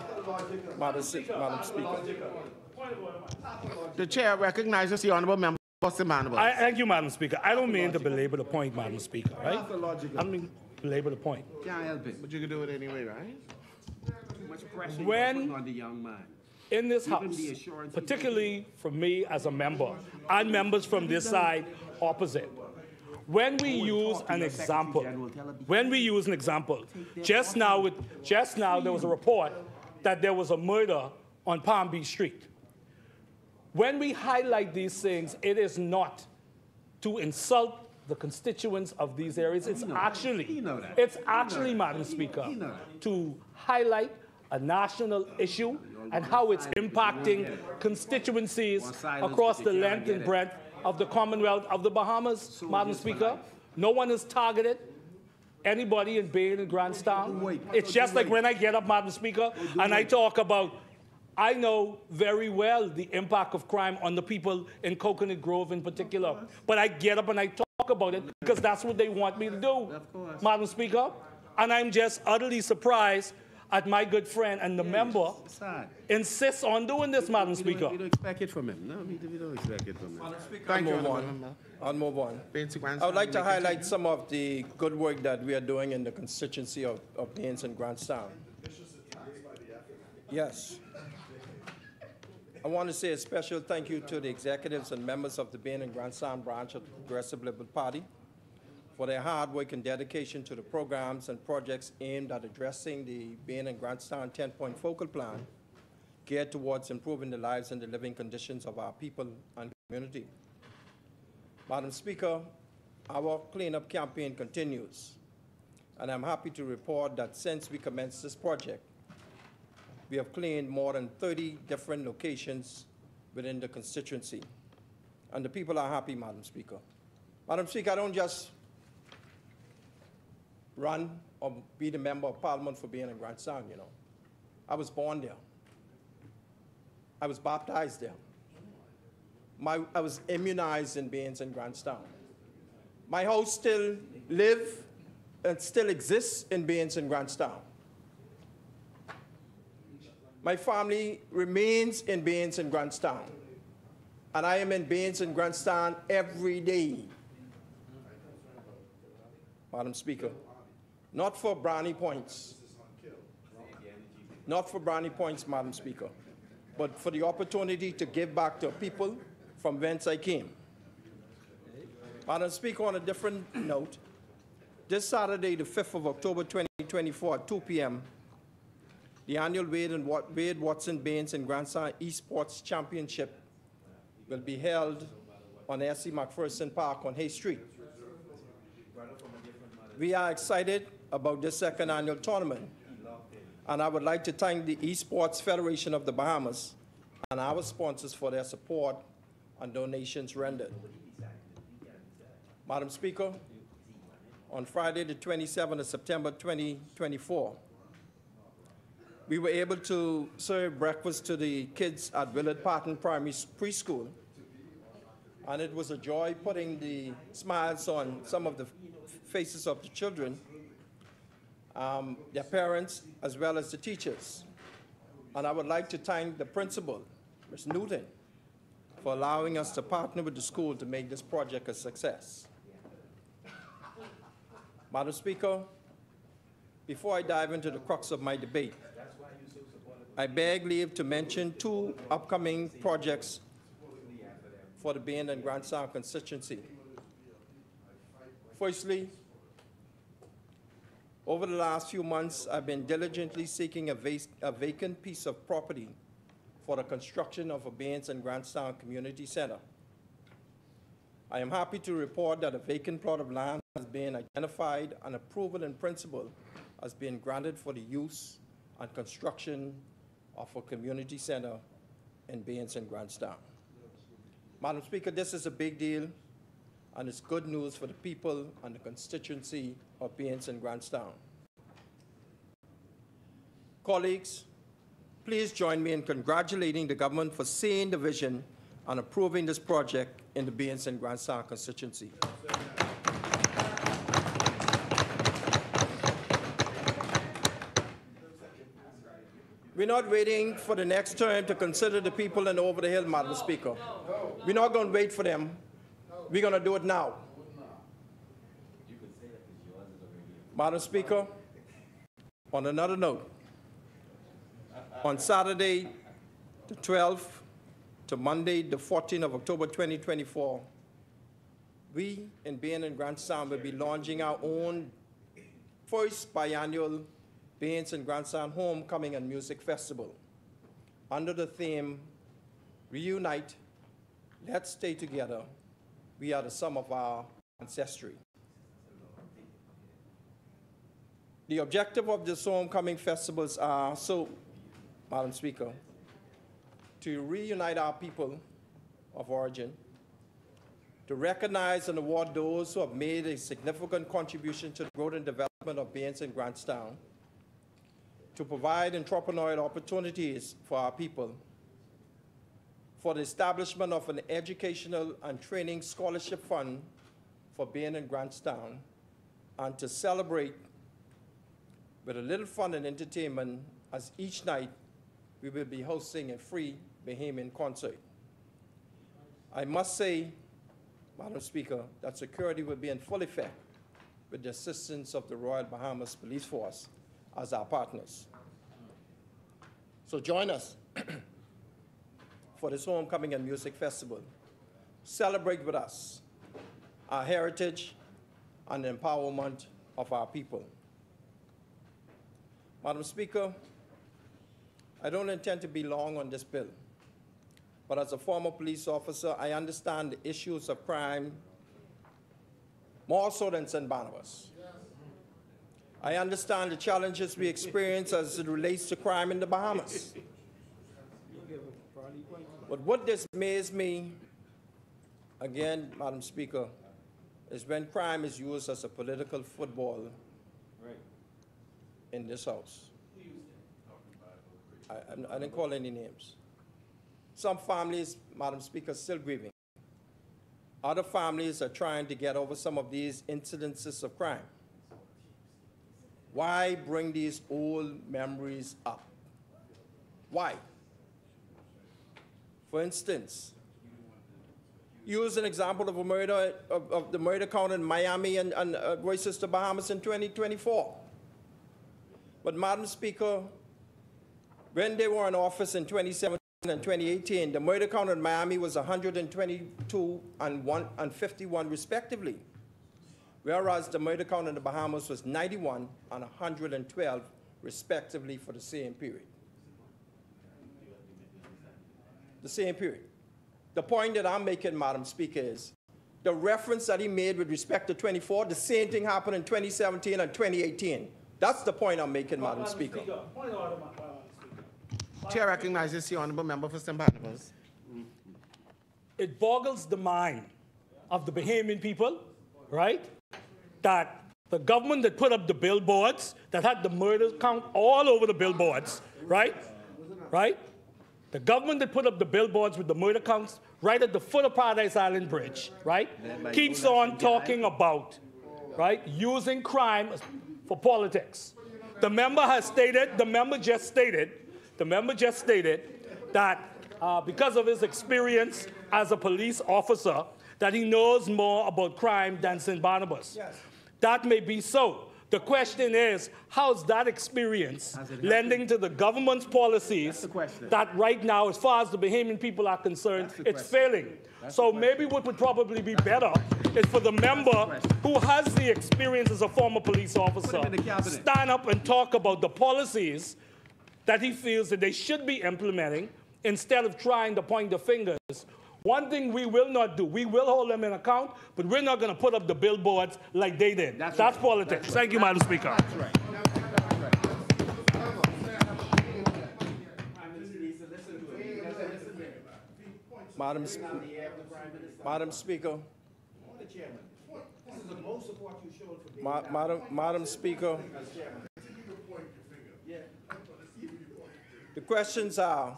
Madam Speaker. The chair recognizes the honourable member for St. Barnabas. Thank you, Madam Speaker. I don't mean to belabor the point, Madam Speaker, right? I don't mean to belabor the point. Can't help it. But you can do it anyway, right? Too much pressure When on the young man. in this House, particularly from me as a member, and members from this side opposite, when we use an example, just now there was a report that there was a murder on Palm Beach Street. When we highlight these things, it is not to insult the constituents of these areas. It's actually, Madam Speaker, to highlight a national issue and how it's impacting constituencies across the length and breadth of the Commonwealth of the Bahamas, Madam Speaker. No one is targeted. Anybody in Bain and Grandstown. It's just like when I get up, Madam Speaker, and I talk about, I know very well the impact of crime on the people in Coconut Grove in particular. But I get up and I talk about it because that's what they want me to do, Madam Speaker. And I'm just utterly surprised at my good friend and the member insists on doing this, Madam Speaker. We don't expect it from him. No, we don't expect it from him. Madam Speaker, I'll move on. I would like to highlight some of the good work that we are doing in the constituency of Baines and Grandstown. Yes. I want to say a special thank you to the executives and members of the Baines and Grandstown branch of the Progressive Liberal Party for their hard work and dedication to the programs and projects aimed at addressing the Baines and Grandstown 10-point focal plan geared towards improving the lives and the living conditions of our people and community. Madam Speaker, our cleanup campaign continues, and I'm happy to report that since we commenced this project, we have cleaned more than 30 different locations within the constituency, and the people are happy, Madam Speaker. Madam Speaker, I don't just run or be the member of Parliament for Baines and Grandstown, you know. I was born there. I was baptized there. I was immunized in Baines and Grandstown. My house still lives and still exists in Baines and Grandstown. My family remains in Baines and Grandstown. And I am in Baines and Grandstown every day. Madam Speaker, not for brownie points. Not for brownie points, Madam Speaker, but for the opportunity to give back to people from whence I came. Madam Speaker, on a different note, this Saturday, the 5th of October 2024 at 2 p.m., the annual Wade Watson Baines and Grandstown Esports Championship will be held on S.C. McPherson Park on Hay Street. We are excited about this second annual tournament, and I would like to thank the Esports Federation of the Bahamas and our sponsors for their support and donations rendered. Madam Speaker, on Friday, the 27th of September 2024, we were able to serve breakfast to the kids at Willard Patton Primary Preschool, and it was a joy putting the smiles on some of the faces of the children, their parents, as well as the teachers. And I would like to thank the principal, Ms. Newton, for allowing us to partner with the school to make this project a success. Madam Speaker, before I dive into the crux of my debate, I beg leave to mention two upcoming projects for the Baines and Grandstown constituency. Firstly, Over the last few months, I've been diligently seeking a vacant piece of property for the construction of a Baines and Grantstown Community Center. I am happy to report that a vacant plot of land has been identified and approval in principle has been granted for the use and construction of a community center in Baines and Grantstown. Madam Speaker, this is a big deal, and it's good news for the people and the constituency of Baines and Grantstown. Colleagues, please join me in congratulating the government for seeing the vision and approving this project in the Baines and Grantstown constituency. We're not waiting for the next term to consider the people in over the hill, Madam Speaker. We're not going to wait for them. We're going to do it now. Madam Speaker, on another note, on Saturday, the 12th, to Monday, the 14th of October 2024, we in Baines and Grantstown will be launching our own first biannual Baines and Grantstown Homecoming and Music Festival under the theme, Reunite, Let's Stay Together, We Are the Sum of Our Ancestry. The objective of this homecoming festivals are, Madam Speaker, to reunite our people of origin, to recognize and award those who have made a significant contribution to the growth and development of Baines and Grantstown, to provide entrepreneurial opportunities for our people, for the establishment of an educational and training scholarship fund for Baines and Grantstown, and to celebrate with a little fun and entertainment as each night we will be hosting a free Bahamian concert. I must say, Madam Speaker, that security will be in full effect with the assistance of the Royal Bahamas Police Force as our partners. So join us for this Homecoming and Music Festival. Celebrate with us our heritage and the empowerment of our people. Madam Speaker, I don't intend to be long on this bill, but as a former police officer, I understand the issues of crime more so than St. Barnabas. I understand the challenges we experience as it relates to crime in the Bahamas. But what dismays me, again, Madam Speaker, is when crime is used as a political football in this House. I didn't call any names. Some families, Madam Speaker, still grieving. Other families are trying to get over some of these incidences of crime. Why bring these old memories up? Why? For instance, use an example of a murder, of the murder count in Miami and Rochester, Bahamas in 2024. But Madam Speaker, when they were in office in 2017 and 2018, the murder count in Miami was 122 and 51 respectively, whereas the murder count in the Bahamas was 91 and 112 respectively for the same period. The same period. The point that I'm making, Madam Speaker, is the reference that he made with respect to 24, the same thing happened in 2017 and 2018. That's the point I'm making, Madam Speaker. Point of order, Madam Speaker. Chair recognizes the honourable member for St. Barnabas. It boggles the mind of the Bahamian people, right, that the government that put up the billboards, that had the murder count all over the billboards, right, the government that put up the billboards with the murder counts right at the foot of Paradise Island Bridge, right, keeps on talking about, right, using crime for politics. The member has stated, the member just stated that because of his experience as a police officer, that he knows more about crime than St. Barnabas. Yes. That may be so, The question is, how's that experience lending to the government's policies that right now, as far as the Bahamian people are concerned, it's failing? So maybe what would probably be better is for the member who has the experience as a former police officer stand up and talk about the policies that he feels that they should be implementing instead of trying to point the fingers. One thing we will not do, we will hold them in account, but we're not going to put up the billboards like they did. That's right. Politics. Thank you, Madam Speaker. That's right. Madam Speaker. Madam Speaker. The questions are,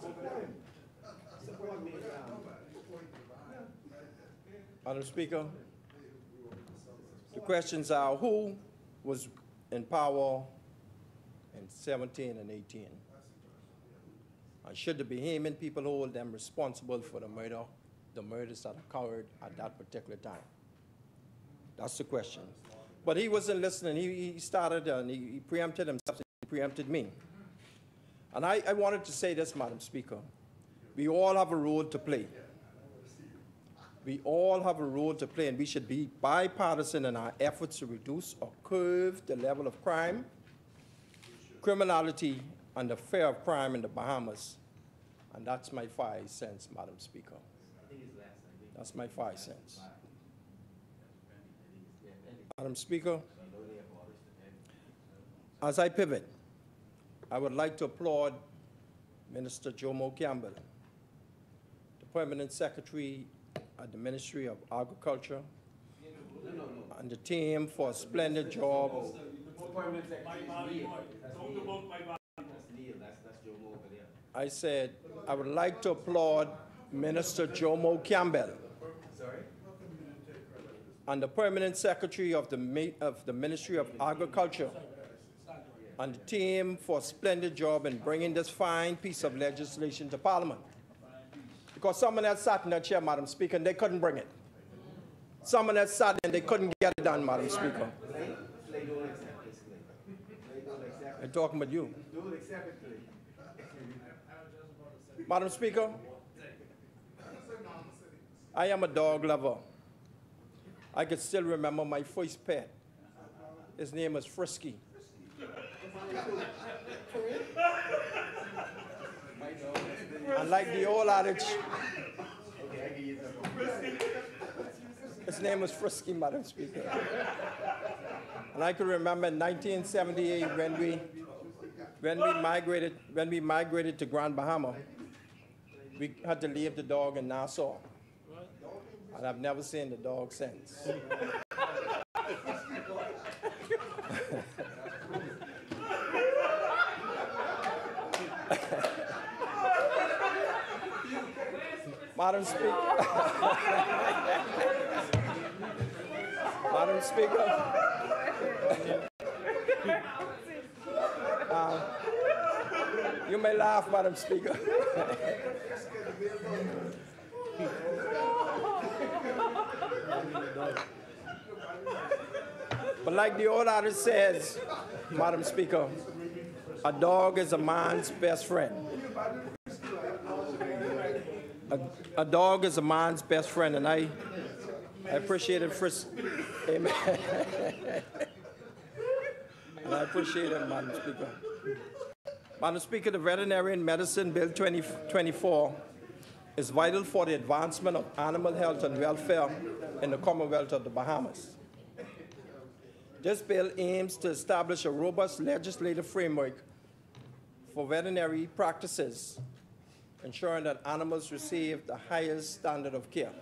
Madam Speaker, the questions are who was in power in 17 and 18? And should the Bahamian people hold them responsible for the murders that occurred at that particular time? That's the question. But he wasn't listening. He started and he preempted himself. He preempted me. And I wanted to say this, Madam Speaker. We all have a role to play. We all have a role to play, and we should be bipartisan in our efforts to reduce or curb the level of crime, criminality, and the fear of crime in the Bahamas. And that's my 5 cents, Madam Speaker. That's my 5 cents. Madam Speaker, as I pivot, I would like to applaud Minister Jomo Campbell, the Permanent Secretary at the Ministry of Agriculture, and the team for a splendid job. I said I would like to applaud Minister Jomo Campbell and the Permanent Secretary of the Ministry of Agriculture and the team for a splendid job in bringing this fine piece of legislation to Parliament. Because someone else sat in that chair, Madam Speaker, and they couldn't bring it. Someone else sat and they couldn't get it done, Madam Speaker. I'm talking about you. Madam Speaker, I am a dog lover. I can still remember my first pet. His name was Frisky. And like the old adage, his name was Frisky, Madam Speaker. And I can remember in 1978 when we migrated to Grand Bahama, we had to leave the dog in Nassau. And I've never seen the dog since. Madam Speaker. Madam Speaker. You may laugh, Madam Speaker. But like the old adage says, Madam Speaker, a dog is a man's best friend. A dog is a man's best friend, and I appreciate it, Amen. And I appreciate it, Madam Speaker. Madam Speaker, the Veterinary Medicine Bill 2024 is vital for the advancement of animal health and welfare in the Commonwealth of the Bahamas. This bill aims to establish a robust legislative framework for veterinary practices, ensuring that animals receive the highest standard of care.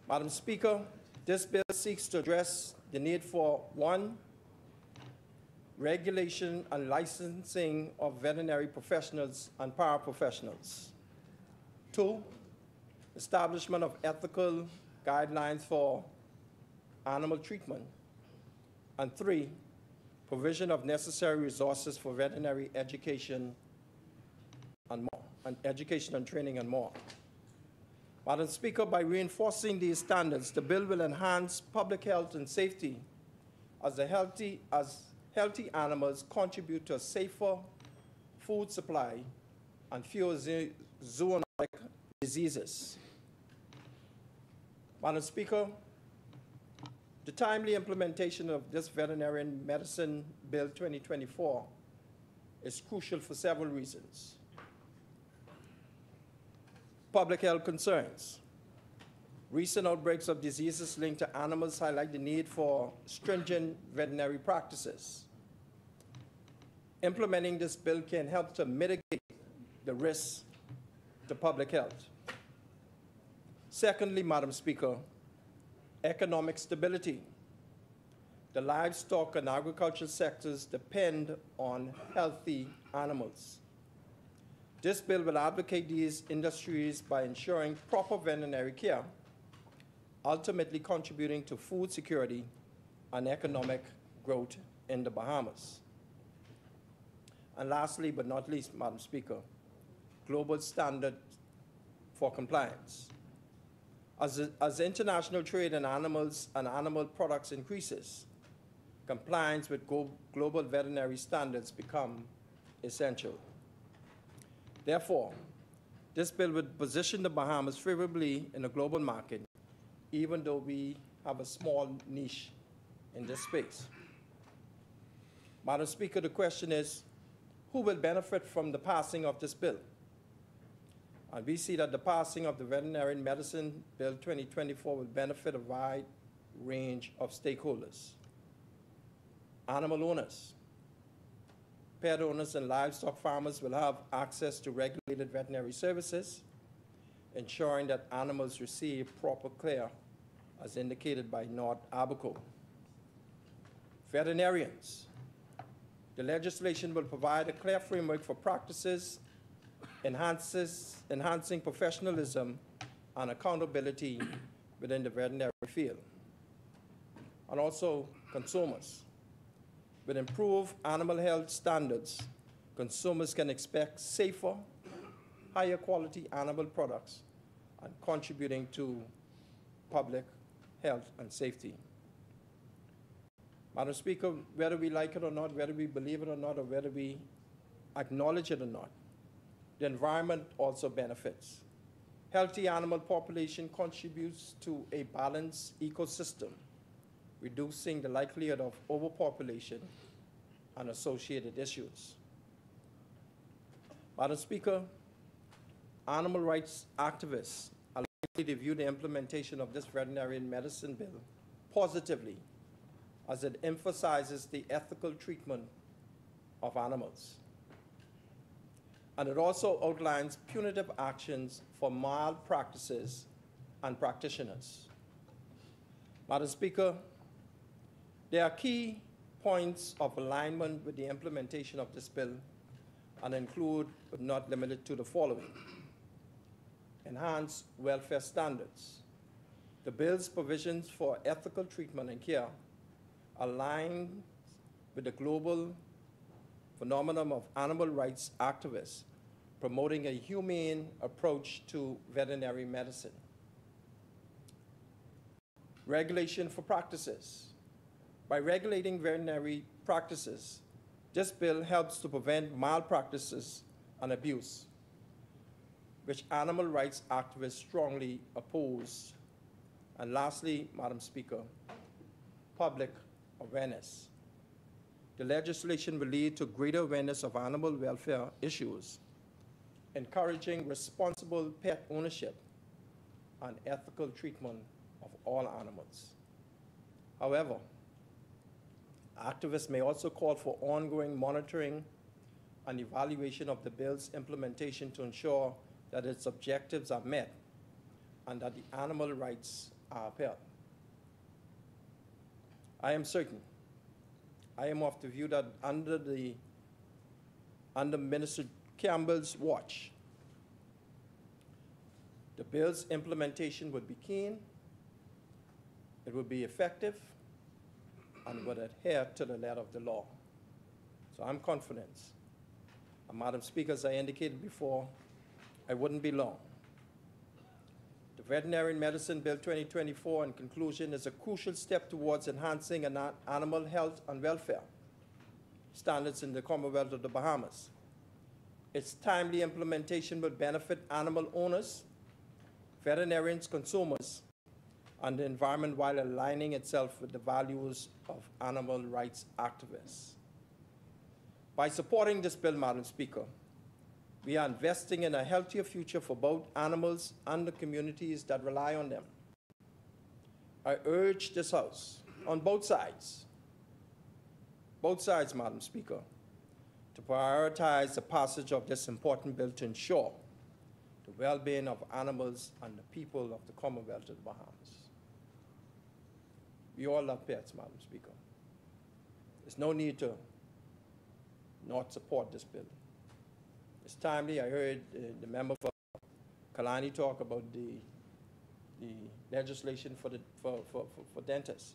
Madam Speaker, this bill seeks to address the need for, 1, regulation and licensing of veterinary professionals and paraprofessionals. 2, establishment of ethical guidelines for animal treatment. And 3, provision of necessary resources for veterinary education and more, and education and training and more. Madam Speaker, by reinforcing these standards, the bill will enhance public health and safety as healthy animals contribute to a safer food supply and fewer zoonotic diseases. Madam Speaker, the timely implementation of this Veterinary Medicine Bill 2024 is crucial for several reasons. Public health concerns. Recent outbreaks of diseases linked to animals highlight the need for stringent veterinary practices. Implementing this bill can help to mitigate the risks to public health. Secondly, Madam Speaker, economic stability. The livestock and agricultural sectors depend on healthy animals. This bill will advocate these industries by ensuring proper veterinary care, ultimately contributing to food security and economic growth in the Bahamas. And lastly, but not least, Madam Speaker, global standard for compliance. As international trade in animals and animal products increases, compliance with global veterinary standards become essential. Therefore, this bill would position the Bahamas favorably in the global market, even though we have a small niche in this space. Madam Speaker, the question is, who will benefit from the passing of this bill? And we see that the passing of the Veterinary Medicine Bill 2024 will benefit a wide range of stakeholders. Animal owners, pet owners, and livestock farmers will have access to regulated veterinary services, ensuring that animals receive proper care as indicated by North Abaco. Veterinarians, the legislation will provide a clear framework for practices, enhancing professionalism and accountability within the veterinary field. And also consumers. With improved animal health standards, consumers can expect safer, higher quality animal products and contributing to public health and safety. Madam Speaker, whether we like it or not, whether we believe it or not, or whether we acknowledge it or not, the environment also benefits. Healthy animal population contributes to a balanced ecosystem, reducing the likelihood of overpopulation and associated issues. Madam Speaker, animal rights activists are likely to view the implementation of this veterinary medicine bill positively, as it emphasizes the ethical treatment of animals. And it also outlines punitive actions for malpractices and practitioners. Madam Speaker, there are key points of alignment with the implementation of this bill and include, but not limited to, the following. Enhanced welfare standards. The bill's provisions for ethical treatment and care align with the global phenomenon of animal rights activists promoting a humane approach to veterinary medicine. Regulation for practices. By regulating veterinary practices, this bill helps to prevent malpractices and abuse, which animal rights activists strongly oppose. And lastly, Madam Speaker, public awareness. The legislation will lead to greater awareness of animal welfare issues, encouraging responsible pet ownership and ethical treatment of all animals. However, activists may also call for ongoing monitoring and evaluation of the bill's implementation to ensure that its objectives are met and that the animal rights are upheld. I am certain, I am of the view that under Minister Campbell's watch, the bill's implementation would be keen, it would be effective, and would adhere to the letter of the law. So I'm confident. And Madam Speaker, as I indicated before, I wouldn't be long. The Veterinary Medicine Bill 2024, in conclusion, is a crucial step towards enhancing animal health and welfare standards in the Commonwealth of the Bahamas. Its timely implementation will benefit animal owners, veterinarians, consumers, and the environment while aligning itself with the values of animal rights activists. By supporting this bill, Madam Speaker, we are investing in a healthier future for both animals and the communities that rely on them. I urge this House, on both sides, Madam Speaker, to prioritize the passage of this important bill to ensure the well-being of animals and the people of the Commonwealth of the Bahamas. We all love pets, Madam Speaker. There's no need to not support this bill. It's timely. I heard the member for Kalani talk about the legislation for dentists.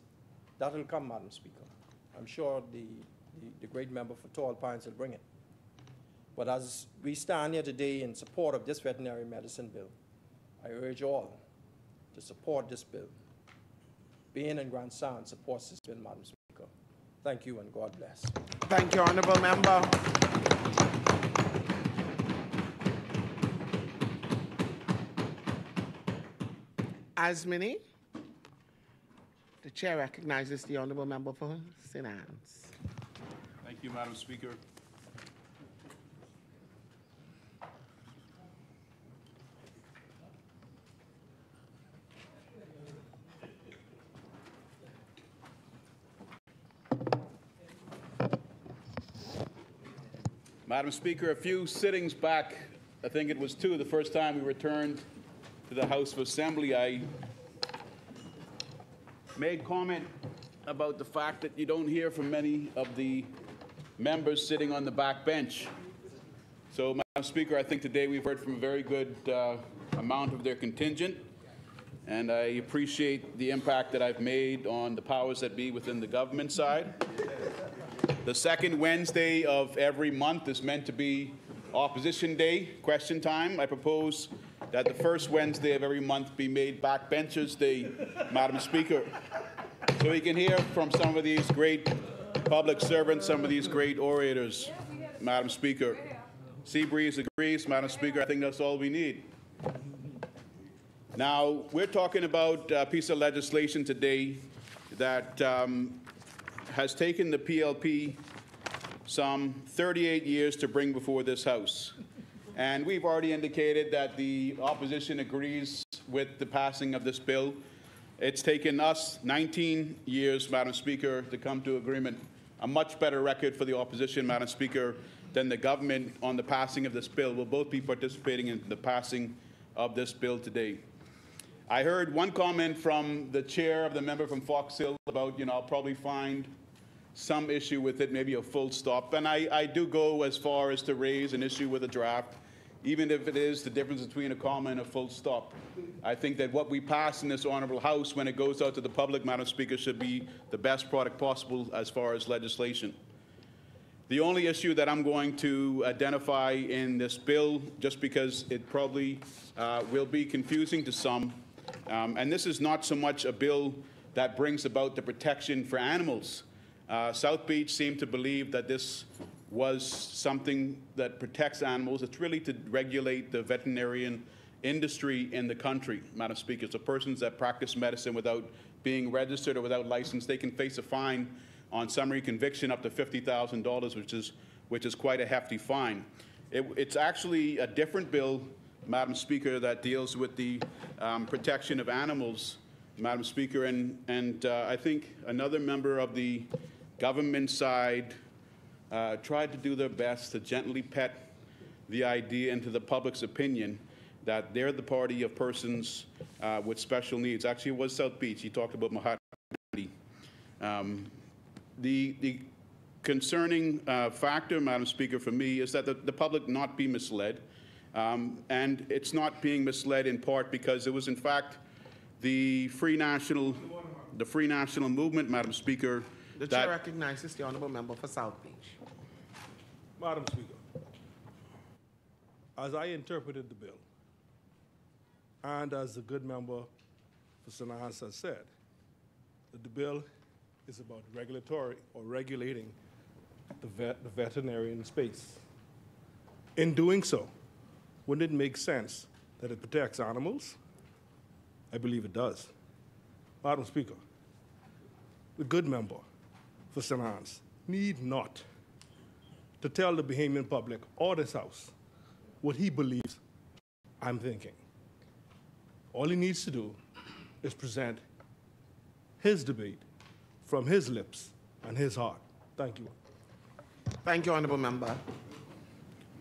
That will come, Madam Speaker. I'm sure the great member for Tall Pines will bring it. But as we stand here today in support of this veterinary medicine bill, I urge all to support this bill. Bain and Grand Sound supports this bill, Madam Speaker. Thank you and God bless. Thank you, Honourable Member. As many, the Chair recognizes the Honourable Member for St. Anne's. Thank you, Madam Speaker. Madam Speaker, a few sittings back, I think it was two, the first time we returned to the House of Assembly, I made comment about the fact that you don't hear from many of the members sitting on the back bench. So, Madam Speaker, I think today we've heard from a very good amount of their contingent, and I appreciate the impact that I've made on the powers that be within the government side. The second Wednesday of every month is meant to be Opposition Day, question time. I propose that the first Wednesday of every month be made Backbenchers Day, Madam Speaker, so we can hear from some of these great public servants, some of these great orators, Madam Speaker. Seabreeze agrees, Madam Speaker. I think that's all we need. Now, we're talking about a piece of legislation today that has taken the PLP some 38 years to bring before this House. And we've already indicated that the opposition agrees with the passing of this bill. It's taken us 19 years, Madam Speaker, to come to agreement. A much better record for the opposition, Madam Speaker, than the government on the passing of this bill. We'll both be participating in the passing of this bill today. I heard one comment from the chair of the member from Fox Hill about, I'll probably find some issue with it, maybe a full stop. And I do go as far as to raise an issue with a draft, even if it is the difference between a comma and a full stop. I think that what we pass in this honourable House when it goes out to the public, Madam Speaker, should be the best product possible as far as legislation. The only issue that I'm going to identify in this bill, just because it probably will be confusing to some, and this is not so much a bill that brings about the protection for animals. South Beach seemed to believe that this was something that protects animals. It's really to regulate the veterinarian industry in the country, Madam Speaker. So persons that practice medicine without being registered or without license, they can face a fine on summary conviction up to $50,000, which is quite a hefty fine. It's actually a different bill, Madam Speaker, that deals with the protection of animals, Madam Speaker, and I think another member of the government side tried to do their best to gently pet the idea into the public's opinion that they're the party of persons with special needs. Actually, it was South Beach. He talked about Mahatma Gandhi. The concerning factor, Madam Speaker, for me is that the public not be misled. And it's not being misled in part because it was, in fact, the Free National Movement, Madam Speaker. The Chair recognizes the Honourable Member for South Beach. Madam Speaker, as I interpreted the bill, And as the good member for St. Anne's has said, that the bill is about regulatory or regulating the veterinarian space. In doing so, wouldn't it make sense that it protects animals? I believe it does. Madam Speaker, the good member for St. Anne's need not to tell the Bahamian public or this House what he believes I'm thinking. All he needs to do is present his debate from his lips and his heart. Thank you. Thank you, Honourable Member.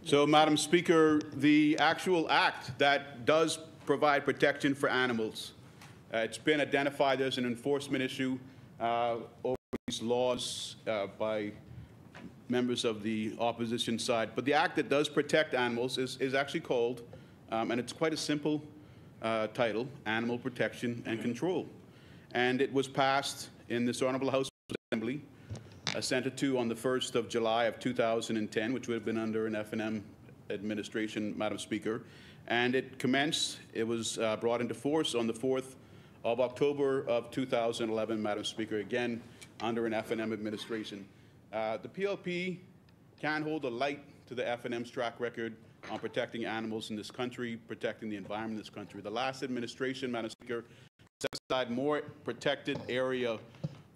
So, Madam Speaker, the actual act that does provide protection for animals, it's been identified as an enforcement issue over these laws by members of the opposition side. But the act that does protect animals is actually called, and it's quite a simple title, Animal Protection and Control. And it was passed in this Honourable House Assembly, assented to on the 1st of July of 2010, which would have been under an F&M administration, Madam Speaker. And it commenced, it was brought into force on the 4th of October of 2011, Madam Speaker, again, under an F&M administration. The PLP can hold a light to the F&M's track record on protecting animals in this country, protecting the environment in this country. The last administration, Madam Speaker, set aside more protected area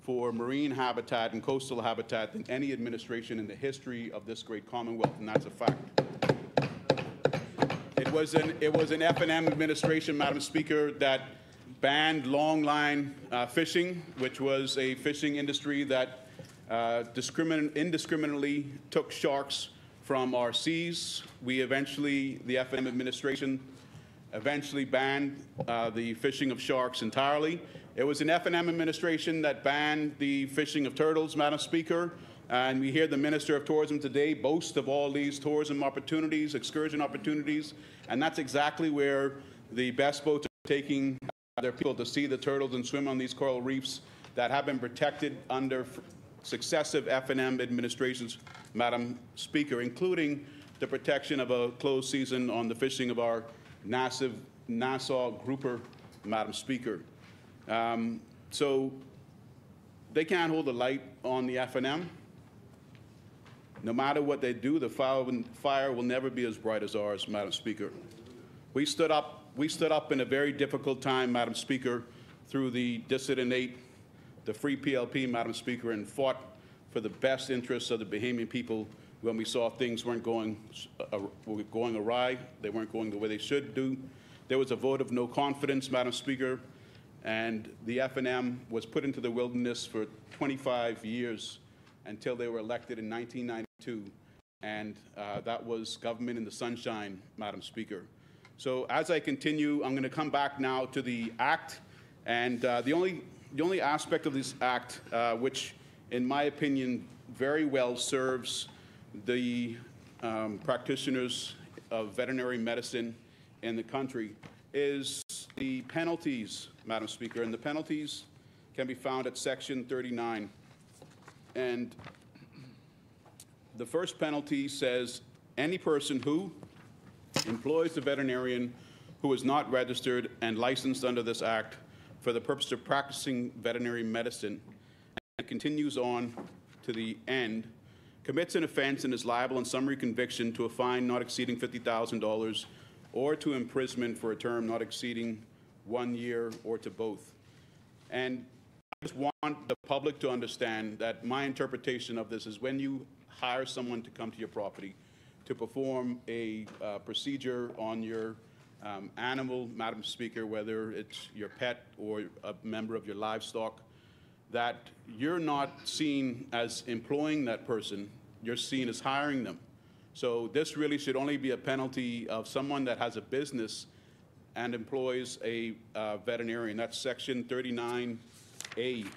for marine habitat and coastal habitat than any administration in the history of this great Commonwealth, and that's a fact. It was an F&M administration, Madam Speaker, that banned longline fishing, which was a fishing industry that indiscriminately took sharks from our seas. We eventually, the F&M administration, eventually banned the fishing of sharks entirely. It was an F&M administration that banned the fishing of turtles, Madam Speaker, and we hear the Minister of Tourism today boast of all these tourism opportunities, excursion opportunities, and that's exactly where the best boats are taking their people to see the turtles and swim on these coral reefs that have been protected under successive F&M administrations, Madam Speaker, including the protection of a closed season on the fishing of our Nassau grouper, Madam Speaker. So they can't hold the light on the F&M. No matter what they do, the fire will never be as bright as ours, Madam Speaker. We stood up in a very difficult time, Madam Speaker, through the Dissident 8, the Free PLP, Madam Speaker, and fought for the best interests of the Bahamian people when we saw things weren't going awry, they weren't going the way they should do. There was a vote of no confidence, Madam Speaker, and the F&M was put into the wilderness for 25 years until they were elected in 1992, and that was government in the sunshine, Madam Speaker. So as I continue, I'm going to come back now to the Act, and the only aspect of this Act which, in my opinion, very well serves the practitioners of veterinary medicine in the country is the penalties, Madam Speaker, and the penalties can be found at Section 39. And the first penalty says, any person who employs a veterinarian who is not registered and licensed under this Act for the purpose of practicing veterinary medicine, and it continues on to the end, commits an offense and is liable on summary conviction to a fine not exceeding $50,000 or to imprisonment for a term not exceeding 1 year or to both. And I just want the public to understand that my interpretation of this is when you hire someone to come to your property to perform a procedure on your animal, Madam Speaker, whether it's your pet or a member of your livestock, that you're not seen as employing that person, you're seen as hiring them. So this really should only be a penalty of someone that has a business and employs a veterinarian. That's Section 39A.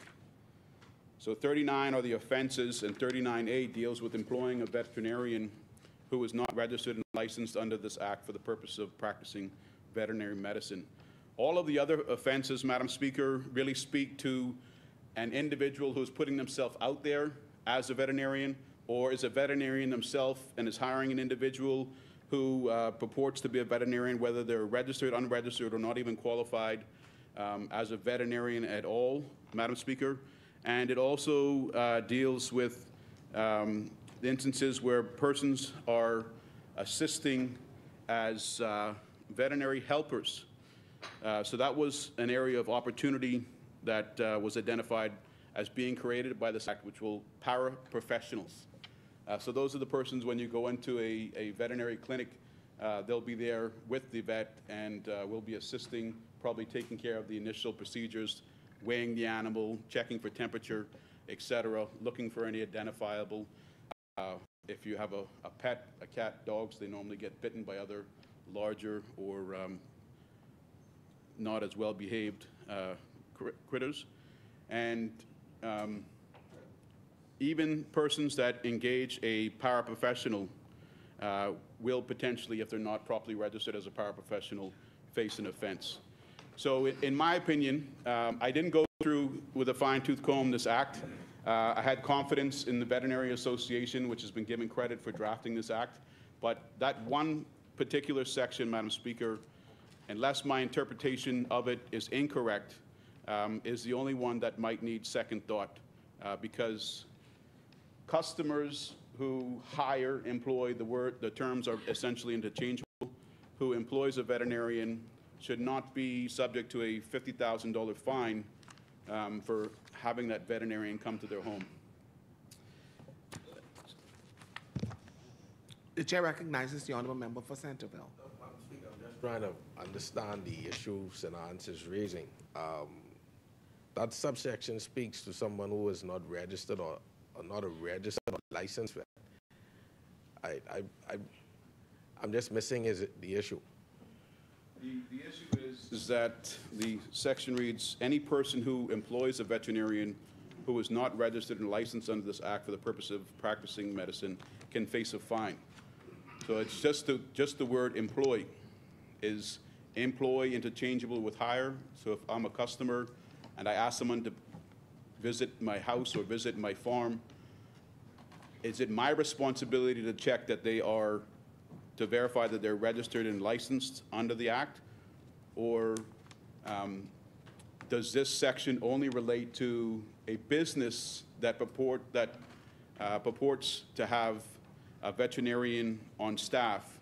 So 39 are the offenses, and 39A deals with employing a veterinarian who is not registered and licensed under this Act for the purpose of practicing veterinary medicine. All of the other offenses, Madam Speaker, really speak to an individual who is putting themselves out there as a veterinarian, or is a veterinarian themselves and is hiring an individual who purports to be a veterinarian, whether they're registered, unregistered, or not even qualified as a veterinarian at all, Madam Speaker. And it also deals with the instances where persons are assisting as veterinary helpers. So that was an area of opportunity that was identified as being created by this act, which will paraprofessionals. So those are the persons, when you go into a veterinary clinic, they'll be there with the vet and will be assisting, probably taking care of the initial procedures, weighing the animal, checking for temperature, etc., looking for any identifiable. If you have a pet, a cat, dogs, they normally get bitten by other larger or not as well behaved critters. And even persons that engage a paraprofessional will potentially, if they're not properly registered as a paraprofessional, face an offense. So in my opinion, I didn't go through with a fine-tooth comb this act. I had confidence in the Veterinary Association, which has been given credit for drafting this act. But that one particular section, Madam Speaker, unless my interpretation of it is incorrect, is the only one that might need second thought, because customers who employ, the terms are essentially interchangeable, who employs a veterinarian should not be subject to a $50,000 fine for having that veterinarian come to their home. The chair recognizes the honourable member for Centerville. Madam Speaker, I'm just trying to understand the issues and answers raising. That subsection speaks to someone who is not registered or not a registered or licensed vet. I'm just missing the issue. The issue is that the section reads, any person who employs a veterinarian who is not registered and licensed under this act for the purpose of practicing medicine can face a fine. So it's just the word employ. Is employ interchangeable with hire? So if I'm a customer and I ask someone to visit my house or visit my farm, is it my responsibility to check that they are, to verify that they're registered and licensed under the act? Or does this section only relate to a business that purports to have a veterinarian on staff,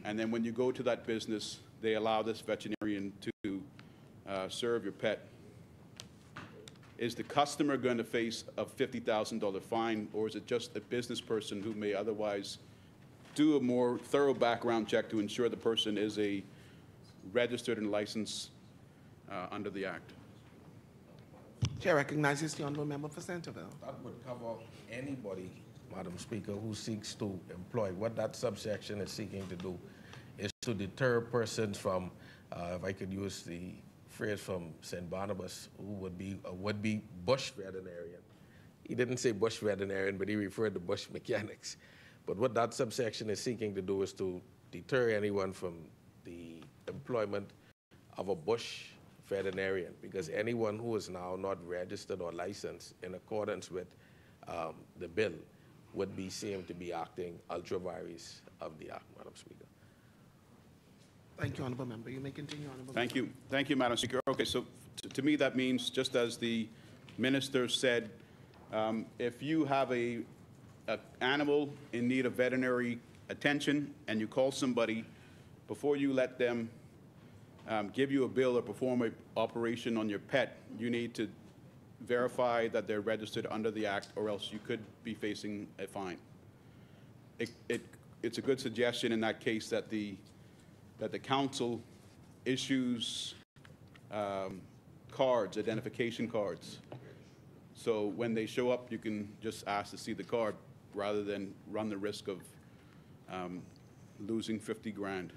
and then when you go to that business, they allow this veterinarian to serve your pet? Is the customer going to face a $50,000 fine, or is it just a business person who may otherwise do a more thorough background check to ensure the person is a registered and licensed under the act? Chair recognizes the honourable member for Centerville. That would cover anybody, Madam Speaker, who seeks to employ. What that subsection is seeking to do is to deter persons from, if I could use the phrase from St. Barnabas, who would be a would-be bush veterinarian. He didn't say bush veterinarian, but he referred to bush mechanics. But what that subsection is seeking to do is to deter anyone from the employment of a bush veterinarian, because anyone who is now not registered or licensed in accordance with the bill would be seen to be acting ultra vires of the act, Madam Speaker. Thank you, honourable member. You may continue, honourable Thank member. you. Thank you, Madam Speaker. Okay, so to me that means, just as the minister said, if you have an animal in need of veterinary attention and you call somebody, before you let them give you a bill or perform an operation on your pet, you need to verify that they're registered under the act, or else you could be facing a fine. It's a good suggestion in that case that the council issues cards, identification cards. So when they show up, you can just ask to see the card rather than run the risk of losing 50 grand.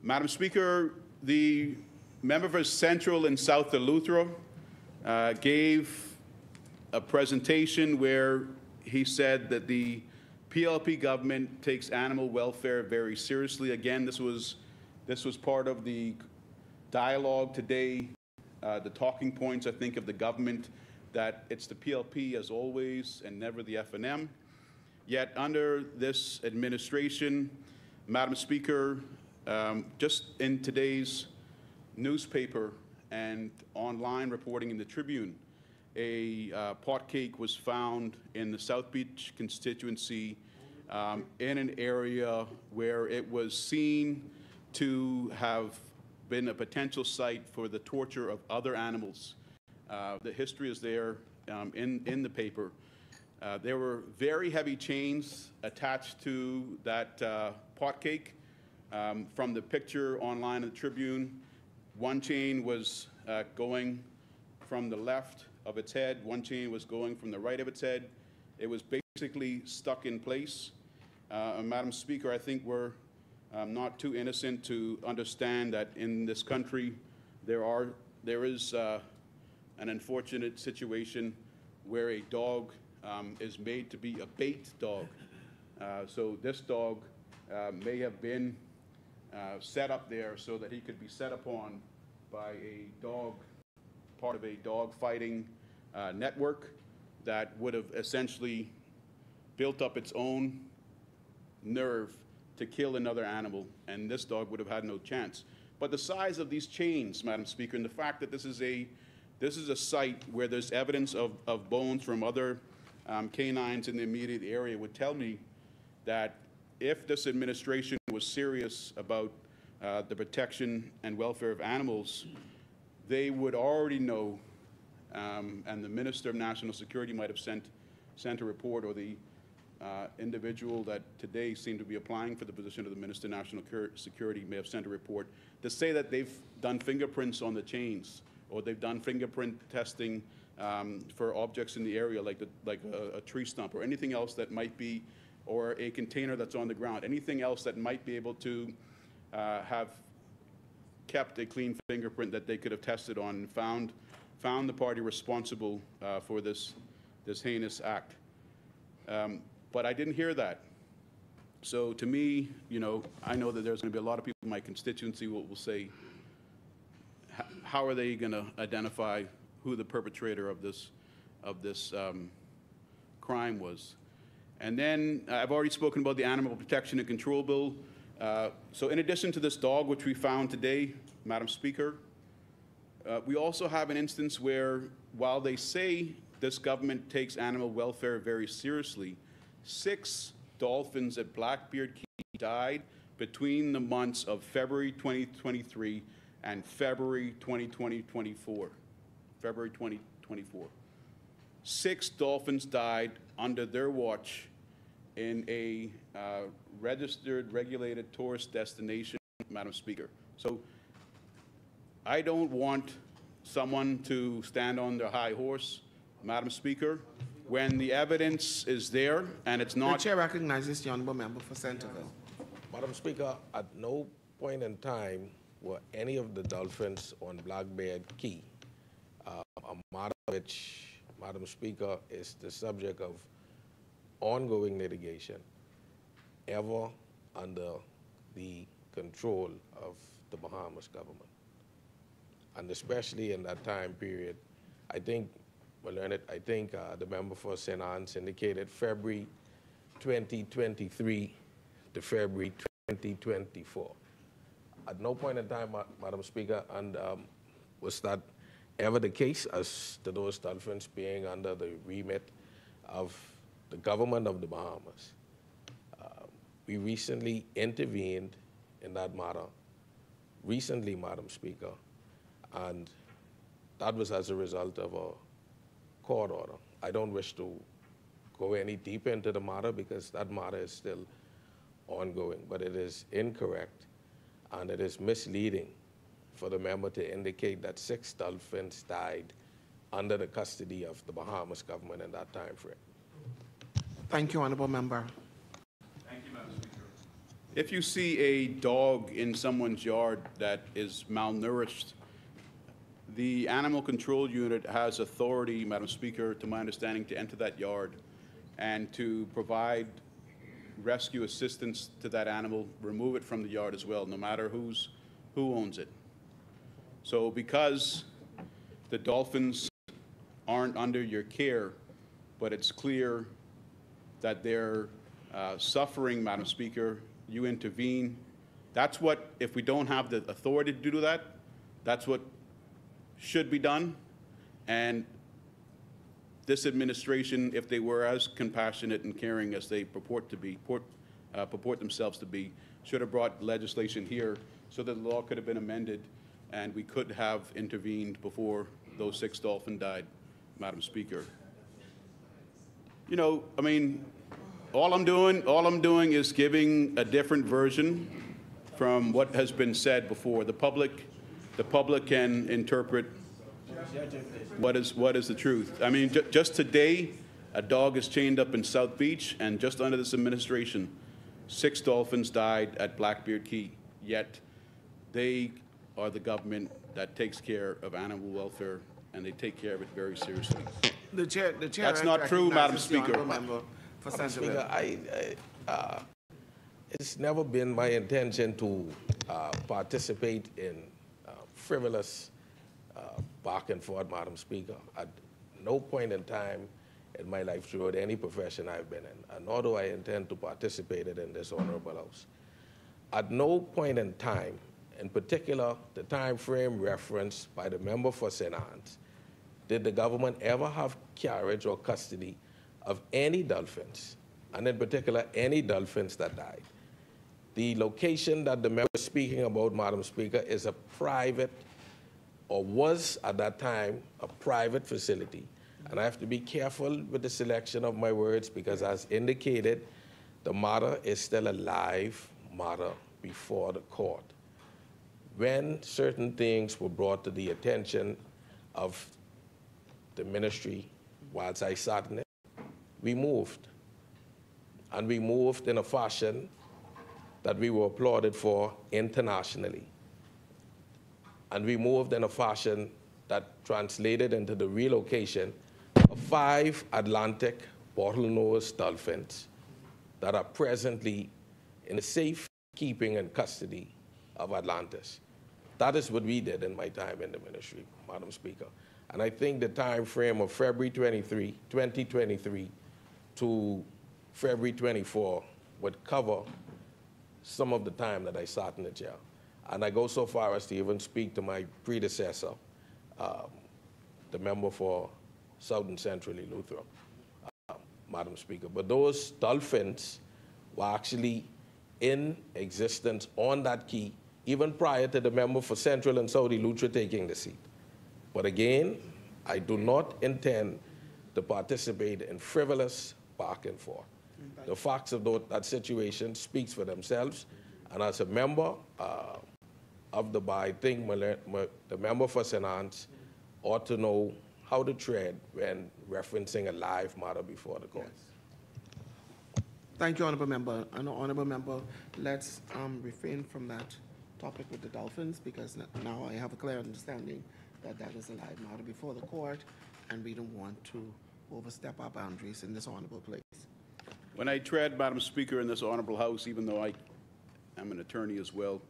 Madam Speaker, the member for Central and South Eleuthera gave a presentation where he said that the PLP government takes animal welfare very seriously. Again, this was part of the dialogue today, the talking points, I think, of the government, that it's the PLP as always and never the F&M. Yet under this administration, Madam Speaker, just in today's newspaper and online reporting in the Tribune, a pot cake was found in the South Beach constituency in an area where it was seen to have been a potential site for the torture of other animals. The history is there in the paper. There were very heavy chains attached to that pot cake. From the picture online in the Tribune, one chain was going from the left of its head, one chain was going from the right of its head. It was basically stuck in place. Madam Speaker, I think we're not too innocent to understand that in this country there is an unfortunate situation where a dog is made to be a bait dog. So this dog may have been set up there so that he could be set upon by a dog, part of a dog fighting network that would have essentially built up its own nerve to kill another animal, and this dog would have had no chance. But the size of these chains, Madam Speaker, and the fact that this is a site where there's evidence of bones from other canines in the immediate area would tell me that if this administration was serious about the protection and welfare of animals, they would already know, and the Minister of National Security might have sent a report, or the individual that today seemed to be applying for the position of the Minister of National Security may have sent a report to say that they've done fingerprints on the chains, or they've done fingerprint testing for objects in the area, like a tree stump or anything else that might be, or a container that's on the ground, anything else that might be able to have kept a clean fingerprint that they could have tested on and found the party responsible for this heinous act. But I didn't hear that. So to me, I know that there's going to be a lot of people in my constituency who will say, how are they going to identify who the perpetrator of this crime was? And then I've already spoken about the Animal Protection and Control Bill. So in addition to this dog, which we found today, Madam Speaker, we also have an instance where, while they say this government takes animal welfare very seriously, 6 dolphins at Blackbeard Key died between the months of February 2023 and February 2024. February 2024. 6 dolphins died under their watch in a registered, regulated tourist destination, Madam Speaker. So I don't want someone to stand on their high horse, Madam Speaker, when the evidence is there and it's not. The chair recognizes the honourable member for Centerville. Madam Speaker, at no point in time were any of the dolphins on Blackbeard Key, a matter which, Madam Speaker, is the subject of ongoing litigation, ever under the control of the Bahamas government. And especially in that time period, I think, the member for St. Anne's indicated February 2023 to February 2024. At no point in time, Madam Speaker, and was that ever the case as to those dolphins being under the remit of the government of the Bahamas. We recently intervened in that matter, Madam Speaker, and that was as a result of a court order. I don't wish to go any deeper into the matter because that matter is still ongoing, but it is incorrect and it is misleading for the member to indicate that 6 dolphins died under the custody of the Bahamas government in that time frame. Thank you, honourable member. Thank you, Madam Speaker. If you see a dog in someone's yard that is malnourished, the Animal Control Unit has authority, Madam Speaker, to my understanding, to enter that yard and to provide rescue assistance to that animal, remove it from the yard as well, no matter who owns it. So because the dolphins aren't under your care, but it's clear that they're suffering, Madam Speaker, you intervene. That's what, if we don't have the authority to do that, that's what should be done. And this administration, if they were as compassionate and caring as they purport themselves to be, should have brought legislation here so that the law could have been amended and we could have intervened before those 6 dolphins died, Madam Speaker. You know, I mean, all I'm doing is giving a different version from what has been said before. The public can interpret what is the truth. I mean, just today, a dog is chained up in South Beach, and just under this administration, 6 dolphins died at Blackbeard Key. Yet, they are the government that takes care of animal welfare, and they take care of it very seriously. The chair That's not true, Madam Speaker. Madam Speaker, it's never been my intention to participate in frivolous back and forth, Madam Speaker. At no point in time in my life throughout any profession I've been in, and nor do I intend to participate in this honorable House. At no point in time, in particular the time frame referenced by the member for St. Anne's, did the government ever have carriage or custody of any dolphins, and in particular any dolphins that died. The location that the member is speaking about, Madam Speaker, is a private, or was at that time, a private facility. And I have to be careful with the selection of my words because, as indicated, the matter is still a live matter before the court. When certain things were brought to the attention of the ministry whilst I sat in it, we moved. And we moved in a fashion that we were applauded for internationally. And we moved in a fashion that translated into the relocation of 5 Atlantic bottlenose dolphins that are presently in the safe keeping and custody of Atlantis. That is what we did in my time in the ministry, Madam Speaker. And I think the time frame of February 2023 to February 24 would cover some of the time that I sat in the chair. And I go so far as to even speak to my predecessor, the member for Southern Centrally Lutheran, Madam Speaker. But those dolphins were actually in existence on that key even prior to the member for Central and Saudi Lutheran taking the seat. But again, I do not intend to participate in frivolous back and forth. The facts of that situation speaks for themselves, and as a member of the bar, I think the member for St. Anne's ought to know how to tread when referencing a live matter before the court. Yes. Thank you, Honourable Member. Honourable Member, let's refrain from that topic with the dolphins, because now I have a clear understanding that that is a live matter before the court, and we don't want to overstep our boundaries in this honourable place. When I tread, Madam Speaker, in this honourable House, even though I am an attorney as well,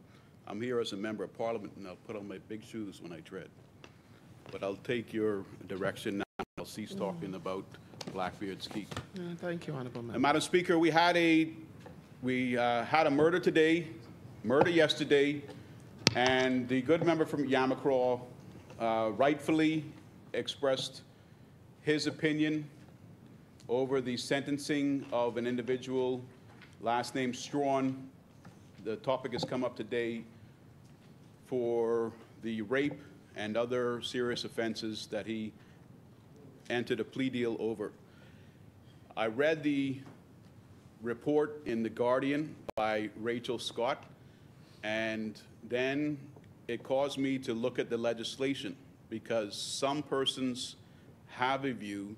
I'm here as a member of Parliament, and I'll put on my big shoes when I tread. But I'll take your direction now. I'll cease talking about Blackbeard's Key. Thank you, Honourable Member. And Madam Speaker, we had a murder today, murder yesterday, and the good member from Yamacraw rightfully expressed his opinion over the sentencing of an individual, last name Strawn. The topic has come up today for the rape and other serious offenses that he entered a plea deal over. I read the report in The Guardian by Rachel Scott, and then it caused me to look at the legislation, because some persons have a view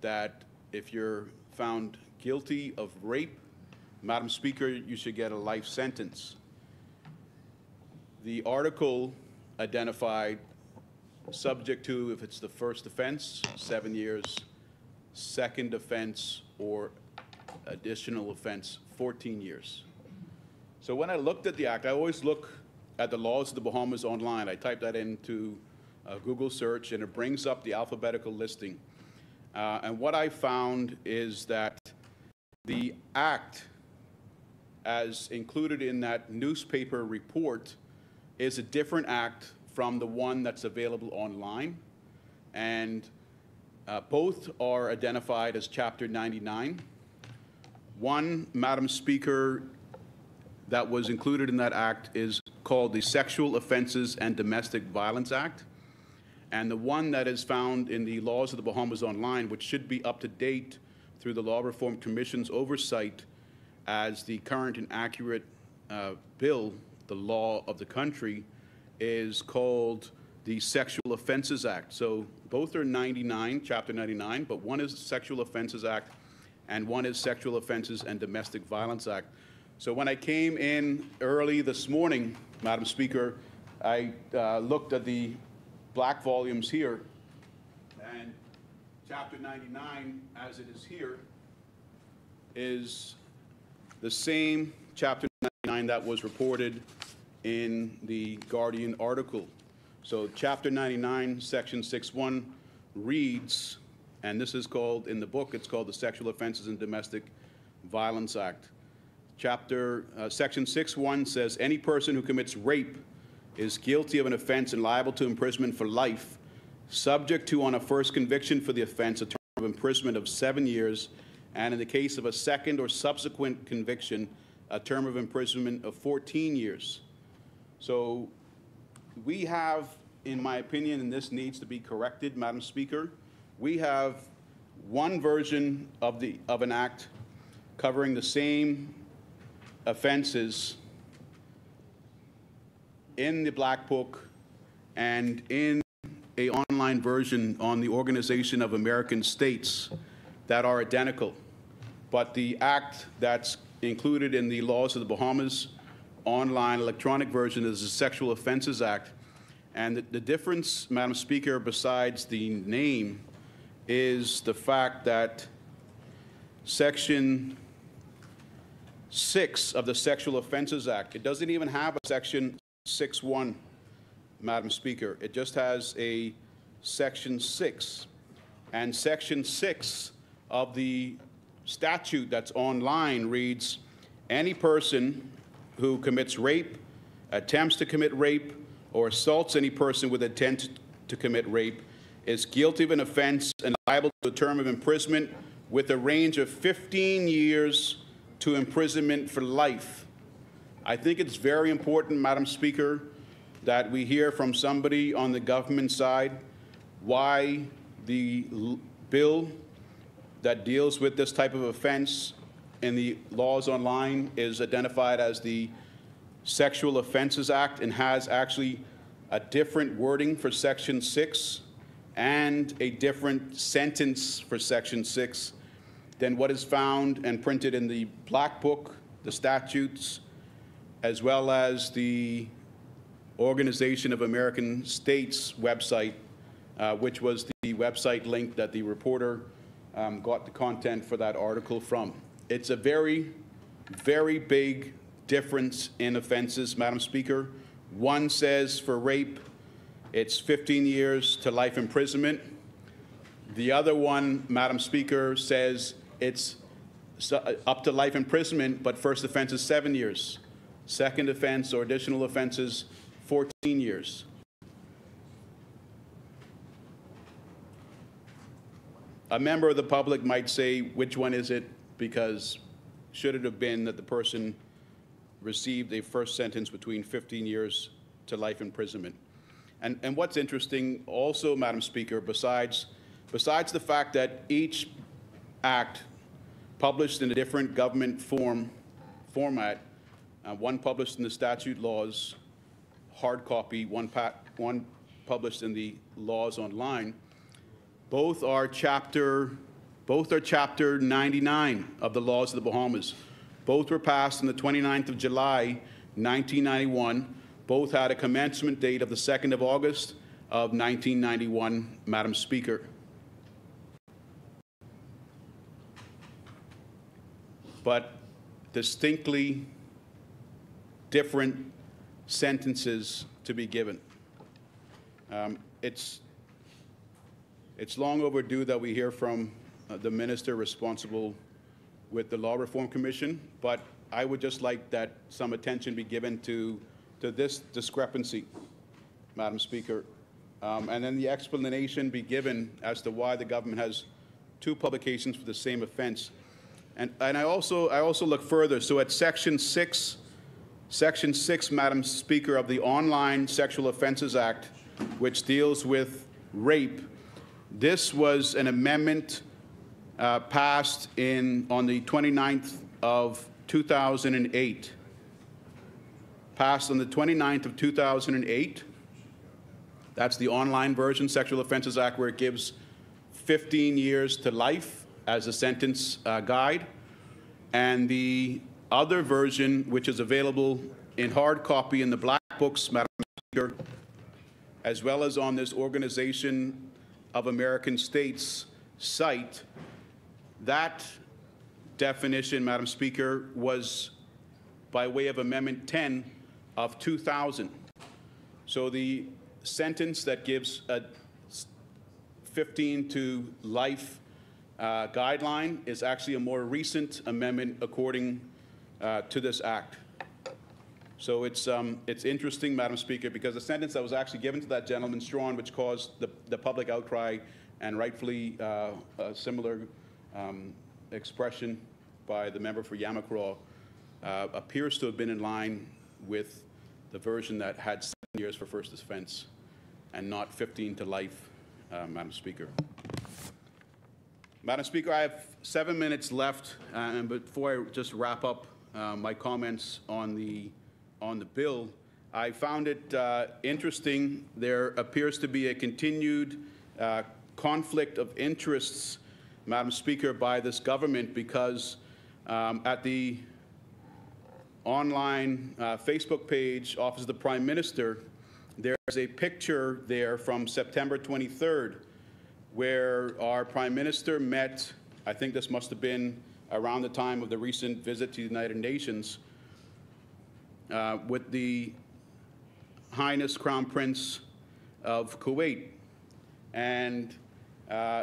that if you're found guilty of rape, Madam Speaker, you should get a life sentence. The article identified subject to, if it's the first offense, 7 years, second offense or additional offense, 14 years. So when I looked at the act, I always look at the laws of the Bahamas online. I type that into Google search, and it brings up the alphabetical listing. And what I found is that The act, as included in that newspaper report, is a different act from the one that's available online. And both are identified as Chapter 99. One, Madam Speaker, that was included in that act is called the Sexual Offenses and Domestic Violence Act. And the one that is found in the Laws of the Bahamas Online, which should be up to date through the Law Reform Commission's oversight as the current and accurate bill, the law of the country, is called the Sexual Offenses Act. So both are 99, Chapter 99, but one is the Sexual Offenses Act and one is Sexual Offenses and Domestic Violence Act. So when I came in early this morning, Madam Speaker, I looked at the black volumes here, and Chapter 99, as it is here, is the same Chapter 99 that was reported in the Guardian article. So Chapter 99, Section 6.1 reads, and this is called, in the book, it's called the Sexual Offenses and Domestic Violence Act. Section 6.1 says, any person who commits rape is guilty of an offense and liable to imprisonment for life, subject to, on a first conviction for the offense, a term of imprisonment of 7 years, and in the case of a second or subsequent conviction, a term of imprisonment of 14 years. So we have, in my opinion, and this needs to be corrected, Madam Speaker, we have one version of an act covering the same offenses in the Black Book and in an online version on the Organization of American States that are identical. But the act that's included in the Laws of the Bahamas online electronic version is the Sexual Offenses Act. And the difference, Madam Speaker, besides the name, is the fact that Section 6 of the Sexual Offenses Act, it doesn't even have a Section 6.1, Madam Speaker. It just has a Section 6. And Section 6 of the statute that's online reads, any person who commits rape, attempts to commit rape, or assaults any person with intent to commit rape is guilty of an offense and liable to a term of imprisonment with a range of 15 years to imprisonment for life. I think it's very important, Madam Speaker, that we hear from somebody on the government side why the bill that deals with this type of offense in the laws online is identified as the Sexual Offenses Act and has actually a different wording for Section 6 and a different sentence for Section 6 than what is found and printed in the Black Book, the statutes, as well as the Organization of American States website, which was the website link that the reporter got the content for that article from. It's a very, very big difference in offenses, Madam Speaker. One says for rape, it's 15 years to life imprisonment. The other one, Madam Speaker, says it's up to life imprisonment, but first offense is 7 years. Second offense or additional offenses, 14 years. A member of the public might say, which one is it? Because should it have been that the person received a first sentence between 15 years to life imprisonment? And what's interesting also, Madam Speaker, besides the fact that each act published in a different government format, one published in the statute laws, hard copy, one published in the laws online, both are chapter 99 of the Laws of the Bahamas. Both were passed on the 29th of July, 1991. Both had a commencement date of the 2nd of August of 1991, Madam Speaker. But distinctly different sentences to be given. It's long overdue that we hear from the minister responsible with the Law Reform Commission, but I would just like that some attention be given to this discrepancy, Madam Speaker, and then the explanation be given as to why the government has two publications for the same offense. And I also look further. So at Section 6, Madam Speaker, of the Online Sexual Offenses Act, which deals with rape, this was an amendment passed on the 29th of 2008. Passed on the 29th of 2008. That's the online version, Sexual Offenses Act, where it gives 15 years to life as a sentence guide. And the other version, which is available in hard copy in the black books, Madam Speaker, as well as on this Organization of American States site, that definition, Madam Speaker, was by way of Amendment 10 of 2000. So the sentence that gives a 15 to life guideline is actually a more recent amendment according to this act. So it's interesting, Madam Speaker, because the sentence that was actually given to that gentleman, Strawn, which caused the public outcry and rightfully a similar expression by the member for Yamacraw, appears to have been in line with the version that had 7 years for first offense and not 15 to life, Madam Speaker. Madam Speaker, I have 7 minutes left, and before I just wrap up my comments on the bill, I found it interesting. There appears to be a continued conflict of interests, Madam Speaker, by this government, because at the online Facebook page, Office of the Prime Minister, there's a picture there from September 23rd, where our Prime Minister met, I think this must have been around the time of the recent visit to the United Nations, with the Highness Crown Prince of Kuwait. And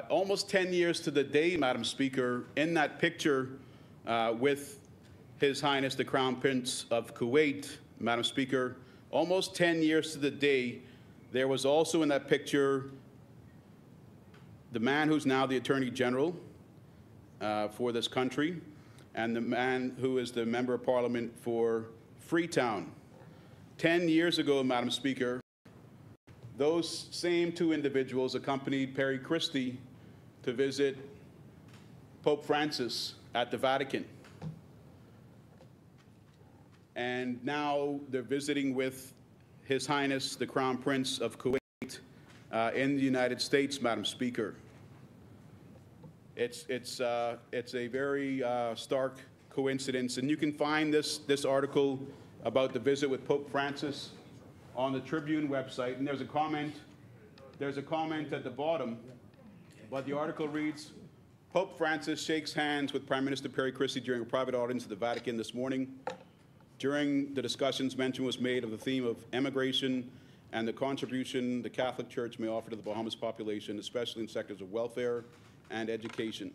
almost 10 years to the day, Madam Speaker, in that picture with His Highness the Crown Prince of Kuwait, Madam Speaker, almost 10 years to the day, there was also in that picture the man who's now the Attorney General for this country, and the man who is the Member of Parliament for Freetown. 10 years ago, Madam Speaker, those same two individuals accompanied Perry Christie to visit Pope Francis at the Vatican. And now they're visiting with His Highness the Crown Prince of Kuwait in the United States, Madam Speaker. It's a very stark coincidence, and you can find this article about the visit with Pope Francis on the Tribune website, and there's a comment at the bottom, but the article reads, Pope Francis shakes hands with Prime Minister Perry Christie during a private audience at the Vatican this morning. During the discussions, mention was made of the theme of emigration and the contribution the Catholic Church may offer to the Bahamas population, especially in sectors of welfare and education.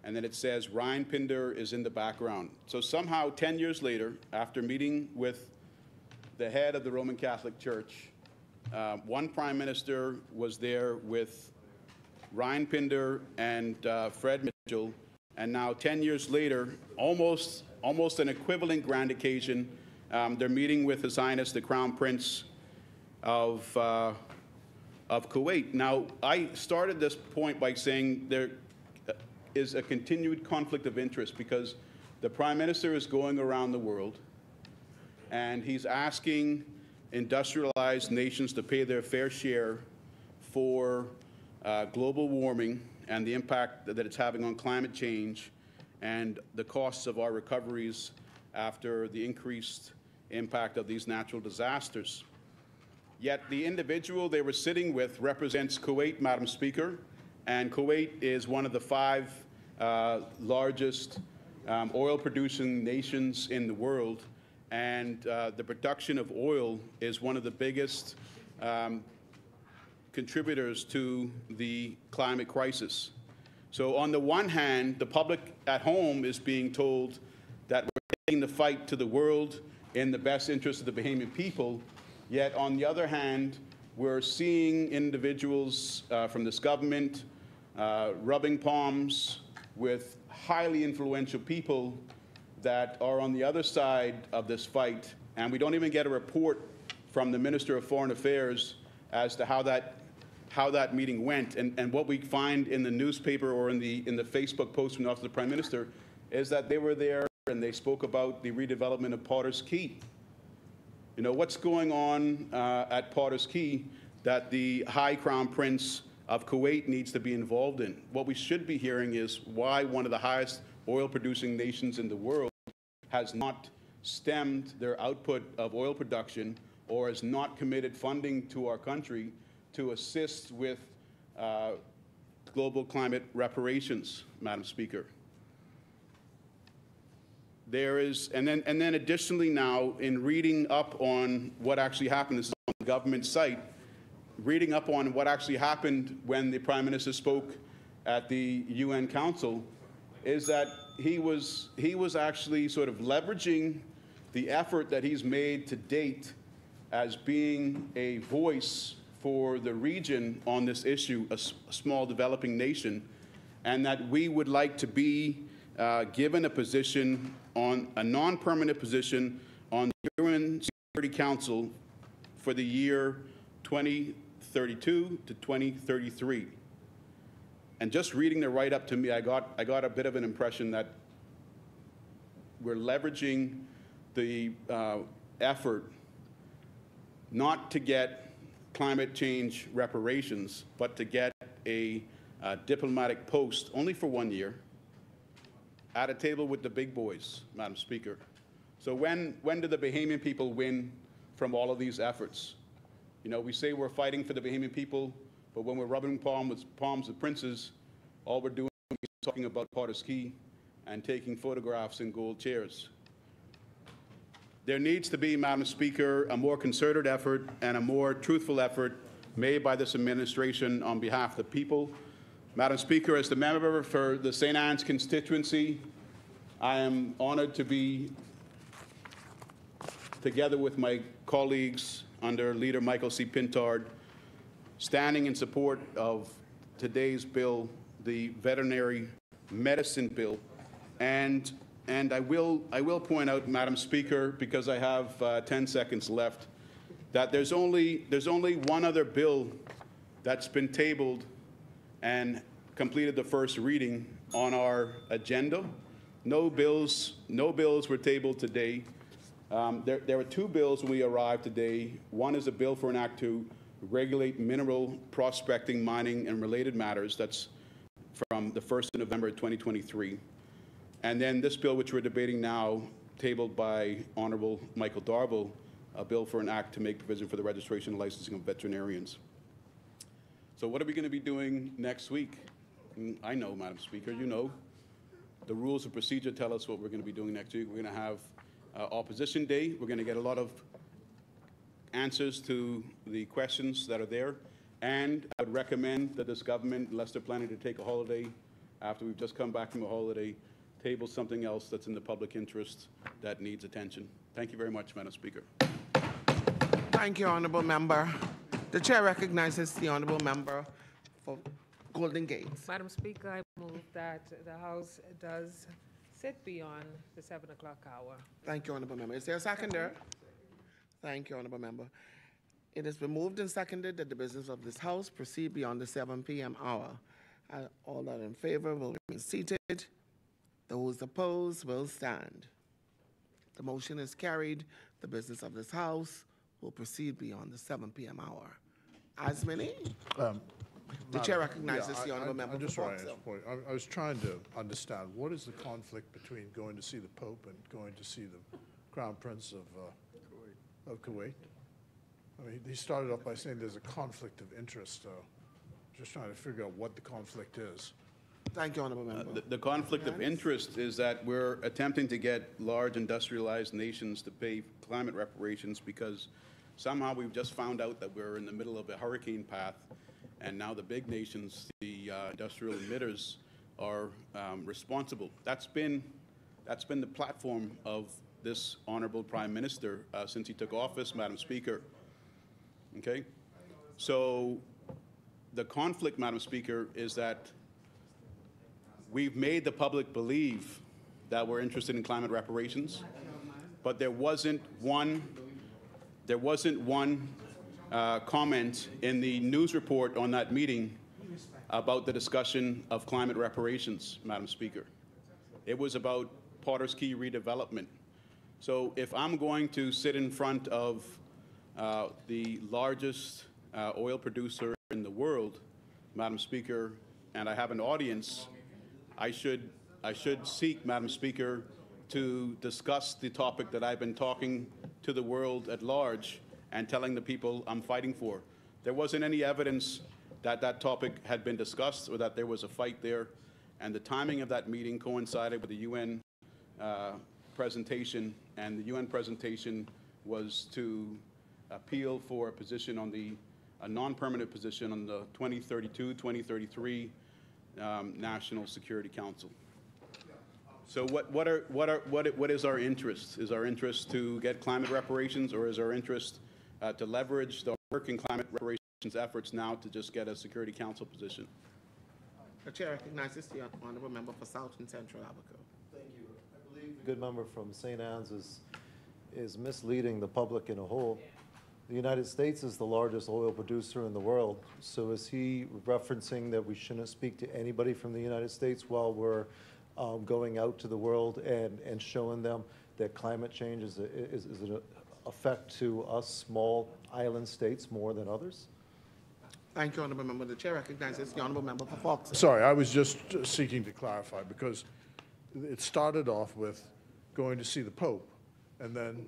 And then it says Ryan Pinder is in the background. So somehow 10 years later, after meeting with the head of the Roman Catholic Church, one prime minister was there with Ryan Pinder and Fred Mitchell, and now 10 years later, almost an equivalent grand occasion, they're meeting with His Highness the Crown Prince of Kuwait. Now, I started this point by saying there is a continued conflict of interest because the Prime Minister is going around the world and he's asking industrialized nations to pay their fair share for global warming and the impact that it's having on climate change and the costs of our recoveries after the increased impact of these natural disasters. Yet the individual they were sitting with represents Kuwait, Madam Speaker, and Kuwait is one of the 5 largest oil-producing nations in the world, and the production of oil is one of the biggest contributors to the climate crisis. So on the one hand, the public at home is being told that we're taking the fight to the world in the best interest of the Bahamian people, yet on the other hand, we're seeing individuals from this government rubbing palms with highly influential people that are on the other side of this fight, and we don't even get a report from the Minister of Foreign Affairs as to how that meeting went. And what we find in the newspaper or in the Facebook post from the Office of the Prime Minister is that they were there and they spoke about the redevelopment of Potter's Key. You know, what's going on at Potter's Key that the High Crown Prince of Kuwait needs to be involved in? What we should be hearing is why one of the highest oil-producing nations in the world has not stemmed their output of oil production or has not committed funding to our country to assist with global climate reparations, Madam Speaker. There is, and then additionally now, in reading up on what actually happened, this is on the government site, reading up on what actually happened when the Prime Minister spoke at the UN Council, is that he was actually sort of leveraging the effort that he's made to date as being a voice for the region on this issue, a small developing nation, and that we would like to be given a position on a non-permanent position on the UN Security Council for the year 2032 to 2033. And just reading the write-up to me, I got a bit of an impression that we're leveraging the effort not to get climate change reparations, but to get a diplomatic post only for 1 year at a table with the big boys, Madam Speaker. So when do the Bahamian people win from all of these efforts? You know, we say we're fighting for the Bahamian people, but when we're rubbing palms with princes, all we're doing is talking about Potter's Key and taking photographs in gold chairs. There needs to be, Madam Speaker, a more concerted effort and a more truthful effort made by this administration on behalf of the people. Madam Speaker, as the member for the St. Anne's constituency, I am honored to be, together with my colleagues under Leader Michael C. Pintard, standing in support of today's bill, the veterinary medicine bill. And I will point out, Madam Speaker, because I have 10 seconds left, that there's only one other bill that's been tabled and completed the first reading on our agenda. No bills were tabled today. There were two bills when we arrived today. One is a bill for an act to regulate mineral prospecting, mining, and related matters. That's from the 1st of November 2023. And then this bill, which we're debating now, tabled by Honorable Michael Darville, a bill for an act to make provision for the registration and licensing of veterinarians. So what are we going to be doing next week? I know, Madam Speaker, you know. The rules of procedure tell us what we're going to be doing next week. We're going to have Opposition Day. We're going to get a lot of answers to the questions that are there. And I would recommend that this government, unless they're planning to take a holiday after we've just come back from a holiday, table something else that's in the public interest that needs attention. Thank you very much, Madam Speaker. Thank you, Honourable Member. The Chair recognizes the Honourable Member for Golden Gates. Madam Speaker, I move that the House does sit beyond the 7 o'clock hour. Thank you, Honourable Member. Is there a seconder? Thank you, Honourable Member. It has been moved and seconded that the business of this House proceed beyond the 7 p.m. hour. All that in favor will remain seated. Those opposed will stand. The motion is carried. The business of this House will proceed beyond the 7 p.m. hour. As many? The Chair recognizes the Honourable Member for Foxhill. I was trying to understand, what is the conflict between going to see the Pope and going to see the Crown Prince of Kuwait? I mean, he started off by saying there's a conflict of interest. Just trying to figure out what the conflict is. Thank you, Honourable Member. The conflict of interest is that we're attempting to get large industrialized nations to pay climate reparations because somehow we've just found out that we're in the middle of a hurricane path, and now the big nations, the industrial emitters, are responsible. That's been the platform of this honorable Prime Minister since he took office, Madam Speaker. Okay? So the conflict, Madam Speaker, is that we've made the public believe that we're interested in climate reparations, but there wasn't one comment in the news report on that meeting about the discussion of climate reparations, Madam Speaker. It was about Potter's Key redevelopment. So if I'm going to sit in front of the largest oil producer in the world, Madam Speaker, and I have an audience, I should seek, Madam Speaker, to discuss the topic that I've been talking to the world at large and telling the people I'm fighting for. There wasn't any evidence that that topic had been discussed or that there was a fight there, and the timing of that meeting coincided with the UN presentation, and the UN presentation was to appeal for a position on a non-permanent position on the 2032-2033 National Security Council. So what is our interest? Is our interest to get climate reparations, or is our interest to leverage the working climate reparations efforts now to just get a Security Council position? The chair recognizes the honourable member for South and Central Abaco. Thank you. I believe the good member from St. Anne's is misleading the public in a whole. The United States is the largest oil producer in the world, so is he referencing that we shouldn't speak to anybody from the United States while we're going out to the world and showing them that climate change is an effect to us small island states more than others? Thank you, honourable member. The chair recognizes the honourable member for Fox. Sorry, I was just seeking to clarify, because it started off with going to see the Pope and then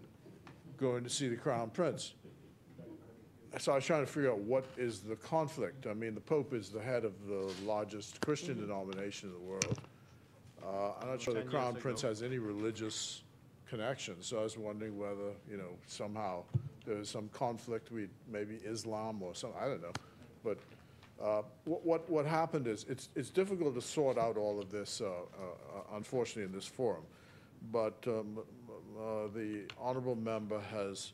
going to see the Crown Prince. So I was trying to figure out what is the conflict. I mean, the Pope is the head of the largest Christian denomination in the world. I'm not sure the Crown Prince has any religious connection, so I was wondering whether, you know, somehow there's some conflict with maybe Islam or something, I don't know. But what happened is it's difficult to sort out all of this, unfortunately, in this forum. But the honourable member has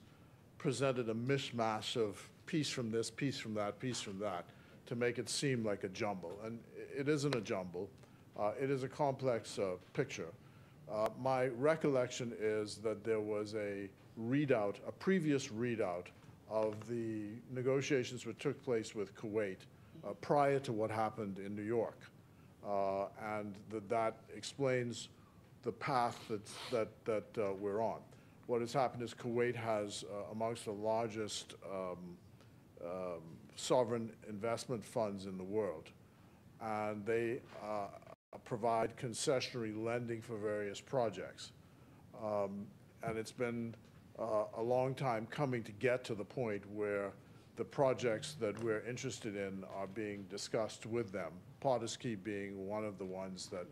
presented a mishmash of piece from this, piece from that, piece from that, to make it seem like a jumble. And it isn't a jumble. It is a complex picture. My recollection is that there was a readout, a previous readout of the negotiations which took place with Kuwait prior to what happened in New York. And that explains the path that we're on. What has happened is Kuwait has amongst the largest sovereign investment funds in the world. And they provide concessionary lending for various projects. And it's been a long time coming to get to the point where the projects that we're interested in are being discussed with them, Potter's Key being one of the ones that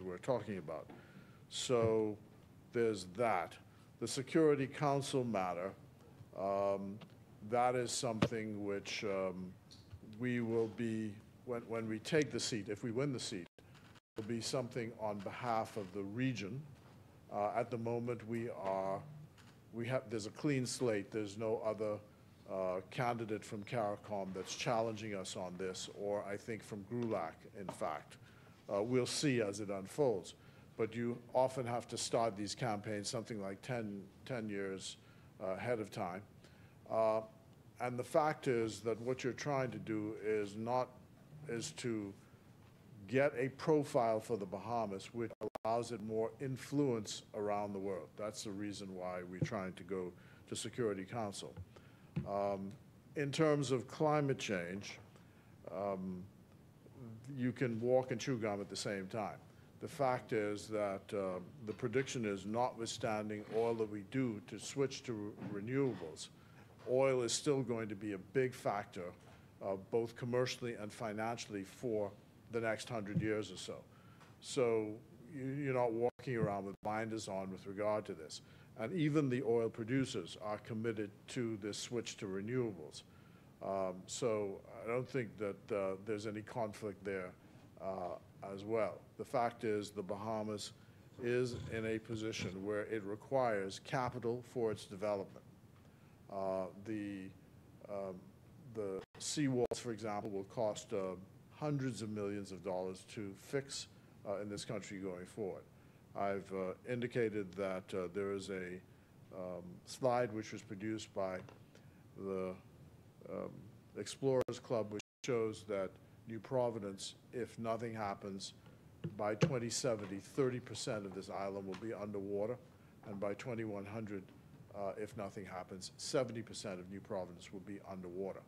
we're talking about. So there's that. The Security Council matter, that is something which we will be, when we take the seat, if we win the seat, will be something on behalf of the region. At the moment, there's a clean slate. There's no other candidate from CARICOM that's challenging us on this, or I think from GRULAC, in fact. We'll see as it unfolds. But you often have to start these campaigns something like 10 years ahead of time. And the fact is that what you're trying to do is to get a profile for the Bahamas which allows it more influence around the world. That's the reason why we're trying to go to Security Council. In terms of climate change, you can walk and chew gum at the same time. The fact is that the prediction is, notwithstanding all that we do to switch to renewables, oil is still going to be a big factor, both commercially and financially, for the next 100 years or so. So you're not walking around with blinders on with regard to this. And even the oil producers are committed to this switch to renewables. So I don't think that there's any conflict there as well. The fact is the Bahamas is in a position where it requires capital for its development. The seawalls, for example, will cost hundreds of millions of dollars to fix in this country going forward. I've indicated that there is a slide which was produced by the Explorers Club, which shows that New Providence, if nothing happens, by 2070, 30% of this island will be underwater, and by 2100, if nothing happens, 70% of New Providence will be underwater.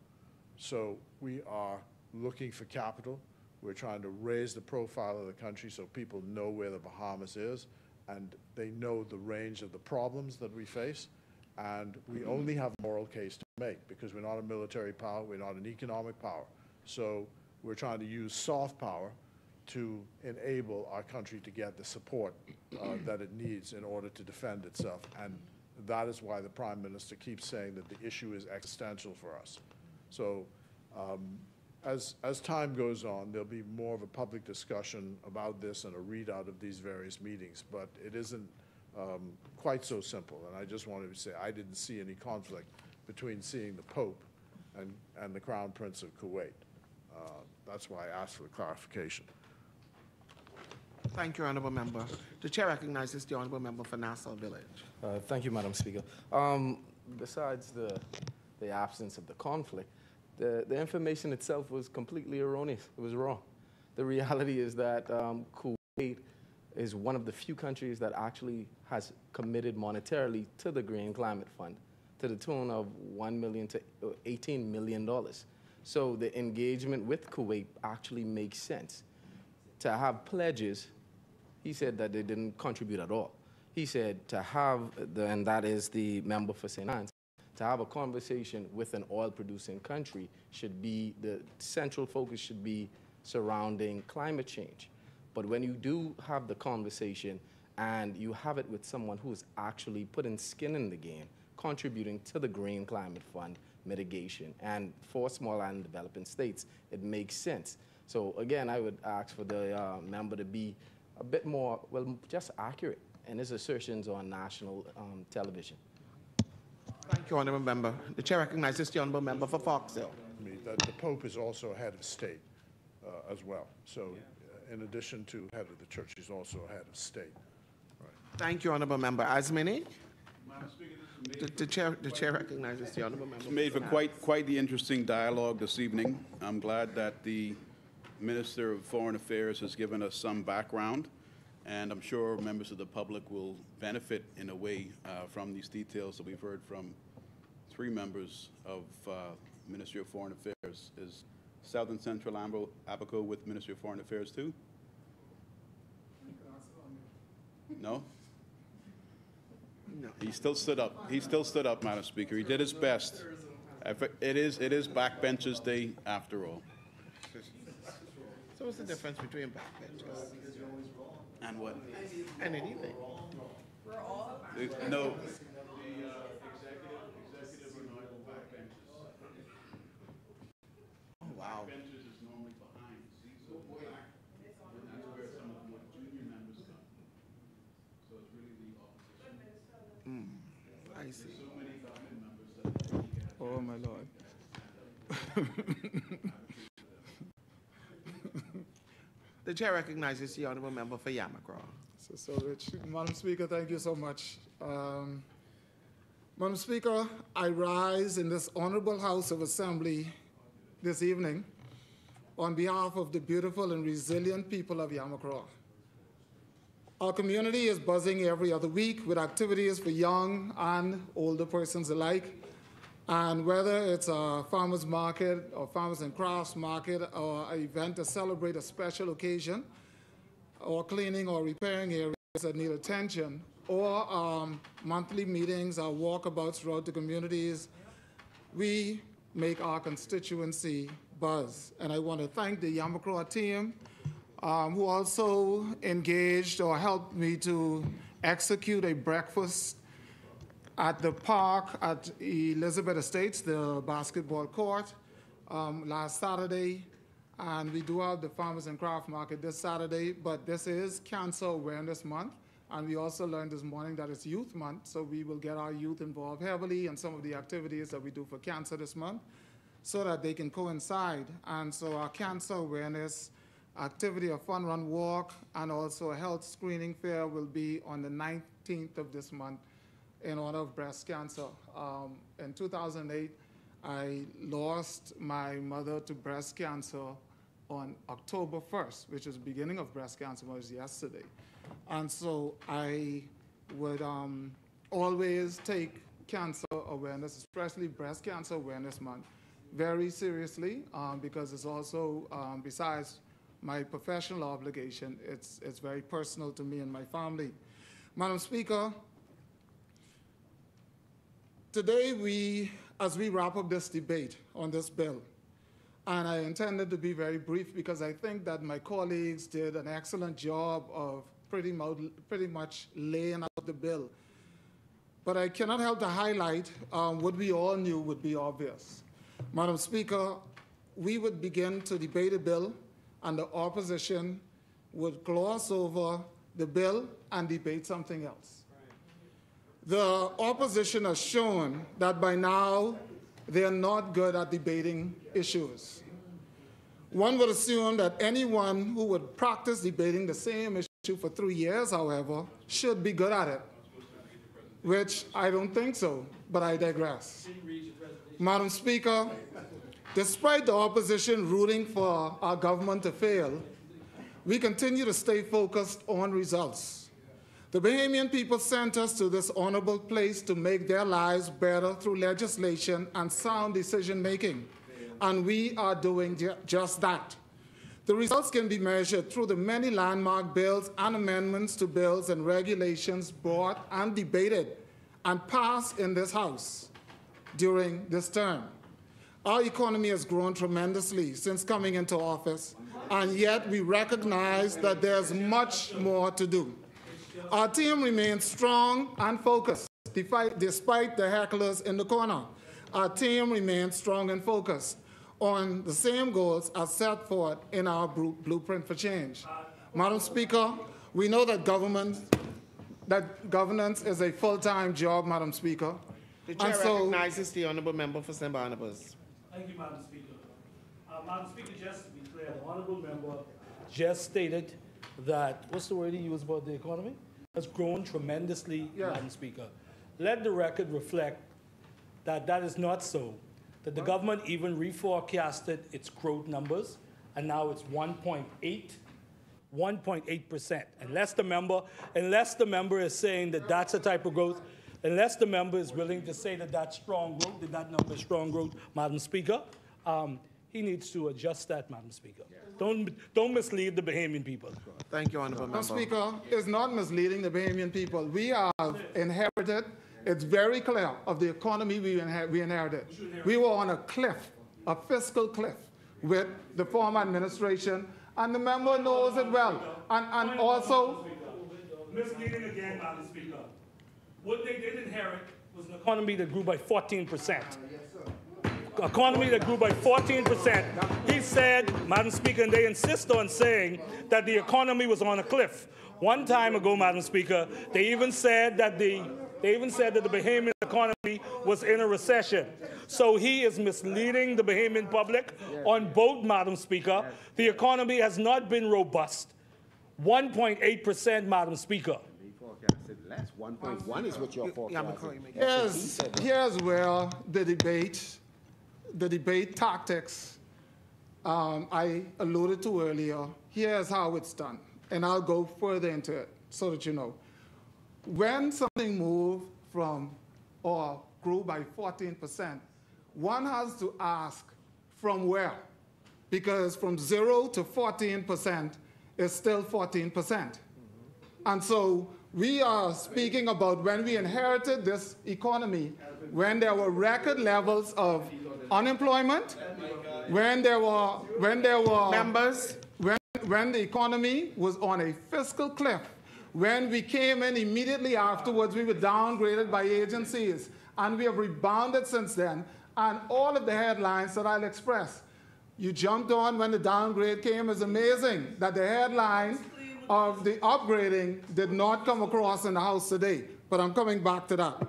So we are looking for capital. We're trying to raise the profile of the country so people know where the Bahamas is, and they know the range of the problems that we face. And we only have a moral case to make because we're not a military power, we're not an economic power. So we're trying to use soft power to enable our country to get the support that it needs in order to defend itself. And that is why the Prime Minister keeps saying that the issue is existential for us. So as time goes on, there'll be more of a public discussion about this and a readout of these various meetings, but it isn't quite so simple. And I just wanted to say I didn't see any conflict between seeing the Pope and the Crown Prince of Kuwait. That's why I asked for the clarification. Thank you, Honourable Member. The Chair recognizes the Honourable Member for Nassau Village. Thank you, Madam Speaker. Besides the absence of the conflict, the information itself was completely erroneous. It was wrong. The reality is that Kuwait is one of the few countries that actually has committed monetarily to the Green Climate Fund to the tune of $1 million to $18 million. So the engagement with Kuwait actually makes sense. To have pledges, he said that they didn't contribute at all. He said to have, and that is the member for St. Anne's, to have a conversation with an oil-producing country should be, the central focus should be surrounding climate change. But when you do have the conversation and you have it with someone who's actually putting skin in the game, contributing to the Green Climate Fund mitigation, and for small island developing states, it makes sense. So again, I would ask for the member to be a bit more, well, just accurate in his assertions on national television. Thank you, Honourable Member. The Chair recognizes the Honourable Member for Fox Hill. The Pope is also head of state as well. So in addition to head of the church, he's also head of state. Right. Thank you, Honourable Member. Asmini? The chair recognizes the Honourable Member. It's made for quite the interesting dialogue this evening. I'm glad that the Minister of Foreign Affairs has given us some background, and I'm sure members of the public will benefit in a way from these details that we've heard from three members of Ministry of Foreign Affairs. Is South and Central Abaco with Ministry of Foreign Affairs too? No? No. He still stood up. He still stood up, Madam Speaker. He did his best. It is Backbenchers Day after all. So what's the difference between backbenchers? And what? And anything. No. Oh, wow. Backbenchers is normally behind. That's where some of the more junior members come. So it's really the opposition. I see. So many government members that oh, my Lord. The Chair recognizes the Honourable Member for Yamacraw. So rich. Madam Speaker, thank you so much. Madam Speaker, I rise in this honorable House of Assembly this evening on behalf of the beautiful and resilient people of Yamacraw. Our community is buzzing every other week with activities for young and older persons alike. And whether it's a farmer's market or farmers and crafts market or an event to celebrate a special occasion or cleaning or repairing areas that need attention or monthly meetings or walkabouts throughout the communities, we make our constituency buzz. And I want to thank the Yamacraw team who also engaged or helped me to execute a breakfast at the park at Elizabeth Estates, the basketball court, last Saturday. And we do have the Farmers and Craft Market this Saturday, but this is Cancer Awareness Month. And we also learned this morning that it's Youth Month, so we will get our youth involved heavily in some of the activities that we do for cancer this month so that they can coincide. And so our cancer awareness activity, a fun run walk, and also a health screening fair will be on the 19th of this month in honor of breast cancer. In 2008, I lost my mother to breast cancer on October 1st, which is the beginning of breast cancer, was yesterday. And so I would always take cancer awareness, especially breast cancer awareness month, very seriously because it's also, besides my professional obligation, it's very personal to me and my family. Madam Speaker, today as we wrap up this debate on this bill, and I intended to be very brief because I think that my colleagues did an excellent job of pretty much laying out the bill. But I cannot help to highlight what we all knew would be obvious. Madam Speaker, we would begin to debate a bill and the opposition would gloss over the bill and debate something else. The opposition has shown that by now they are not good at debating issues. One would assume that anyone who would practice debating the same issue for 3 years, however, should be good at it, which I don't think so, but I digress. Madam Speaker, despite the opposition rooting for our government to fail, we continue to stay focused on results. The Bahamian people sent us to this honorable place to make their lives better through legislation and sound decision-making, and we are doing just that. The results can be measured through the many landmark bills and amendments to bills and regulations brought and debated and passed in this House during this term. Our economy has grown tremendously since coming into office, and yet we recognize that there's much more to do. Our team remains strong and focused, despite the hecklers in the corner. Our team remains strong and focused on the same goals as set forth in our blueprint for change. Madam Speaker, we know that governance is a full-time job, Madam Speaker. The chair recognizes the honourable member for St. Barnabas. Thank you, Madam Speaker. Madam Speaker, just to be clear, the honourable member just stated that, what's the word he used about the economy? Has grown tremendously, Madam Speaker. Let the record reflect that that is not so, that the government even reforecasted its growth numbers, and now it's 1.8%. Unless the member is saying that that's a type of growth, unless the member is willing to say that that's strong growth, that that number is strong growth, Madam Speaker, he needs to adjust that, Madam Speaker. Don't mislead the Bahamian people. Thank you, Honourable Member. Madam Speaker, it's not misleading the Bahamian people. We have inherited, it's very clear, of the economy we inherited. We were on a cliff, a fiscal cliff, with the former administration, and the member knows it well. And also... Misleading again, Madam Speaker. What they did inherit was an economy that grew by 14%. Economy that grew by 14%. He said, Madam Speaker, and they insist on saying that the economy was on a cliff. One time ago, Madam Speaker, they even said that the Bahamian economy was in a recession. So he is misleading the Bahamian public on both, Madam Speaker. The economy has not been robust. 1.8%, Madam Speaker. Less 1.1 is what you're forecasting. Here's where the debate tactics I alluded to earlier. Here's how it's done, and I'll go further into it so that you know. When something moved from or grew by 14%, one has to ask from where, because from 0 to 14% is still 14%. And so we are speaking about when we inherited this economy, when there were record levels of unemployment, when the economy was on a fiscal cliff, when we came in immediately afterwards, we were downgraded by agencies, and we have rebounded since then. And all of the headlines that I'll express You jumped on when the downgrade came. It's amazing that the headline of the upgrading did not come across in the House today, but I'm coming back to that.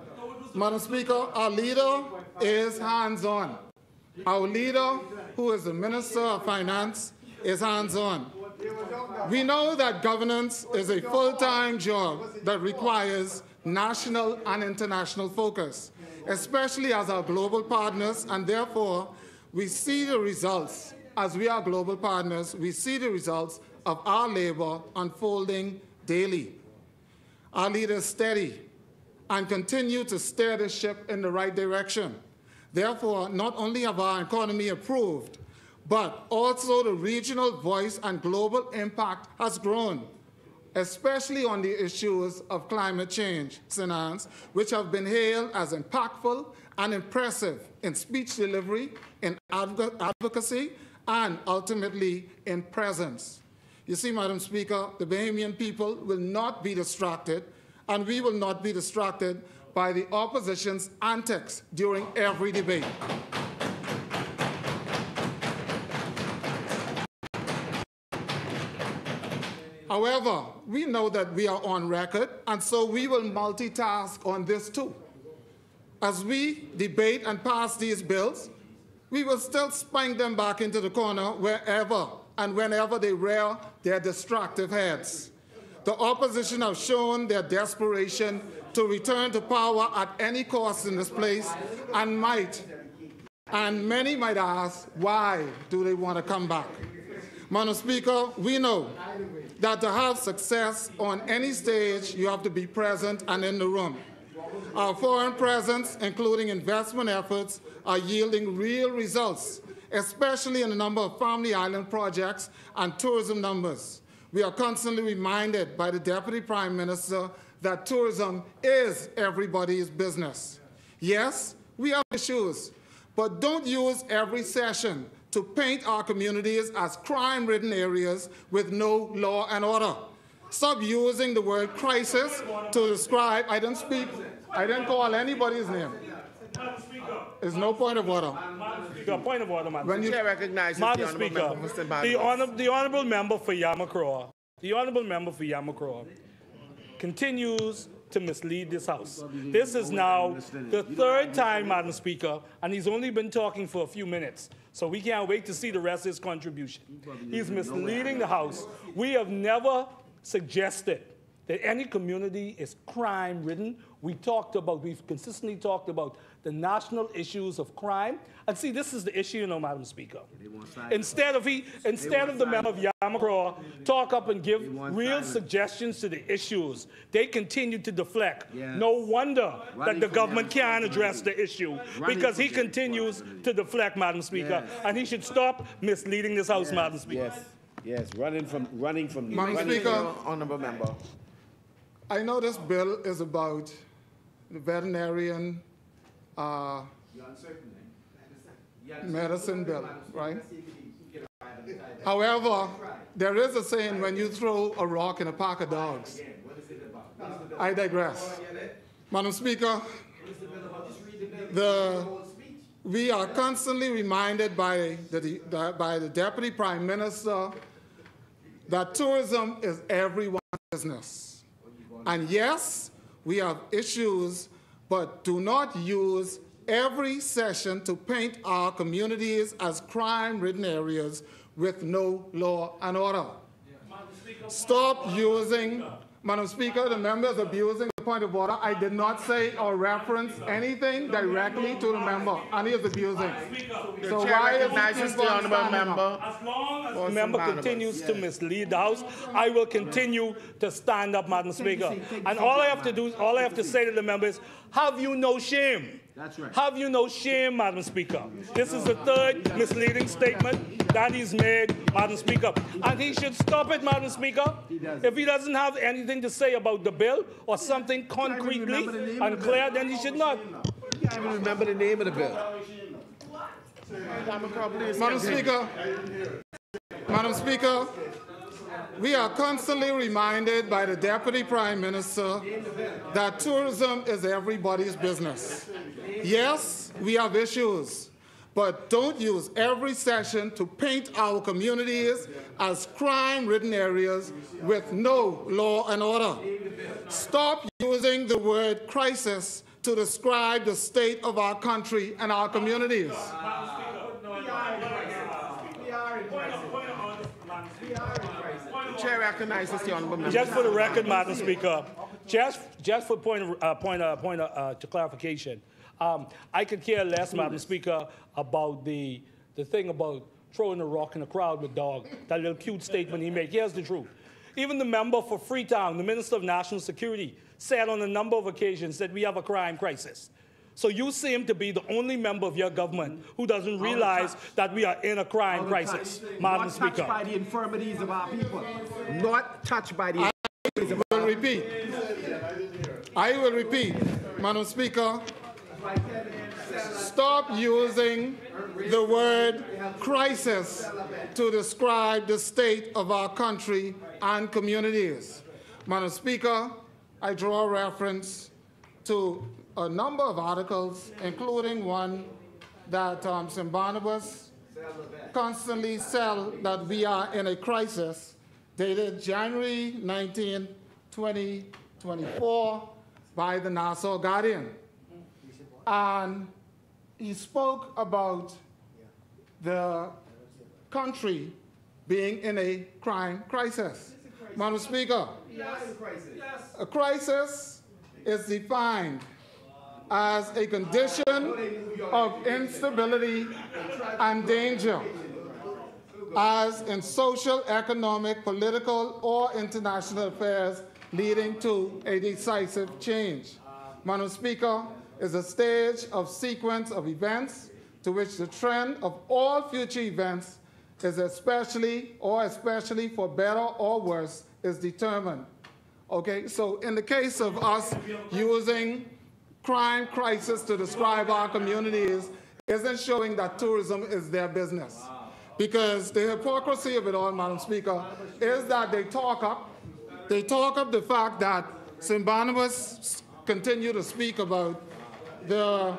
Madam Speaker, our leader is hands-on. Our leader, who is the Minister of Finance, is hands-on. We know that governance is a full-time job that requires national and international focus, especially as our global partners, and therefore we see the results. As we are global partners, we see the results of our labor unfolding daily. Our leader is steady and continue to steer the ship in the right direction. Therefore, not only have our economy improved, but also the regional voice and global impact has grown, especially on the issues of climate change, Sinans, which have been hailed as impactful and impressive in speech delivery, in advocacy, and ultimately in presence. You see, Madam Speaker, the Bahamian people will not be distracted, and we will not be distracted by the opposition's antics during every debate. However, we know that we are on record, and so we will multitask on this too. As we debate and pass these bills, we will still spank them back into the corner wherever and whenever they rear their distractive heads. The opposition have shown their desperation to return to power at any cost in this place, and many might ask, why do they want to come back? Madam Speaker, we know that to have success on any stage, you have to be present and in the room. Our foreign presence, including investment efforts, are yielding real results, especially in the number of family island projects and tourism numbers. We are constantly reminded by the Deputy Prime Minister that tourism is everybody's business. Yes, we have issues, but don't use every session to paint our communities as crime-ridden areas with no law and order. Stop using the word crisis to describe, I didn't call anybody's name. There's no point of order. Point of order, Madam When you recognize Madam Speaker, the honourable member for Yamacraw, continues to mislead this House. This is now the third time, Madam Speaker, and he's only been talking for a few minutes, so we can't wait to see the rest of his contribution. He's misleading the House. We have never suggested that any community is crime-ridden. We've consistently talked about the national issues of crime. And see, this is the issue, Madam Speaker. Instead of the member of Yamacraw talk up and give real suggestions to the issues, they continue to deflect. Yes. No wonder that the government can't address the issue, because he continues to deflect, Madam Speaker, and he should stop misleading this House, Madam Speaker. Yes, running from you. Madam Speaker, honourable member. I know this bill is about the veterinarian medicine bill, right? However, there is a saying, when you throw a rock in a pack of dogs. I digress. Madam Speaker, we are constantly reminded by the Deputy Prime Minister that tourism is everyone's business. And yes, we have issues, but do not use every session to paint our communities as crime-ridden areas with no law and order. Stop using, Madam Speaker, the member is abusing the point of order. I did not say or reference anything directly to the member, and he is abusing. So why is the honourable member? As long as the member continues to mislead the House, I will continue to stand up, Madam Speaker. And all I have to say to the member is, have you no shame? That's right. Have you no shame, Madam Speaker? This is the third misleading statement that he's made, Madam Speaker. And he should stop it, Madam Speaker. If he doesn't have anything to say about the bill or something concretely unclear, then he should not. You can't even remember the name of the bill. Madam Speaker, we are constantly reminded by the Deputy Prime Minister that tourism is everybody's business. Yes, we have issues, but don't use every session to paint our communities as crime-ridden areas with no law and order. Stop using the word crisis to describe the state of our country and our communities. The chair recognizes the honourable member. Just for the record, Madam Speaker, just for point to clarification, I could care less, Madam Speaker, about the thing about throwing a rock in the crowd with dog. That little cute statement he made. Here's the truth. Even the member for Freetown, the Minister of National Security, said on a number of occasions that we have a crime crisis. So you seem to be the only member of your government who doesn't realize that we are in a crime crisis, Madam Speaker. Not touched by the infirmities of our people. Not touched by the infirmities of our people. I will repeat, Madam Speaker, stop using the word crisis to describe the state of our country and communities. Madam Speaker, I draw reference to a number of articles, including one that St. Barnabas constantly sell that we are in a crisis, dated January 19, 2024, by the Nassau Guardian. And he spoke about the country being in a crime crisis. Madam Speaker, a crisis is defined as a condition of instability and danger, as in social, economic, political, or international affairs leading to a decisive change. Madam Speaker, is a stage of sequence of events to which the trend of all future events is especially for better or worse is determined. Okay, so in the case of us using crime crisis to describe our communities isn't showing that tourism is their business. Because the hypocrisy of it all, Madam Speaker, is that they talk up the fact that St. Barnabas continue to speak about the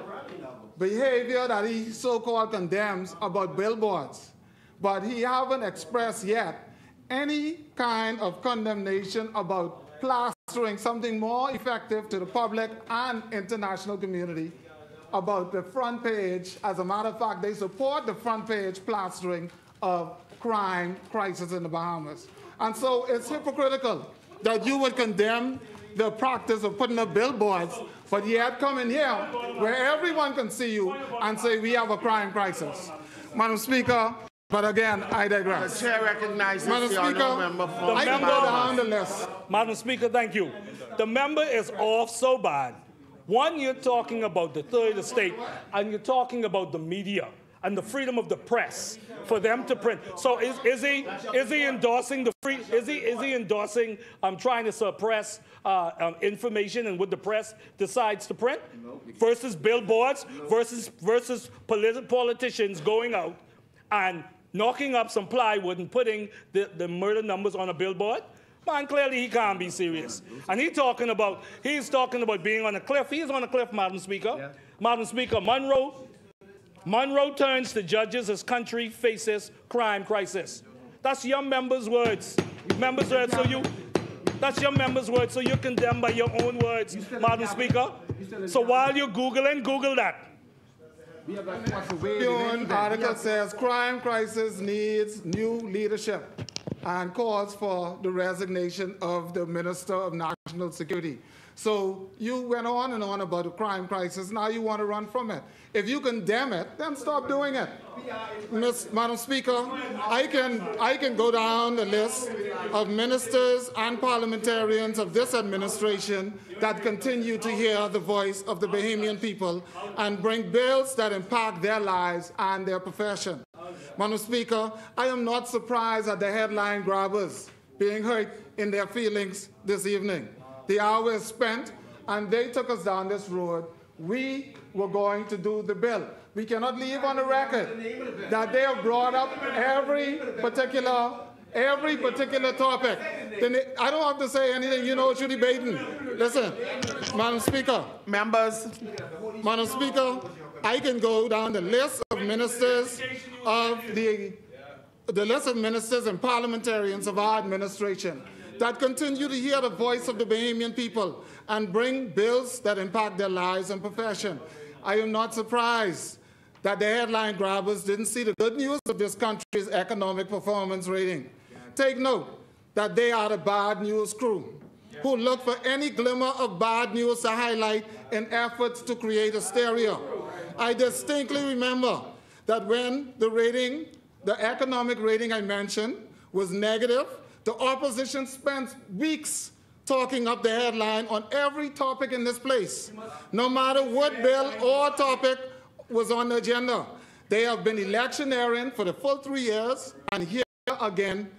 behavior that he so-called condemns about billboards, but he haven't expressed yet any kind of condemnation about plastering something more effective to the public and international community about the front page. As a matter of fact, they support the front page plastering of crime crisis in the Bahamas. And so it's hypocritical that you would condemn the practice of putting up billboards, but yet come in here where everyone can see you and say we have a crime crisis. Madam Speaker, but again, I digress. The chair recognizes Madam the Speaker, honourable member for I can go down the list. Madam Speaker, thank you. The member is off so bad. One, you're talking about the third estate, and you're talking about the media and the freedom of the press for them to print. So is he endorsing the free? Is he endorsing trying to suppress information and what the press decides to print versus billboards versus politicians going out and knocking up some plywood and putting the murder numbers on a billboard? Man, clearly he can't be serious. And he's talking about being on a cliff. He's on a cliff, Madam Speaker. Yeah. Madam Speaker, Monroe turns to judges as country faces crime crisis. That's your member's words. That's your member's words, so you're condemned by your own words, Madam Speaker. So while you're Googling, Google that. The article says crime crisis needs new leadership and calls for the resignation of the Minister of National Security. So you went on and on about the crime crisis. Now you want to run from it. If you condemn it, then stop doing it. Madam Speaker, I can go down the list of ministers and parliamentarians of this administration that continue to hear the voice of the Bahamian people and bring bills that impact their lives and their profession. Madam Speaker, I am not surprised at the headline grabbers being hurt in their feelings this evening. The hour is spent, and they took us down this road. We were going to do the bill. We cannot leave on the record that they have brought up every particular topic. Then I don't have to say anything. You know what you're debating. Listen, Madam Speaker. Members. Madam Speaker, I can go down the list of ministers of the list of ministers and parliamentarians of our administration that continue to hear the voice of the Bahamian people and bring bills that impact their lives and profession. I am not surprised that the headline grabbers didn't see the good news of this country's economic performance rating. Take note that they are the bad news crew who look for any glimmer of bad news to highlight in efforts to create hysteria. I distinctly remember that when the economic rating I mentioned was negative, the opposition spent weeks talking up the headline on every topic in this place, no matter what bill or topic was on the agenda. They have been electioneering for the full 3 years, and here again,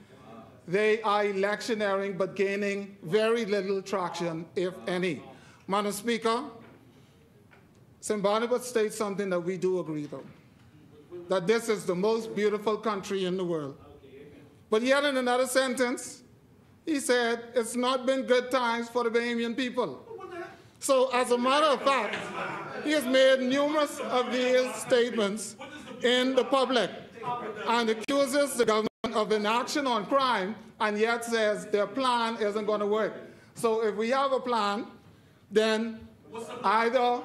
they are electioneering but gaining very little traction, if any. Madam Speaker, St. Barnabas states something that we do agree to, that this is the most beautiful country in the world. But yet in another sentence, he said, it's not been good times for the Bahamian people. So as a matter of fact, he has made numerous of these statements in the public and accuses the government of inaction on crime and yet says their plan isn't going to work. So if we have a plan, then either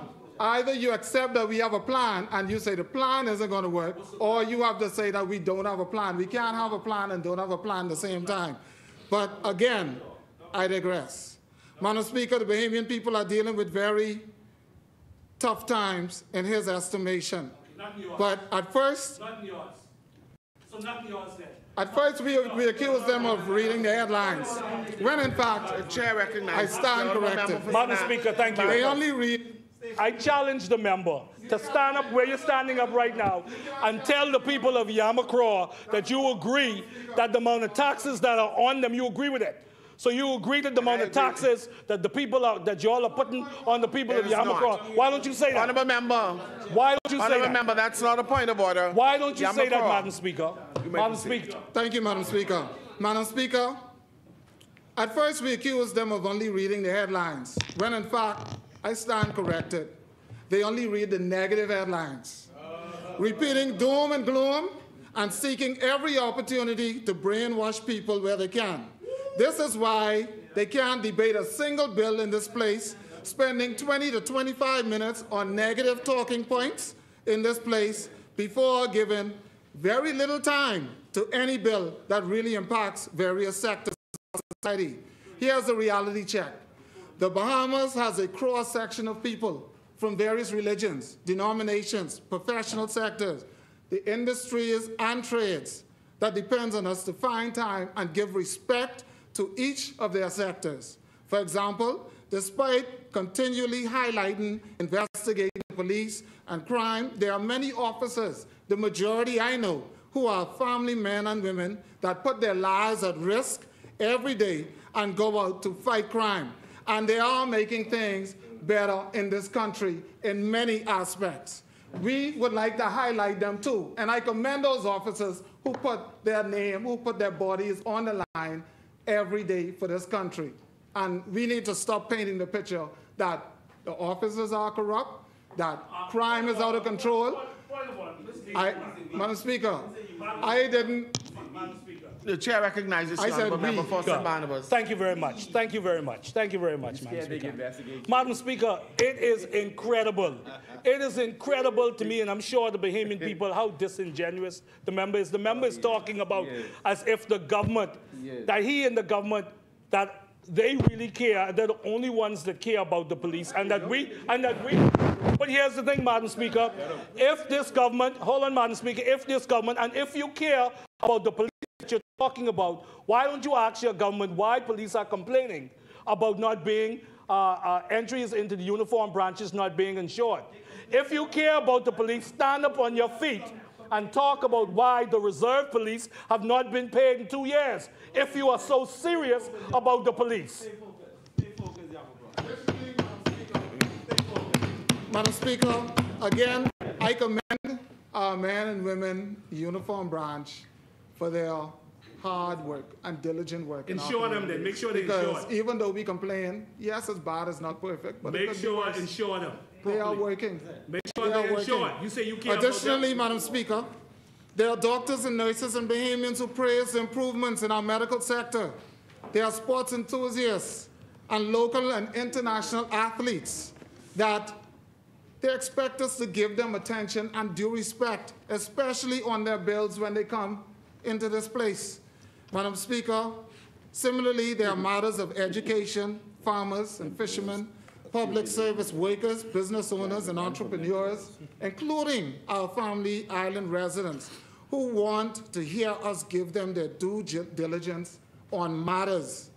you accept that we have a plan and you say the plan isn't going to work, or you have to say that we don't have a plan. We can't have a plan and don't have a plan at the same time. But again, I digress. Madam Speaker, the Bahamian people are dealing with very tough times in his estimation. But at first, at first we accuse them of reading the headlines, when in fact, The chair recognizes. I stand corrected. Madam Speaker, thank you. They only read. I challenge the member to stand up where you're standing up right now and tell the people of Yamacraw that you agree that the amount of taxes that are on them, you agree with it. So you agree that the amount of taxes that the people that y'all are putting on the people of Yamacraw. Why don't you say that? Honourable member. Why don't you say that? Honourable member, that's not a point of order. Why don't you say that, Yamacraw. Madam Speaker? Madam Speaker. Thank you, Madam Speaker. Madam Speaker, at first we accused them of only reading the headlines, when in fact, I stand corrected. They only read the negative headlines, repeating doom and gloom and seeking every opportunity to brainwash people where they can. This is why they can't debate a single bill in this place, spending 20 to 25 minutes on negative talking points in this place before giving very little time to any bill that really impacts various sectors of society. Here's the reality check. The Bahamas has a cross-section of people from various religions, denominations, professional sectors, the industries and trades that depends on us to find time and give respect to each of their sectors. For example, despite continually highlighting, investigating police and crime, there are many officers, the majority I know, who are family men and women that put their lives at risk every day and go out to fight crime. And they are making things better in this country in many aspects. We would like to highlight them too. And I commend those officers who put their name, who put their bodies on the line every day for this country. And we need to stop painting the picture that the officers are corrupt, that crime is out of control. Madam Speaker, I didn't. The chair recognizes the honourable member for St. Barnabas. Thank you very much. Thank you very much. Thank you very much, Madam Speaker. Madam Speaker, it is incredible. It is incredible to me, and I'm sure the Bahamian people, how disingenuous the member is. The member is talking about as if the government, that he and the government, that they really care, they're the only ones that care about the police, and that we. But here's the thing, Madam Speaker. If this government, hold on, Madam Speaker, if this government, and if you care about the police that you're talking about, why don't you ask your government why police are complaining about not being, entries into the uniform branches not being insured? If you care about the police, stand up on your feet and talk about why the reserve police have not been paid in 2 years, if you are so serious about the police. Madam Speaker, again, I commend our men and women uniform branch for their hard work and diligent work. in our Insure them then. communities. Make sure they Because insured. even though we complain, yes, it's bad, it's not perfect, but it Make could be sure worse. insure them. They are properly. working. Make sure They are they're insured. working. You say you care about them. Additionally, Madam Speaker, there are doctors and nurses and Bahamians who praise the improvements in our medical sector. There are sports enthusiasts and local and international athletes that they expect us to give them attention and due respect, especially on their bills when they come into this place. Madam Speaker, similarly, there are matters of education, farmers and fishermen, public service workers, business owners and entrepreneurs, including our family island residents, who want to hear us give them their due diligence on matters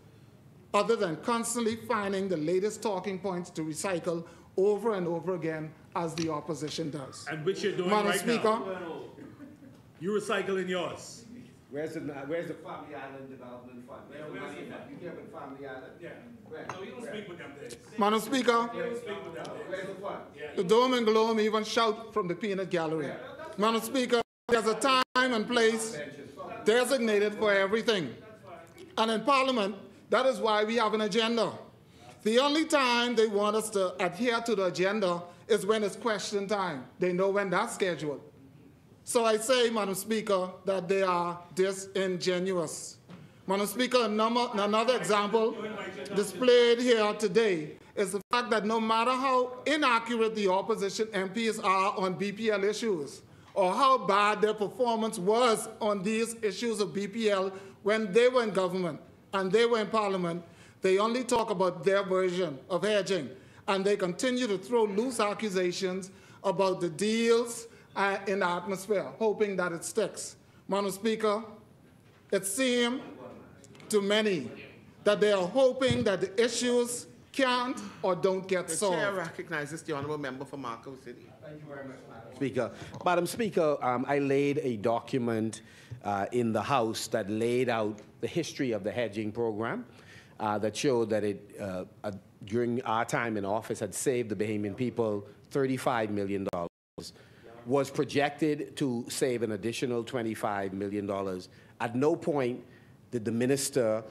other than constantly finding the latest talking points to recycle over and over again as the opposition does. And which you're doing Madam right Speaker, now. You recycling yours. Where's the Family Island Development Fund? Where's the money? You care about Family Island? Yeah. No, you don't speak with them days. Madam Speaker, You don't speak with them days. Where's the fund? the Dome and Gloom even shout from the peanut gallery. Madam Speaker, there's a time and place designated for everything. And in Parliament, that is why we have an agenda. The only time they want us to adhere to the agenda is when it's question time. They know when that's scheduled. So I say, Madam Speaker, that they are disingenuous. Madam Speaker, another example displayed here today is the fact that no matter how inaccurate the opposition MPs are on BPL issues, or how bad their performance was on these issues of BPL when they were in government and they were in Parliament, they only talk about their version of hedging, and they continue to throw loose accusations about the deals in the atmosphere, hoping that it sticks. Madam Speaker, it seems to many that they are hoping that the issues can't or don't get solved. The chair recognizes the honourable member for Marco City. Thank you very much, Madam Speaker. Madam Speaker, I laid a document in the House that laid out the history of the hedging program that showed that it, during our time in office, had saved the Bahamian people $35 million, was projected to save an additional $25 million. At no point did the minister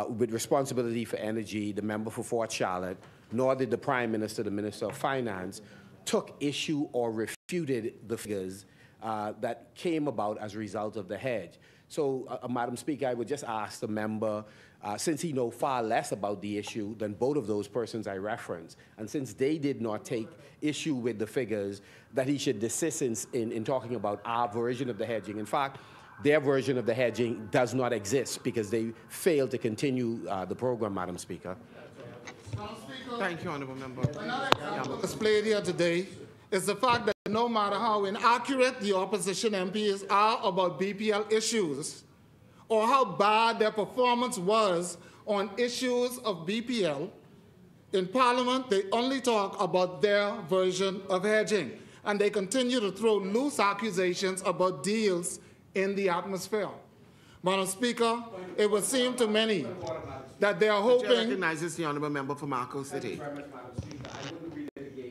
with responsibility for energy, the member for Fort Charlotte, nor did the Prime Minister, the Minister of Finance, took issue or refuted the figures that came about as a result of the hedge. So, Madam Speaker, I would just ask the member, since he knows far less about the issue than both of those persons I referenced, and since they did not take issue with the figures, that he should desist in talking about our version of the hedging. In fact, their version of the hedging does not exist because they failed to continue the program, Madam Speaker. Thank you, honourable member. Another example displayed here today is the fact that no matter how inaccurate the opposition MPs are about BPL issues, or how bad their performance was on issues of BPL, in Parliament they only talk about their version of hedging, and they continue to throw loose accusations about deals in the atmosphere. Madam Speaker, it would seem to many that they are The chair hoping... recognizes the honourable member for Marco City.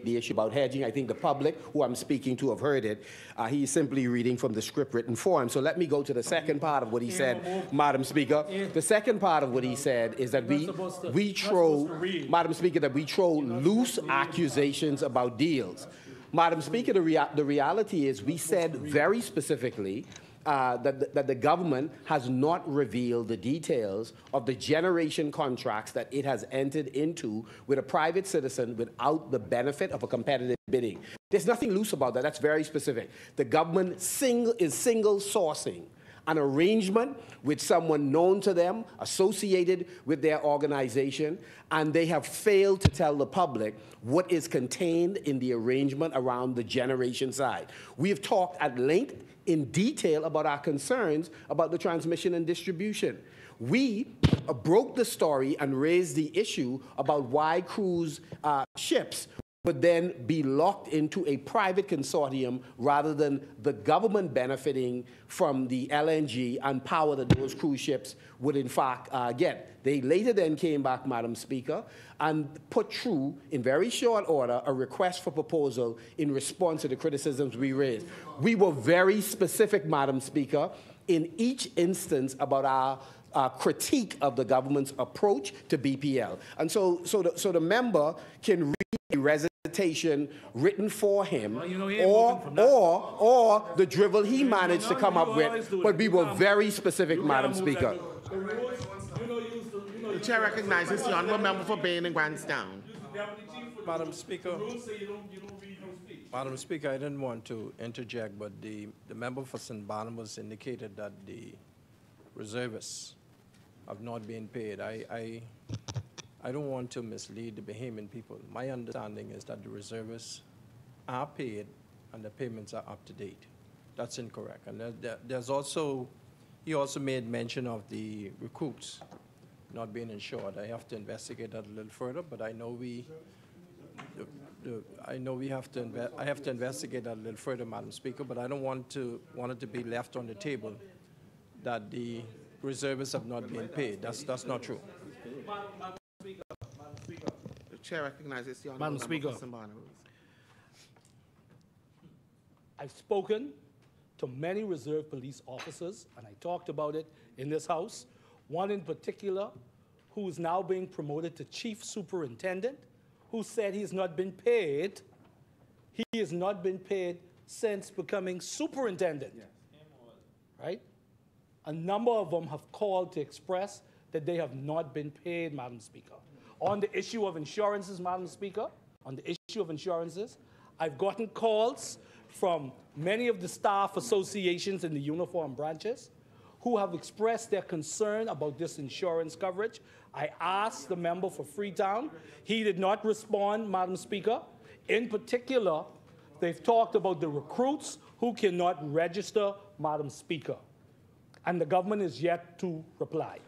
The issue about hedging, I think the public who I'm speaking to have heard it. He's simply reading from the script written form. So let me go to the second part of what he said, Madam Speaker. The second part of what he said is that we throw, Madam Speaker, that we throw loose accusations about deals. Madam Speaker, the reality is we said very specifically that the government has not revealed the details of the generation contracts that it has entered into with a private citizen without the benefit of a competitive bidding. There's nothing loose about that. That's very specific. The government is single sourcing an arrangement with someone known to them, associated with their organization, and they have failed to tell the public what is contained in the arrangement around the generation side. We have talked at length in detail about our concerns about the transmission and distribution. We broke the story and raised the issue about why cruise ships would then be locked into a private consortium rather than the government benefiting from the LNG and power that those cruise ships would in fact get. They later then came back, Madam Speaker, and put through, in very short order, a request for proposal in response to the criticisms we raised. We were very specific, Madam Speaker, in each instance about our critique of the government's approach to BPL. And so the member can read a recitation written for him, or the drivel he managed to come up with, but we were very specific, Madam Speaker. The chair recognizes the honourable member for Bain and Grandstown. Madam Speaker, Madam Speaker, I didn't want to interject, but the member for St. Barnabas indicated that the reservists have not been paid. I don't want to mislead the Bahamian people. My understanding is that the reservists are paid and the payments are up to date. That's incorrect. And there's also, he also made mention of the recruits not being insured. I have to investigate that a little further, but I know I have to investigate that a little further, Madam Speaker, but I don't want it to be left on the table that the reservists have not been paid. That's not true. The chair recognizes the honourable Madam member Speaker, for St. Barnabas. I've spoken to many reserve police officers, and I talked about it in this House. One in particular, who is now being promoted to chief superintendent, who said he has not been paid. He has not been paid since becoming superintendent. Yes. Right? A number of them have called to express that they have not been paid, Madam Speaker. On the issue of insurances, Madam Speaker, on the issue of insurances, I've gotten calls from many of the staff associations in the uniform branches who have expressed their concern about this insurance coverage. I asked the member for Freetown. He did not respond, Madam Speaker. In particular, they've talked about the recruits who cannot register, Madam Speaker. And the government is yet to reply.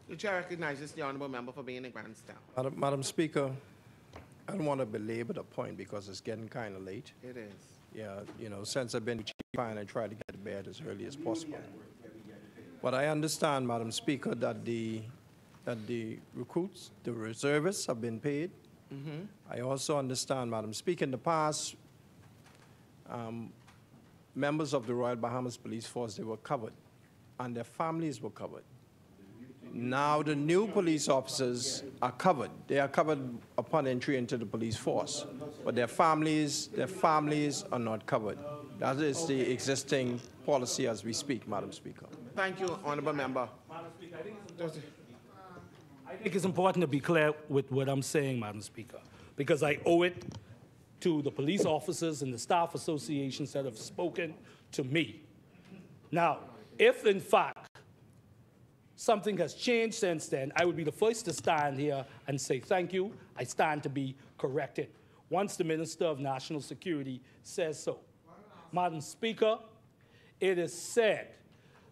The chair recognizes the honourable member for Bain and Grandstown. Madam Speaker, I don't want to belabor the point because it's getting kind of late. It is. Yeah, you know, since I've been chief, I try to get to bed as early as possible. But I understand, Madam Speaker, that the recruits, the reservists have been paid. Mm-hmm. I also understand, Madam Speaker, in the past, members of the Royal Bahamas Police Force, they were covered, and their families were covered. Now the new police officers are covered. They are covered upon entry into the police force, but their families are not covered. That is the existing policy as we speak, Madam Speaker. Thank you, honourable member. Madam Speaker, I think it's important to be clear with what I'm saying, Madam Speaker, because I owe it to the police officers and the staff associations that have spoken to me. Now, if in fact something has changed since then, I would be the first to stand here and say thank you. I stand to be corrected once the Minister of National Security says so. Madam Speaker, it is said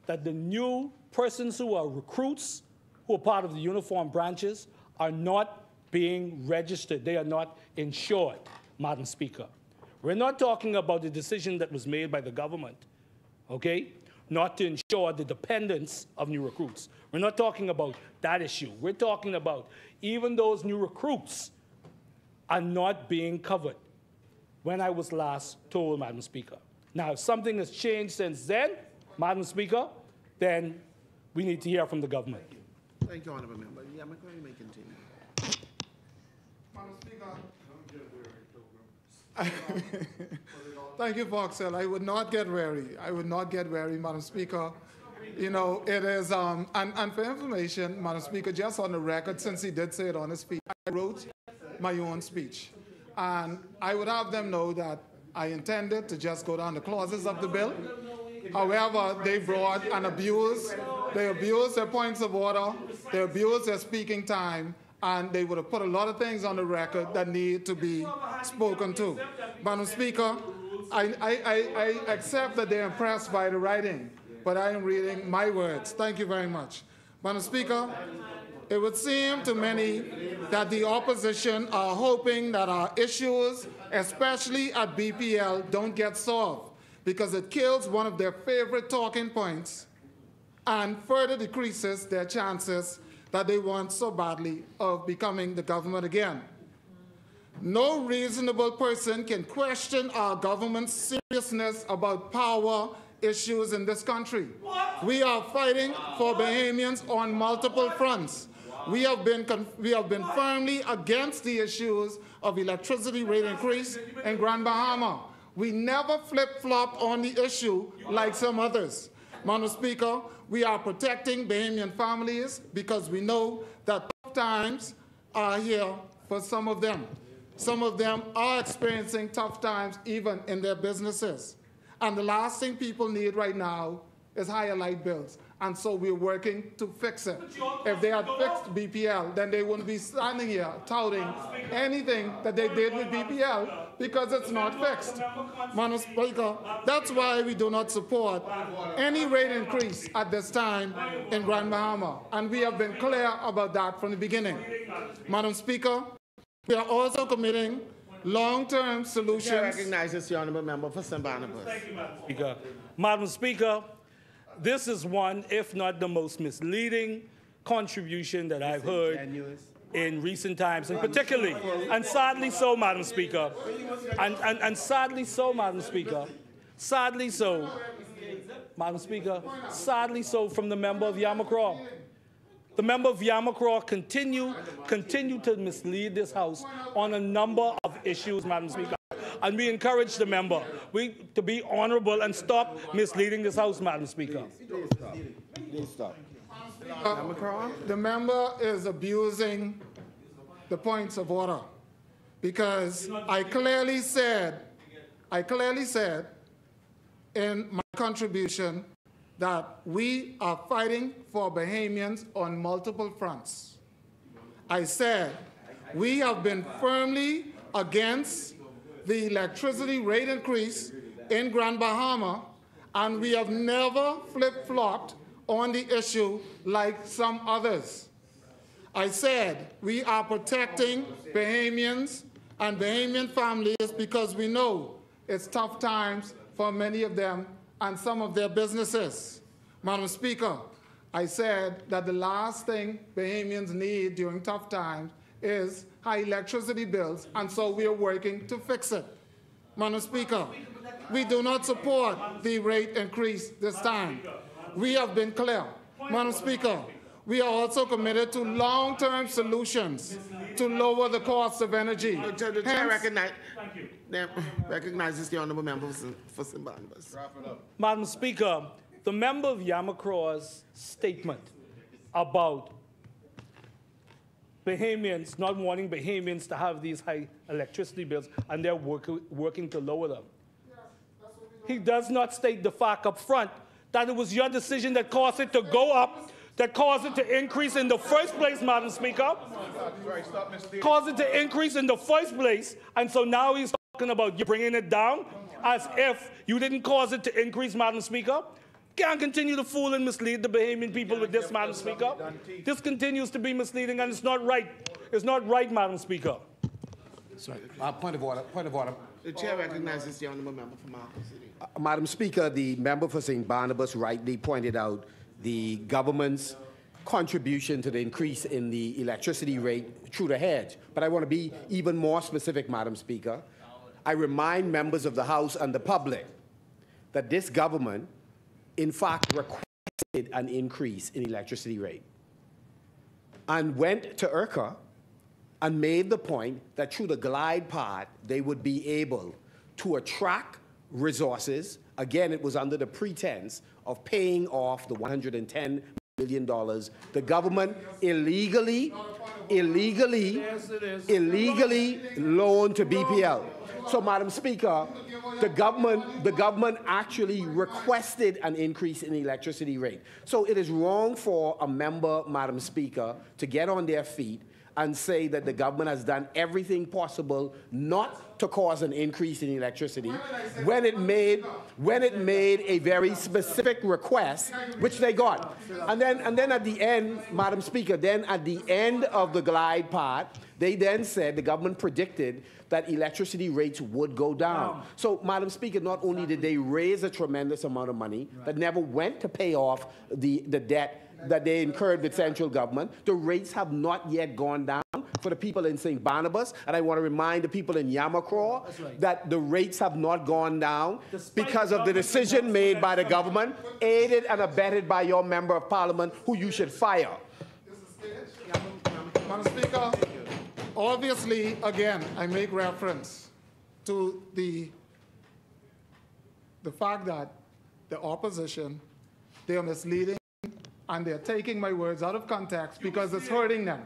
that the new persons who are recruits, who are part of the uniform branches, are not being registered. They are not insured, Madam Speaker. We're not talking about the decision that was made by the government, okay, not to ensure the dependence of new recruits. We're not talking about that issue. We're talking about even those new recruits are not being covered when I was last told, Madam Speaker. Now, if something has changed since then, Madam Speaker, then we need to hear from the government. Thank you, honourable member. Yeah, McCoy, you may continue. Madam Speaker. Thank you, Boxell. I would not get weary. I would not get weary, Madam Speaker. You know, it is, and for information, Madam Speaker, just on the record, since he did say it on his speech, I wrote my own speech. And I would have them know that I intended to just go down the clauses of the bill. However, they brought an abuse. They abused their points of order. They abused their speaking time. And they would have put a lot of things on the record that need to be spoken to. Madam Speaker, I accept that they're impressed by the writing, but I am reading my words. Thank you very much. Madam Speaker, It would seem to many that the opposition are hoping that our issues, especially at BPL, don't get solved because it kills one of their favorite talking points and further decreases their chances that they want so badly of becoming the government again. No reasonable person can question our government's seriousness about power issues in this country. We are fighting for Bahamians on multiple fronts. We have been firmly against the issues of electricity rate increase in Grand Bahama. We never flip-flop on the issue like some others. Madam Speaker, we are protecting Bahamian families because we know that tough times are here for some of them. Some of them are experiencing tough times even in their businesses. And the last thing people need right now is higher light bills. And so we're working to fix it. If they had fixed BPL, then they wouldn't be standing here touting anything that they did with BPL because it's not fixed. Madam Speaker, that's why we do not support any rate increase at this time in Grand Bahama. And we have been clear about that from the beginning. Madam Speaker, we are also committing long-term solutions. I recognize the honourable member for St. Barnabas. Thank you, Madam Speaker. Madam Speaker, this is one, if not the most misleading contribution that I've heard in recent times, and particularly, and sadly so, Madam Speaker, and sadly so, Madam Speaker, sadly so, Madam Speaker, sadly so from the member of Yamacraw. The member of Yamacraw continue to mislead this House on a number of issues, Madam Speaker. And we encourage the member to be honorable and stop misleading this House, Madam Speaker. Please stop. The member is abusing the points of order because I clearly said in my contribution that we are fighting for Bahamians on multiple fronts. I said we have been firmly against the electricity rate increase in Grand Bahama, and we have never flip-flopped on the issue like some others. I said we are protecting Bahamians and Bahamian families because we know it's tough times for many of them and some of their businesses. Madam Speaker, I said that the last thing Bahamians need during tough times is high electricity bills, and so we are working to fix it. Madam Speaker, we do not support the rate increase this time. We have been clear. Madam Speaker, we are also committed to long-term solutions to lower the cost of energy. The chair recognizes the honourable member for St. Barnabas. Madam Speaker, the member of Yamacraw's statement about Bahamians not wanting Bahamians to have these high electricity bills and they're working to lower them. He does not state the fact up front that it was your decision that caused it to go up, that caused it to increase in the first place, Madam Speaker. Caused it to increase in the first place, and so now he's talking about you bringing it down as if you didn't cause it to increase, Madam Speaker. Can't continue to fool and mislead the Bahamian people with this, Madam Speaker. This continues to be misleading, and it's not right. It's not right, Madam Speaker. Sorry. Point of order. Point of order. The chair recognizes the honourable member for Marcus City. Madam Speaker, the member for St. Barnabas rightly pointed out the government's contribution to the increase in the electricity rate through the hedge. But I want to be even more specific, Madam Speaker. I remind members of the House and the public that this government, in fact, requested an increase in electricity rate and went to ERCA and made the point that through the glide path, they would be able to attract resources. Again, it was under the pretense of paying off the $110 million the government illegally loaned to BPL. So, Madam Speaker, the government actually requested an increase in the electricity rate. So it is wrong for a member, Madam Speaker, to get on their feet and say that the government has done everything possible not to cause an increase in electricity when it made a very specific request, which they got. And then at the end, Madam Speaker, then at the end of the glide path, they then said, the government predicted that electricity rates would go down. So, Madam Speaker, not only did they raise a tremendous amount of money that never went to pay off the debt that they incurred with central government, the rates have not yet gone down for the people in St. Barnabas. And I want to remind the people in Yamacraw that the rates have not gone down because of the decision made by the government, aided and abetted by your member of parliament, who you should fire. Madam Speaker, obviously, again, I make reference to the fact that the opposition, they are misleading and they're taking my words out of context because it's hurting them.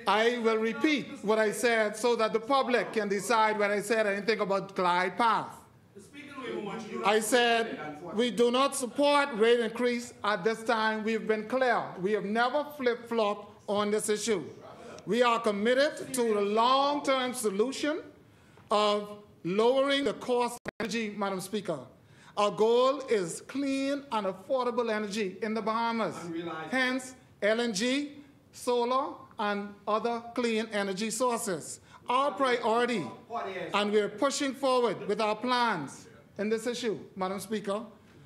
I will repeat what I said so that the public can decide when I said anything about glide path. I said we do not support rate increase at this time. We've been clear. We have never flip-flopped on this issue. We are committed to the long-term solution of lowering the cost of energy, Madam Speaker. Our goal is clean and affordable energy in the Bahamas. Hence, LNG, solar, and other clean energy sources. Our priority, and we're pushing forward with our plans in this issue, Madam Speaker,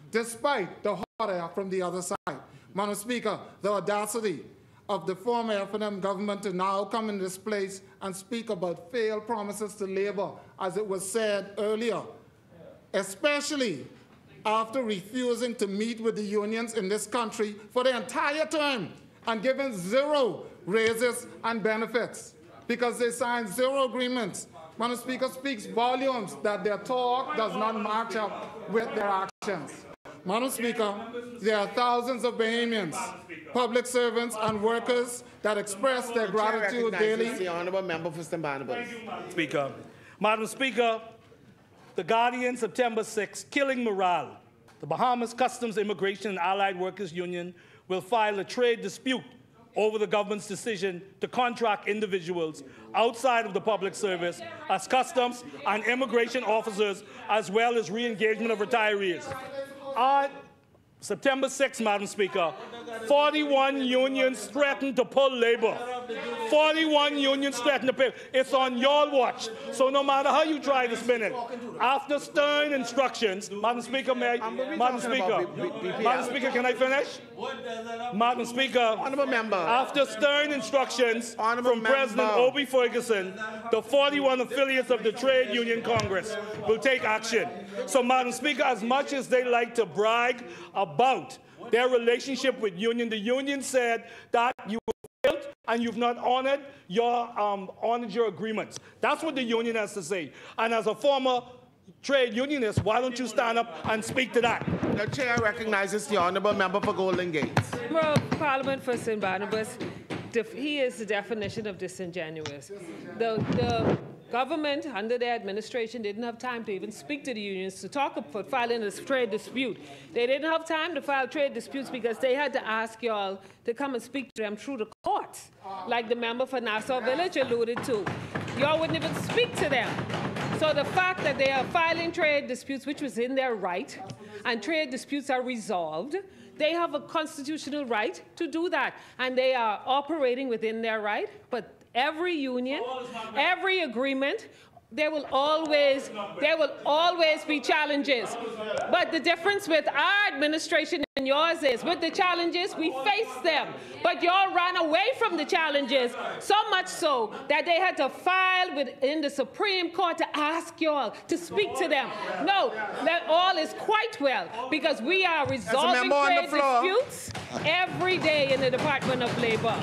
despite the hot air from the other side. Madam Speaker, the audacity of the former F&M government to now come in this place and speak about failed promises to labor, as it was said earlier, especially after refusing to meet with the unions in this country for the entire term and giving zero raises and benefits because they signed zero agreements. Madam Speaker, speaks volumes that their talk does not match up with their actions. Madam Speaker, there are thousands of Bahamians, public servants and workers that express their gratitude daily. The honourable member for St. Barnabas. Speaker. Madam Speaker, The Guardian, September 6, killing morale. The Bahamas Customs, Immigration and Allied Workers Union will file a trade dispute over the government's decision to contract individuals outside of the public service as customs and immigration officers, as well as re-engagement of retirees. On September 6, Madam Speaker, 41 unions threatened to pull labor. 41 unions threatened to pay. It's on your watch. So no matter how you try to spin it, after stern instructions, Madam Speaker, Madam Speaker, can I finish? Madam Speaker, honourable member, after stern instructions from President Obie Ferguson, the 41 affiliates of the Trade Union Congress will take action. So, Madam Speaker, as much as they like to brag about their relationship with union, the union said that you failed and you've not honored your agreements. That's what the union has to say. And as a former trade unionist, why don't you stand up and speak to that? The chair recognizes the honourable member for Golden Gates. Member of Parliament for St. Barnabas, he is the definition of disingenuous. The government, under their administration, didn't have time to even speak to the unions to talk about filing a trade dispute. They didn't have time to file trade disputes because they had to ask y'all to come and speak to them through the courts, like the member for Nassau Village alluded to. Y'all wouldn't even speak to them. So the fact that they are filing trade disputes, which was in their right, and trade disputes are resolved, they have a constitutional right to do that, and they are operating within their right, but every union, every agreement, there will always be challenges. But the difference with our administration and yours is, with the challenges, we face them. But y'all ran away from the challenges, so much so that they had to file within the Supreme Court to ask y'all to speak to them. No, that all is quite well, because we are resolving trade disputes every day in the Department of Labor.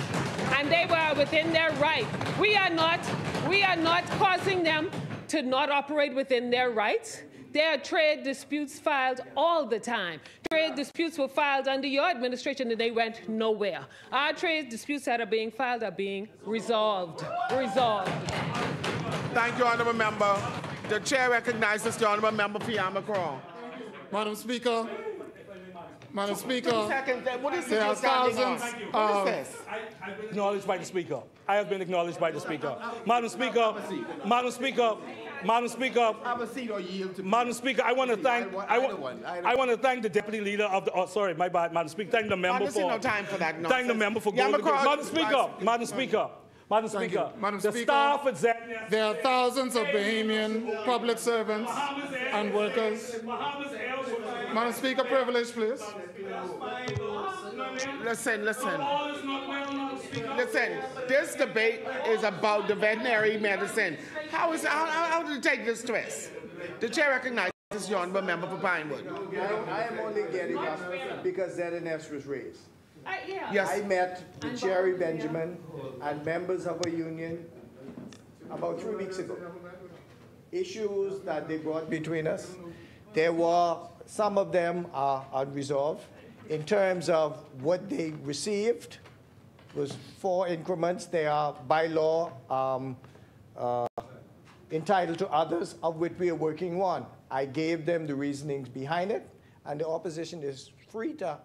And they were within their right. We are not causing them to not operate within their rights. There are trade disputes filed all the time. Trade disputes were filed under your administration and they went nowhere. Our trade disputes that are being filed are being resolved. Thank you, honourable member. The chair recognizes the honourable member for Yamacraw. Madam Speaker, Madam Speaker, 2 seconds. What is there it are you're standing on? thousands What is this? I've been acknowledged by the Speaker. I have been acknowledged by the Speaker. Madam Speaker, Madam Speaker, Madam Speaker, Have a seat or yield to Madam Speaker, I want to thank the Deputy Leader of the. Oh, sorry, my bad, Madam Speaker. Thank the member There's no time for that Thank the nonsense. member for Yeah, going. McCraw- Madam Speaker, Madam Speaker, Madam Thank Speaker. you. Madam The Speaker, staff executive. there are thousands of Bahamian public servants and workers. Madam Speaker, privilege, please. Listen. This debate is about the veterinary medicine. How did it take this twist? The chair recognizes the honorable member for Pinewood. I am only getting up because ZNS was raised. Yes. I met with Jerry Benjamin and members of a union about 3 weeks ago. Issues that they brought between us, some of them are unresolved. In terms of what they received, was 4 increments. They are by law entitled to others, of which we are working on. I gave them the reasonings behind it, and the opposition is free to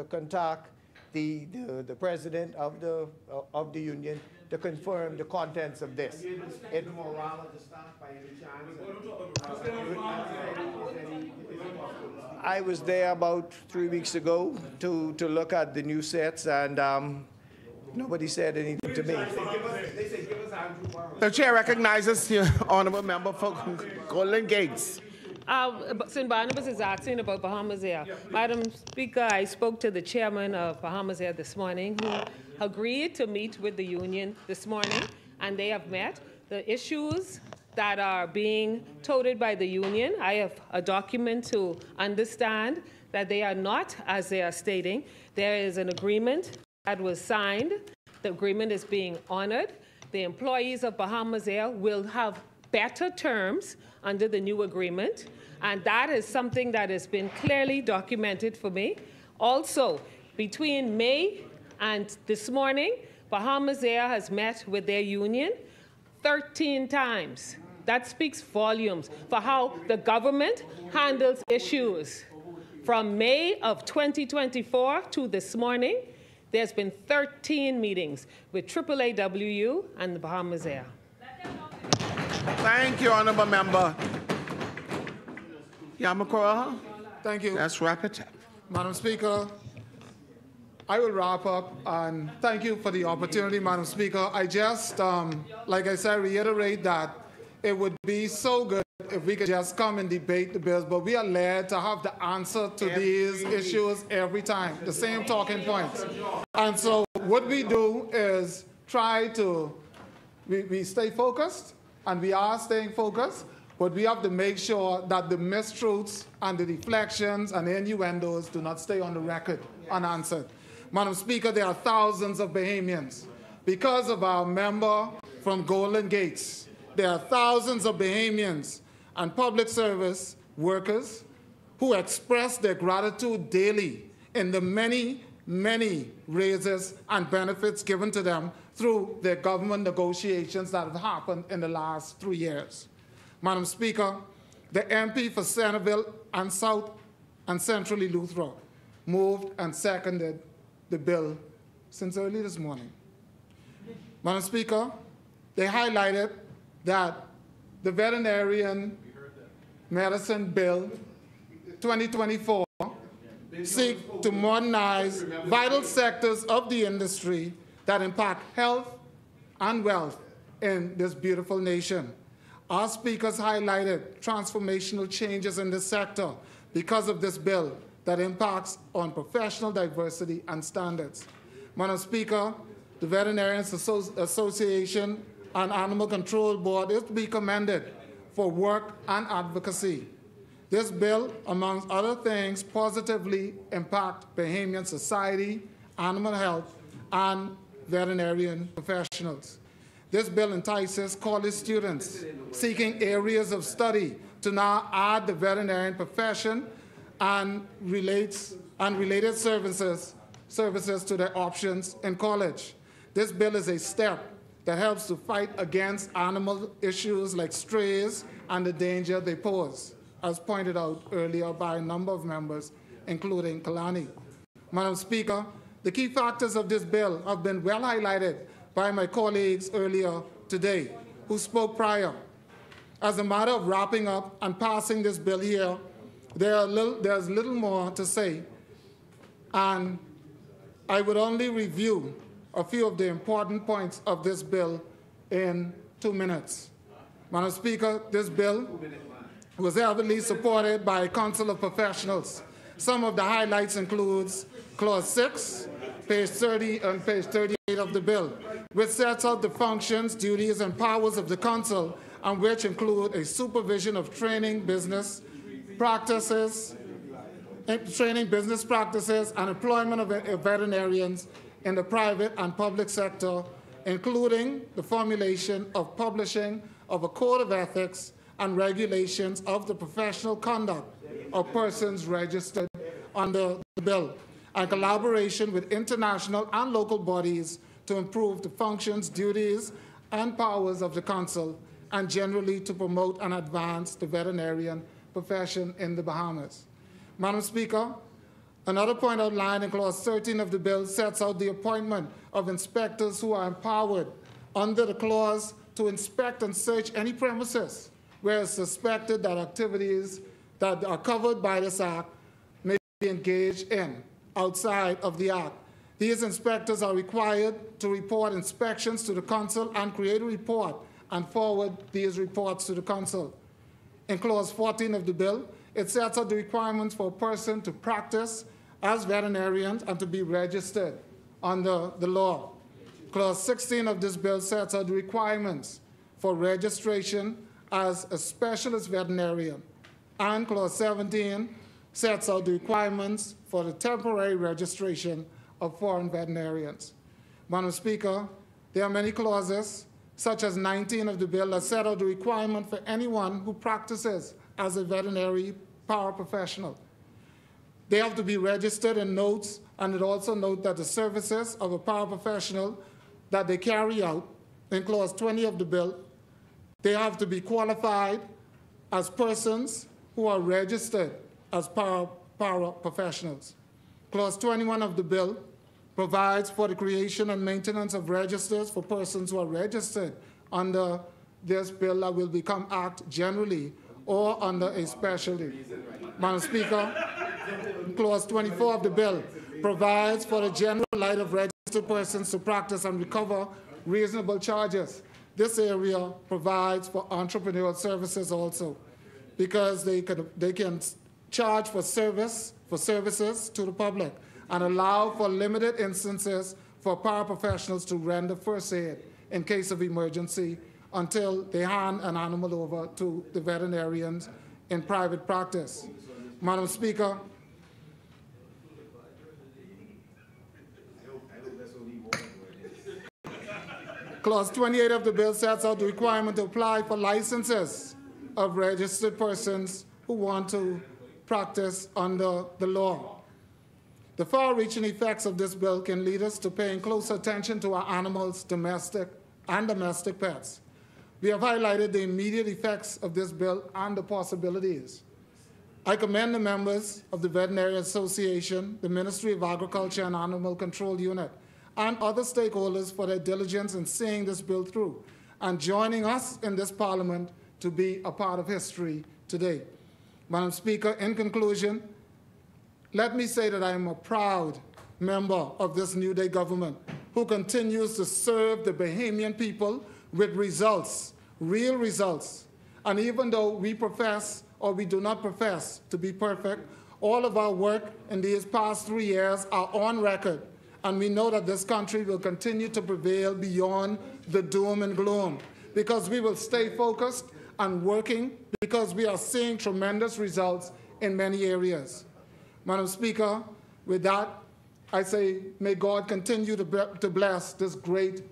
contact the president of the union to confirm the contents of this. I was there about 3 weeks ago to look at the new sets, and nobody said anything to me. The chair recognizes the honorable member for Golden Gates. St. Barnabas is asking about Bahamas Air. Madam Speaker, I spoke to the chairman of Bahamas Air this morning, who agreed to meet with the union this morning, and they have met. The issues that are being touted by the union, I have a document to understand that they are not as they are stating. There is an agreement that was signed. The agreement is being honored. The employees of Bahamas Air will have better terms under the new agreement, and that is something that has been clearly documented for me. Also, between May and this morning, Bahamas Air has met with their union 13 times. That speaks volumes for how the government handles issues. From May of 2024 to this morning, there's been 13 meetings with AAAWU and the Bahamas Air. Thank you, honorable member. Yamakura. Thank you. Let's wrap it up. Madam Speaker, I will wrap up, and thank you for the opportunity, Madam Speaker. I just, like I said, reiterate that it would be so good if we could just come and debate the bills, but we are led to have the answer to these issues every time, the same talking points. And so what we do is try to, we stay focused, and we are staying focused, but we have to make sure that the mistruths and the deflections and the innuendos do not stay on the record unanswered. Madam Speaker, there are thousands of Bahamians. Because of our member from Golden Gates, there are thousands of Bahamians and public service workers who express their gratitude daily in the many, many raises and benefits given to them through the government negotiations that have happened in the last 3 years. Madam Speaker, the MP for Centerville and South and Central Eleuthera moved and seconded the bill since early this morning. Madam Speaker, they highlighted that the veterinarian medicine bill 2024 seeks to modernize vital sectors of the industry that impact health and wealth in this beautiful nation. Our speakers highlighted transformational changes in this sector because of this bill that impacts on professional diversity and standards. Madam Speaker, the Veterinarians Association and Animal Control Board is to be commended for work and advocacy. This bill, amongst other things, positively impacts Bahamian society, animal health, and veterinarian professionals. This bill entices college students seeking areas of study to now add the veterinarian profession and related services to their options in college. This bill is a step that helps to fight against animal issues like strays and the danger they pose, as pointed out earlier by a number of members, including Kalani. Madam Speaker, the key factors of this bill have been well highlighted by my colleagues earlier today who spoke prior. As a matter of wrapping up and passing this bill here, there's little more to say, and I would only review a few of the important points of this bill in 2 minutes. Madam Speaker, this bill was heavily supported by a council of professionals. Some of the highlights includes Clause 6, page 30 and page 38 of the bill, which sets out the functions, duties, and powers of the council, and which include a supervision of training business practices and employment of veterinarians in the private and public sector, including the formulation of publishing of a code of ethics and regulations of the professional conduct of persons registered under the bill, and collaboration with international and local bodies to improve the functions, duties, and powers of the council, and generally to promote and advance the veterinarian profession in the Bahamas. Madam Speaker, another point outlined in Clause 13 of the bill sets out the appointment of inspectors who are empowered under the clause to inspect and search any premises where it's suspected that activities that are covered by this Act may be engaged in outside of the Act. These inspectors are required to report inspections to the council and create a report and forward these reports to the council. In Clause 14 of the bill, it sets out the requirements for a person to practice as veterinarians and to be registered under the law. Clause 16 of this bill sets out the requirements for registration as a specialist veterinarian. And Clause 17 sets out the requirements for the temporary registration of foreign veterinarians. Madam Speaker, there are many clauses, such as 19 of the bill, that set out the requirement for anyone who practices as a veterinary paraprofessional. They have to be registered in notes, and it also notes that the services of a paraprofessional that they carry out, in Clause 20 of the bill, they have to be qualified as persons who are registered as paraprofessionals. Clause 21 of the bill provides for the creation and maintenance of registers for persons who are registered under this bill that will become Act generally or under a specialty. Madam Speaker, Clause 24 of the bill provides for the general right of registered persons to practice and recover reasonable charges. This area provides for entrepreneurial services also, because they can charge for services to the public and allow for limited instances for paraprofessionals to render first aid in case of emergency until they hand an animal over to the veterinarians in private practice. Madam Speaker, Clause 28 of the bill sets out the requirement to apply for licenses of registered persons who want to practice under the law. The far-reaching effects of this bill can lead us to paying close attention to our animals, domestic pets. We have highlighted the immediate effects of this bill and the possibilities. I commend the members of the Veterinary Association, the Ministry of Agriculture and Animal Control Unit, and other stakeholders for their diligence in seeing this bill through and joining us in this Parliament to be a part of history today. Madam Speaker, in conclusion, let me say that I am a proud member of this New Day government who continues to serve the Bahamian people with results, real results. And even though we profess or we do not profess to be perfect, all of our work in these past 3 years are on record. And we know that this country will continue to prevail beyond the doom and gloom, because we will stay focused and working, because we are seeing tremendous results in many areas. Madam Speaker, with that, I say, may God continue to bless this great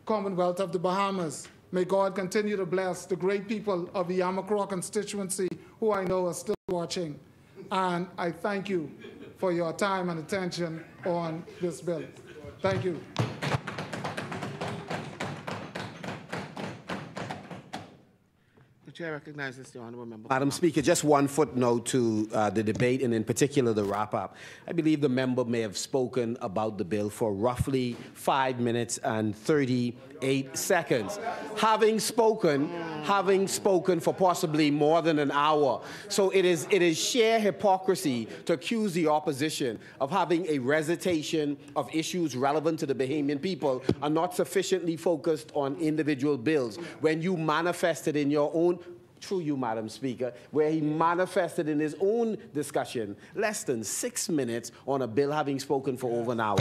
Commonwealth of the Bahamas. May God continue to bless the great people of the Yamacraw constituency who I know are still watching. And I thank you for your time and attention on this bill. Thank you. The Chair recognizes the honourable member. Madam Speaker, just one footnote to the debate, and in particular the wrap-up. I believe the member may have spoken about the bill for roughly 5 minutes and 38 seconds, having spoken for possibly more than an hour. So it is sheer hypocrisy to accuse the opposition of having a recitation of issues relevant to the Bahamian people and not sufficiently focused on individual bills when you manifested in your own, through you, Madam Speaker, where he manifested in his own discussion less than 6 minutes on a bill having spoken for over an hour.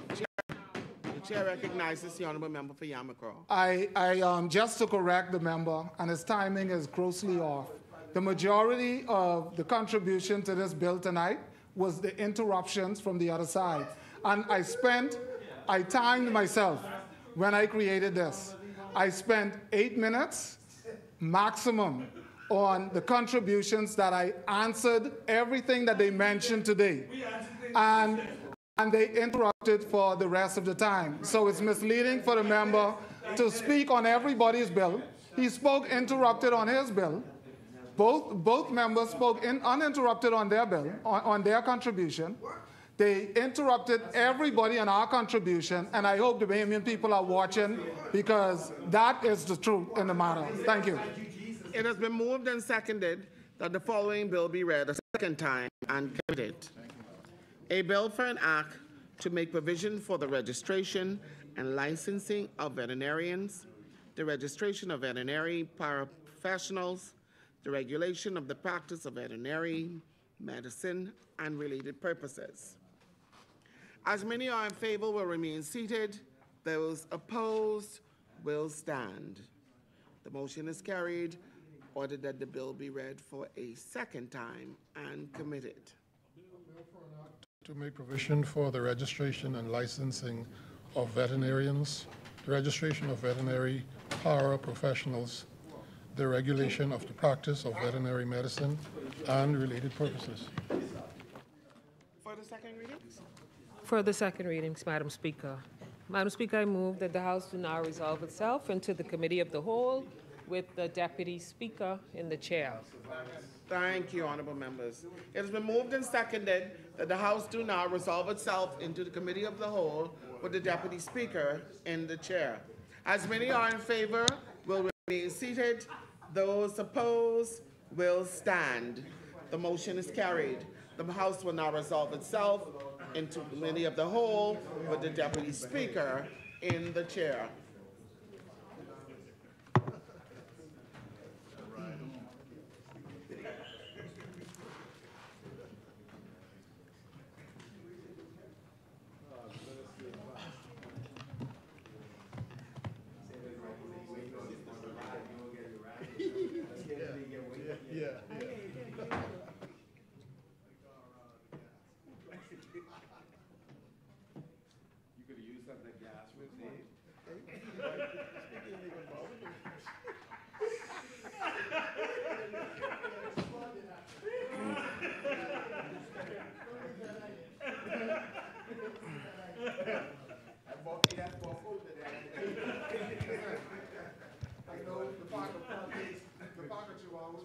The Chair recognizes the honourable member for Yamacraw. Just to correct the member, and his timing is grossly off. The majority of the contribution to this bill tonight was the interruptions from the other side. And I timed myself when I created this. I spent 8 minutes maximum on the contributions that I answered everything that they mentioned today. And they interrupted for the rest of the time. So it's misleading for the member to speak on everybody's bill. He spoke interrupted on his bill. Both members spoke uninterrupted on their bill, on their contribution. They interrupted everybody on our contribution, and I hope the Bahamian people are watching because that is the truth in the matter. Thank you. It has been moved and seconded that the following bill be read a second time and committed. A bill for an act to make provision for the registration and licensing of veterinarians, the registration of veterinary paraprofessionals, the regulation of the practice of veterinary medicine and related purposes. As many are in favor will remain seated. Those opposed will stand. The motion is carried. Ordered that the bill be read for a second time and committed. To make provision for the registration and licensing of veterinarians, the registration of veterinary paraprofessionals, the regulation of the practice of veterinary medicine and related purposes. For the second reading? For the second readings, Madam Speaker. Madam Speaker, I move that the House do now resolve itself into the Committee of the Whole with the Deputy Speaker in the chair. Thank you, honourable members. It has been moved and seconded that the House do now resolve itself into the Committee of the Whole with the Deputy Speaker in the chair. As many are in favor will remain seated. Those opposed will stand. The motion is carried. The House will now resolve itself into the Committee of the Whole with the Deputy Speaker in the chair.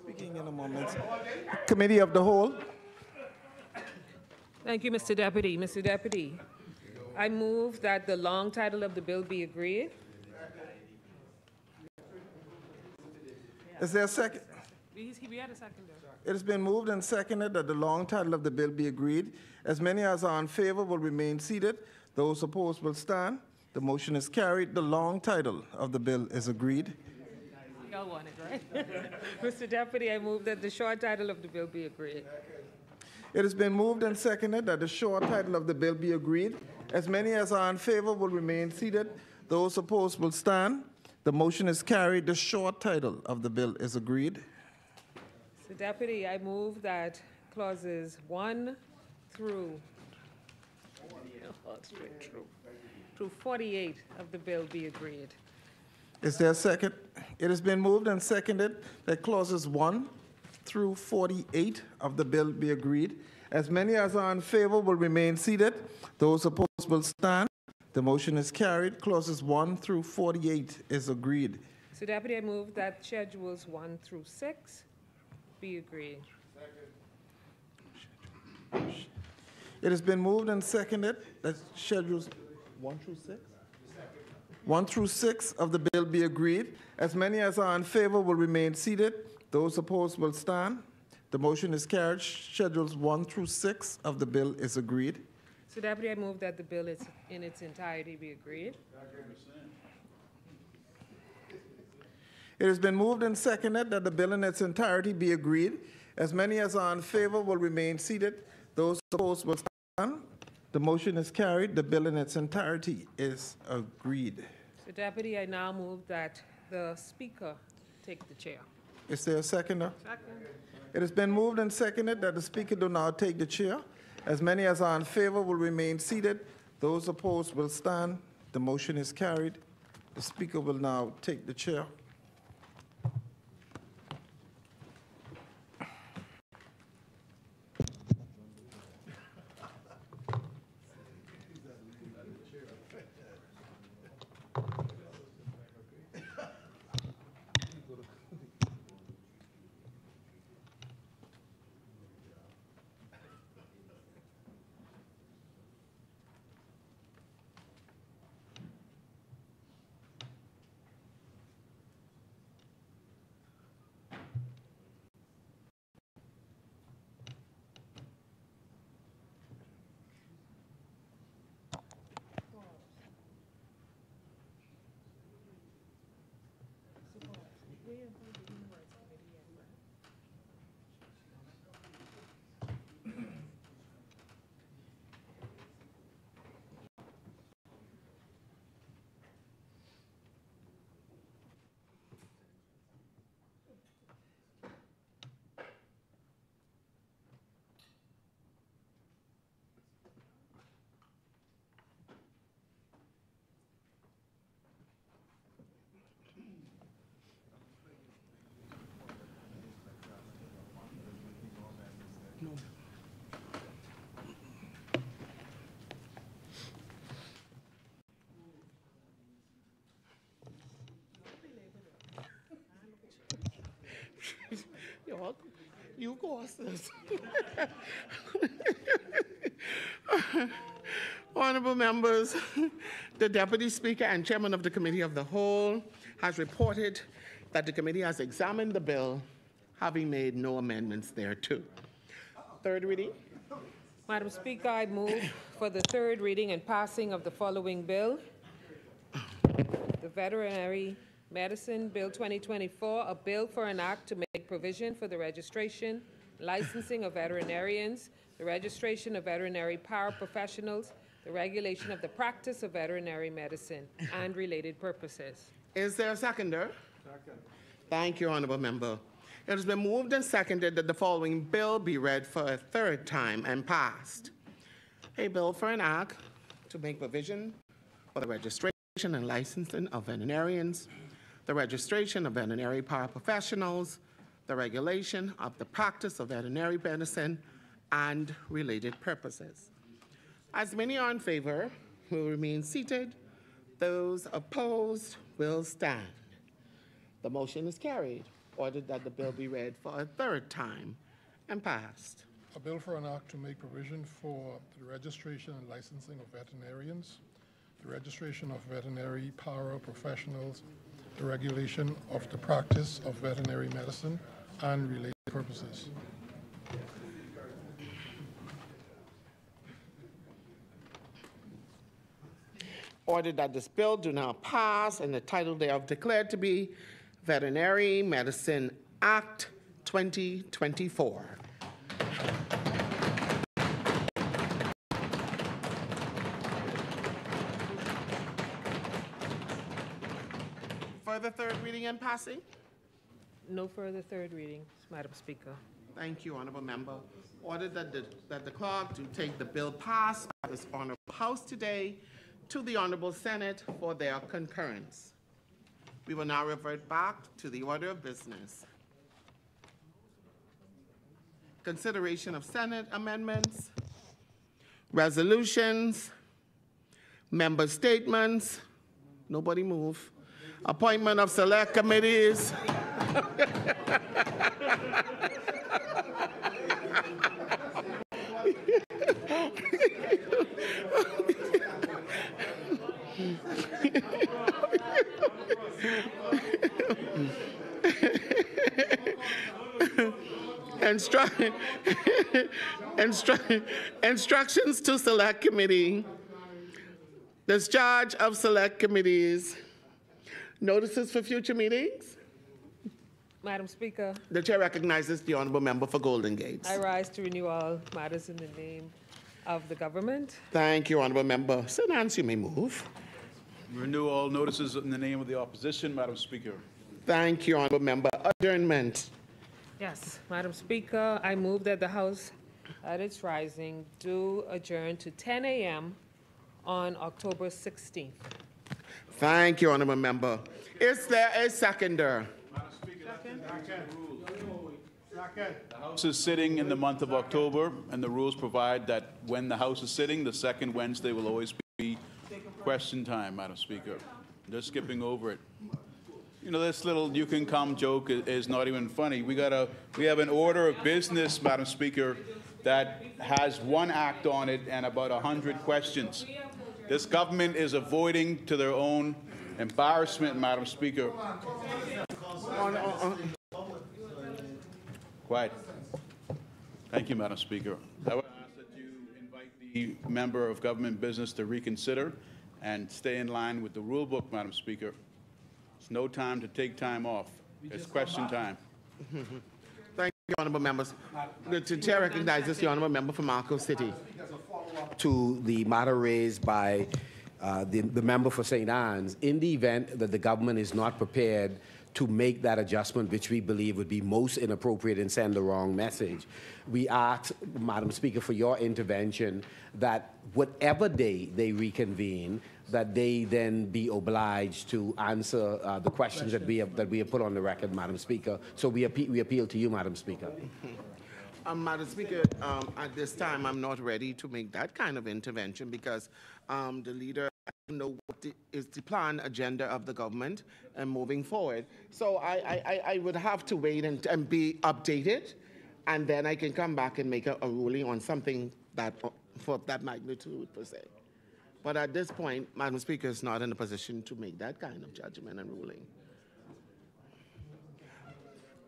Speaking in a moment. Committee of the Whole. Thank you, Mr. Deputy. Mr. Deputy, I move that the long title of the bill be agreed. Is there a second? We had a second. It has been moved and seconded that the long title of the bill be agreed. As many as are in favor will remain seated. Those opposed will stand. The motion is carried. The long title of the bill is agreed. Y'all want it, right? Mr. Deputy, I move that the short title of the bill be agreed. It has been moved and seconded that the short title of the bill be agreed. As many as are in favor will remain seated. Those opposed will stand. The motion is carried. The short title of the bill is agreed. Mr. Deputy, I move that clauses 1 through 48 of the bill be agreed. Is there a second? It has been moved and seconded that clauses 1 through 48 of the bill be agreed. As many as are in favor will remain seated. Those opposed will stand. The motion is carried. Clauses 1 through 48 is agreed. So Deputy, I move that schedules 1 through 6 be agreed. It has been moved and seconded that schedules 1 through 6? 1 through 6 of the bill be agreed. As many as are in favor will remain seated. Those opposed will stand. The motion is carried. Schedules 1 through 6 of the bill is agreed. So Deputy, I move that the bill in its entirety be agreed. It has been moved and seconded that the bill in its entirety be agreed. As many as are in favor will remain seated. Those opposed will stand. The motion is carried. The bill in its entirety is agreed. So Deputy, I now move that the Speaker take the chair. Is there a seconder? Second. It has been moved and seconded that the Speaker do now take the chair. As many as are in favor will remain seated. Those opposed will stand. The motion is carried. The Speaker will now take the chair. You go upstairs. Honorable members, the Deputy Speaker and Chairman of the Committee of the Whole has reported that the committee has examined the bill, having made no amendments thereto. Third reading. Madam Speaker, I move for the third reading and passing of the following bill. The Veterinary Medicine Bill 2024, a bill for an act to make provision for the registration, licensing of veterinarians, the registration of veterinary paraprofessionals, the regulation of the practice of veterinary medicine, and related purposes. Is there a seconder? Second. Thank you, Honorable Member. It has been moved and seconded that the following bill be read for a third time and passed. A bill for an act to make provision for the registration and licensing of veterinarians, the registration of veterinary paraprofessionals, the regulation of the practice of veterinary medicine, and related purposes. As many are in favor, will remain seated. Those opposed will stand. The motion is carried. Ordered that the bill be read for a third time and passed. A bill for an act to make provision for the registration and licensing of veterinarians, the registration of veterinary paraprofessionals, the regulation of the practice of veterinary medicine, and related purposes. Ordered that this bill do now pass and the title thereof declared to be Veterinary Medicine Act 2024. Further third reading and passing? No further third readings, Madam Speaker. Thank you, Honorable Member. Ordered that the clerk to take the bill passed by this Honorable House today to the Honorable Senate for their concurrence. We will now revert back to the order of business. Consideration of Senate amendments, resolutions, member statements, nobody move, Appointment of select committees. Instructions to select committee. Discharge of select committees. Notices for future meetings. Madam Speaker, The chair recognizes the honorable member for Golden Gates. I rise to renew all matters in the name of the government. Thank you, honorable member. Sir Nance, you may move. Renew all notices in the name of the opposition, Madam Speaker. Thank you, honorable member. Adjournment. Yes, Madam Speaker, I move that the House at its rising do adjourn to 10 a.m. on October 16th. Thank you, honorable member. Is there a seconder? The House is sitting in the month of October, and the rules provide that when the House is sitting, the second Wednesday will always be question time, Madam Speaker. They're skipping over it. You know, this little you can come joke is not even funny. We have an order of business, Madam Speaker, that has one act on it and about 100 questions. This government is avoiding to their own embarrassment, Madam Speaker. Quiet. Thank you, Madam Speaker. I would ask that you invite the member of government business to reconsider and stay in line with the rule book, Madam Speaker. It's no time to take time off. It's question time. Thank you, honorable members. The chair recognizes the honorable member for Marco City. To the matter raised by the member for St. Anne's, in the event that the government is not prepared to make that adjustment, which we believe would be most inappropriate and send the wrong message, we ask, Madam Speaker, for your intervention that whatever day they reconvene, that they then be obliged to answer the questions that we have put on the record, Madam Speaker. So we appeal to you, Madam Speaker. Madam Speaker, at this time, I'm not ready to make that kind of intervention because the leader doesn't know what is the plan agenda of the government and moving forward. So I would have to wait and be updated, and then I can come back and make a ruling on something that for that magnitude per se. But at this point, Madam Speaker is not in a position to make that kind of judgment and ruling.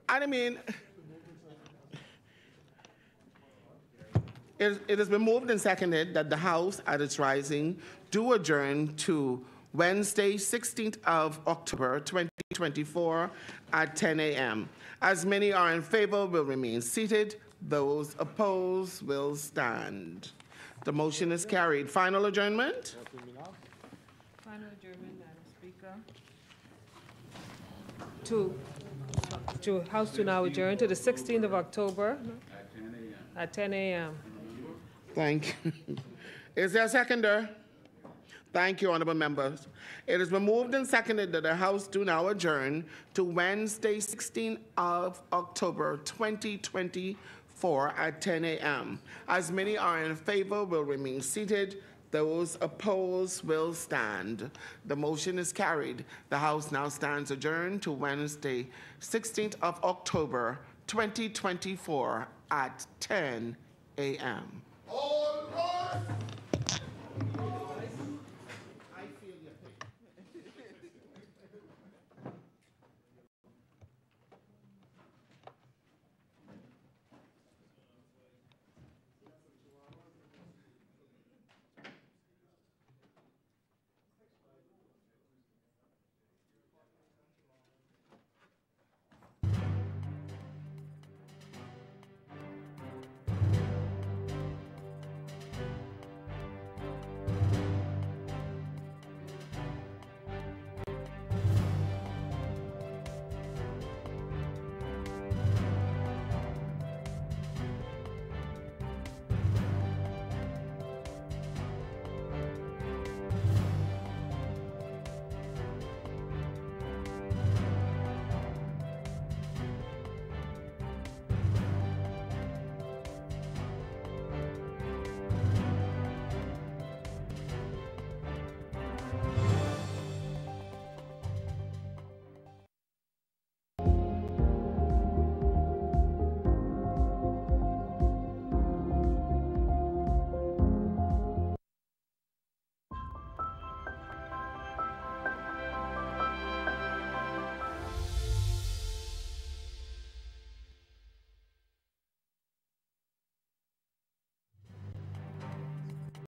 I mean, it has been moved and seconded that the House, at its rising, do adjourn to Wednesday, 16th of October, 2024, at 10 a.m. As many are in favor, will remain seated. Those opposed will stand. The motion is carried. Final adjournment? Final adjournment, Madam Speaker. To House to now adjourn to the 16th of October at 10 a.m. Thank you. Is there a seconder? Thank you, honorable members. It has been moved and seconded that the House do now adjourn to Wednesday, 16th of October, 2024 at 10 a.m. As many are in favor, will remain seated. Those opposed will stand. The motion is carried. The House now stands adjourned to Wednesday, 16th of October, 2024 at 10 a.m. All rise.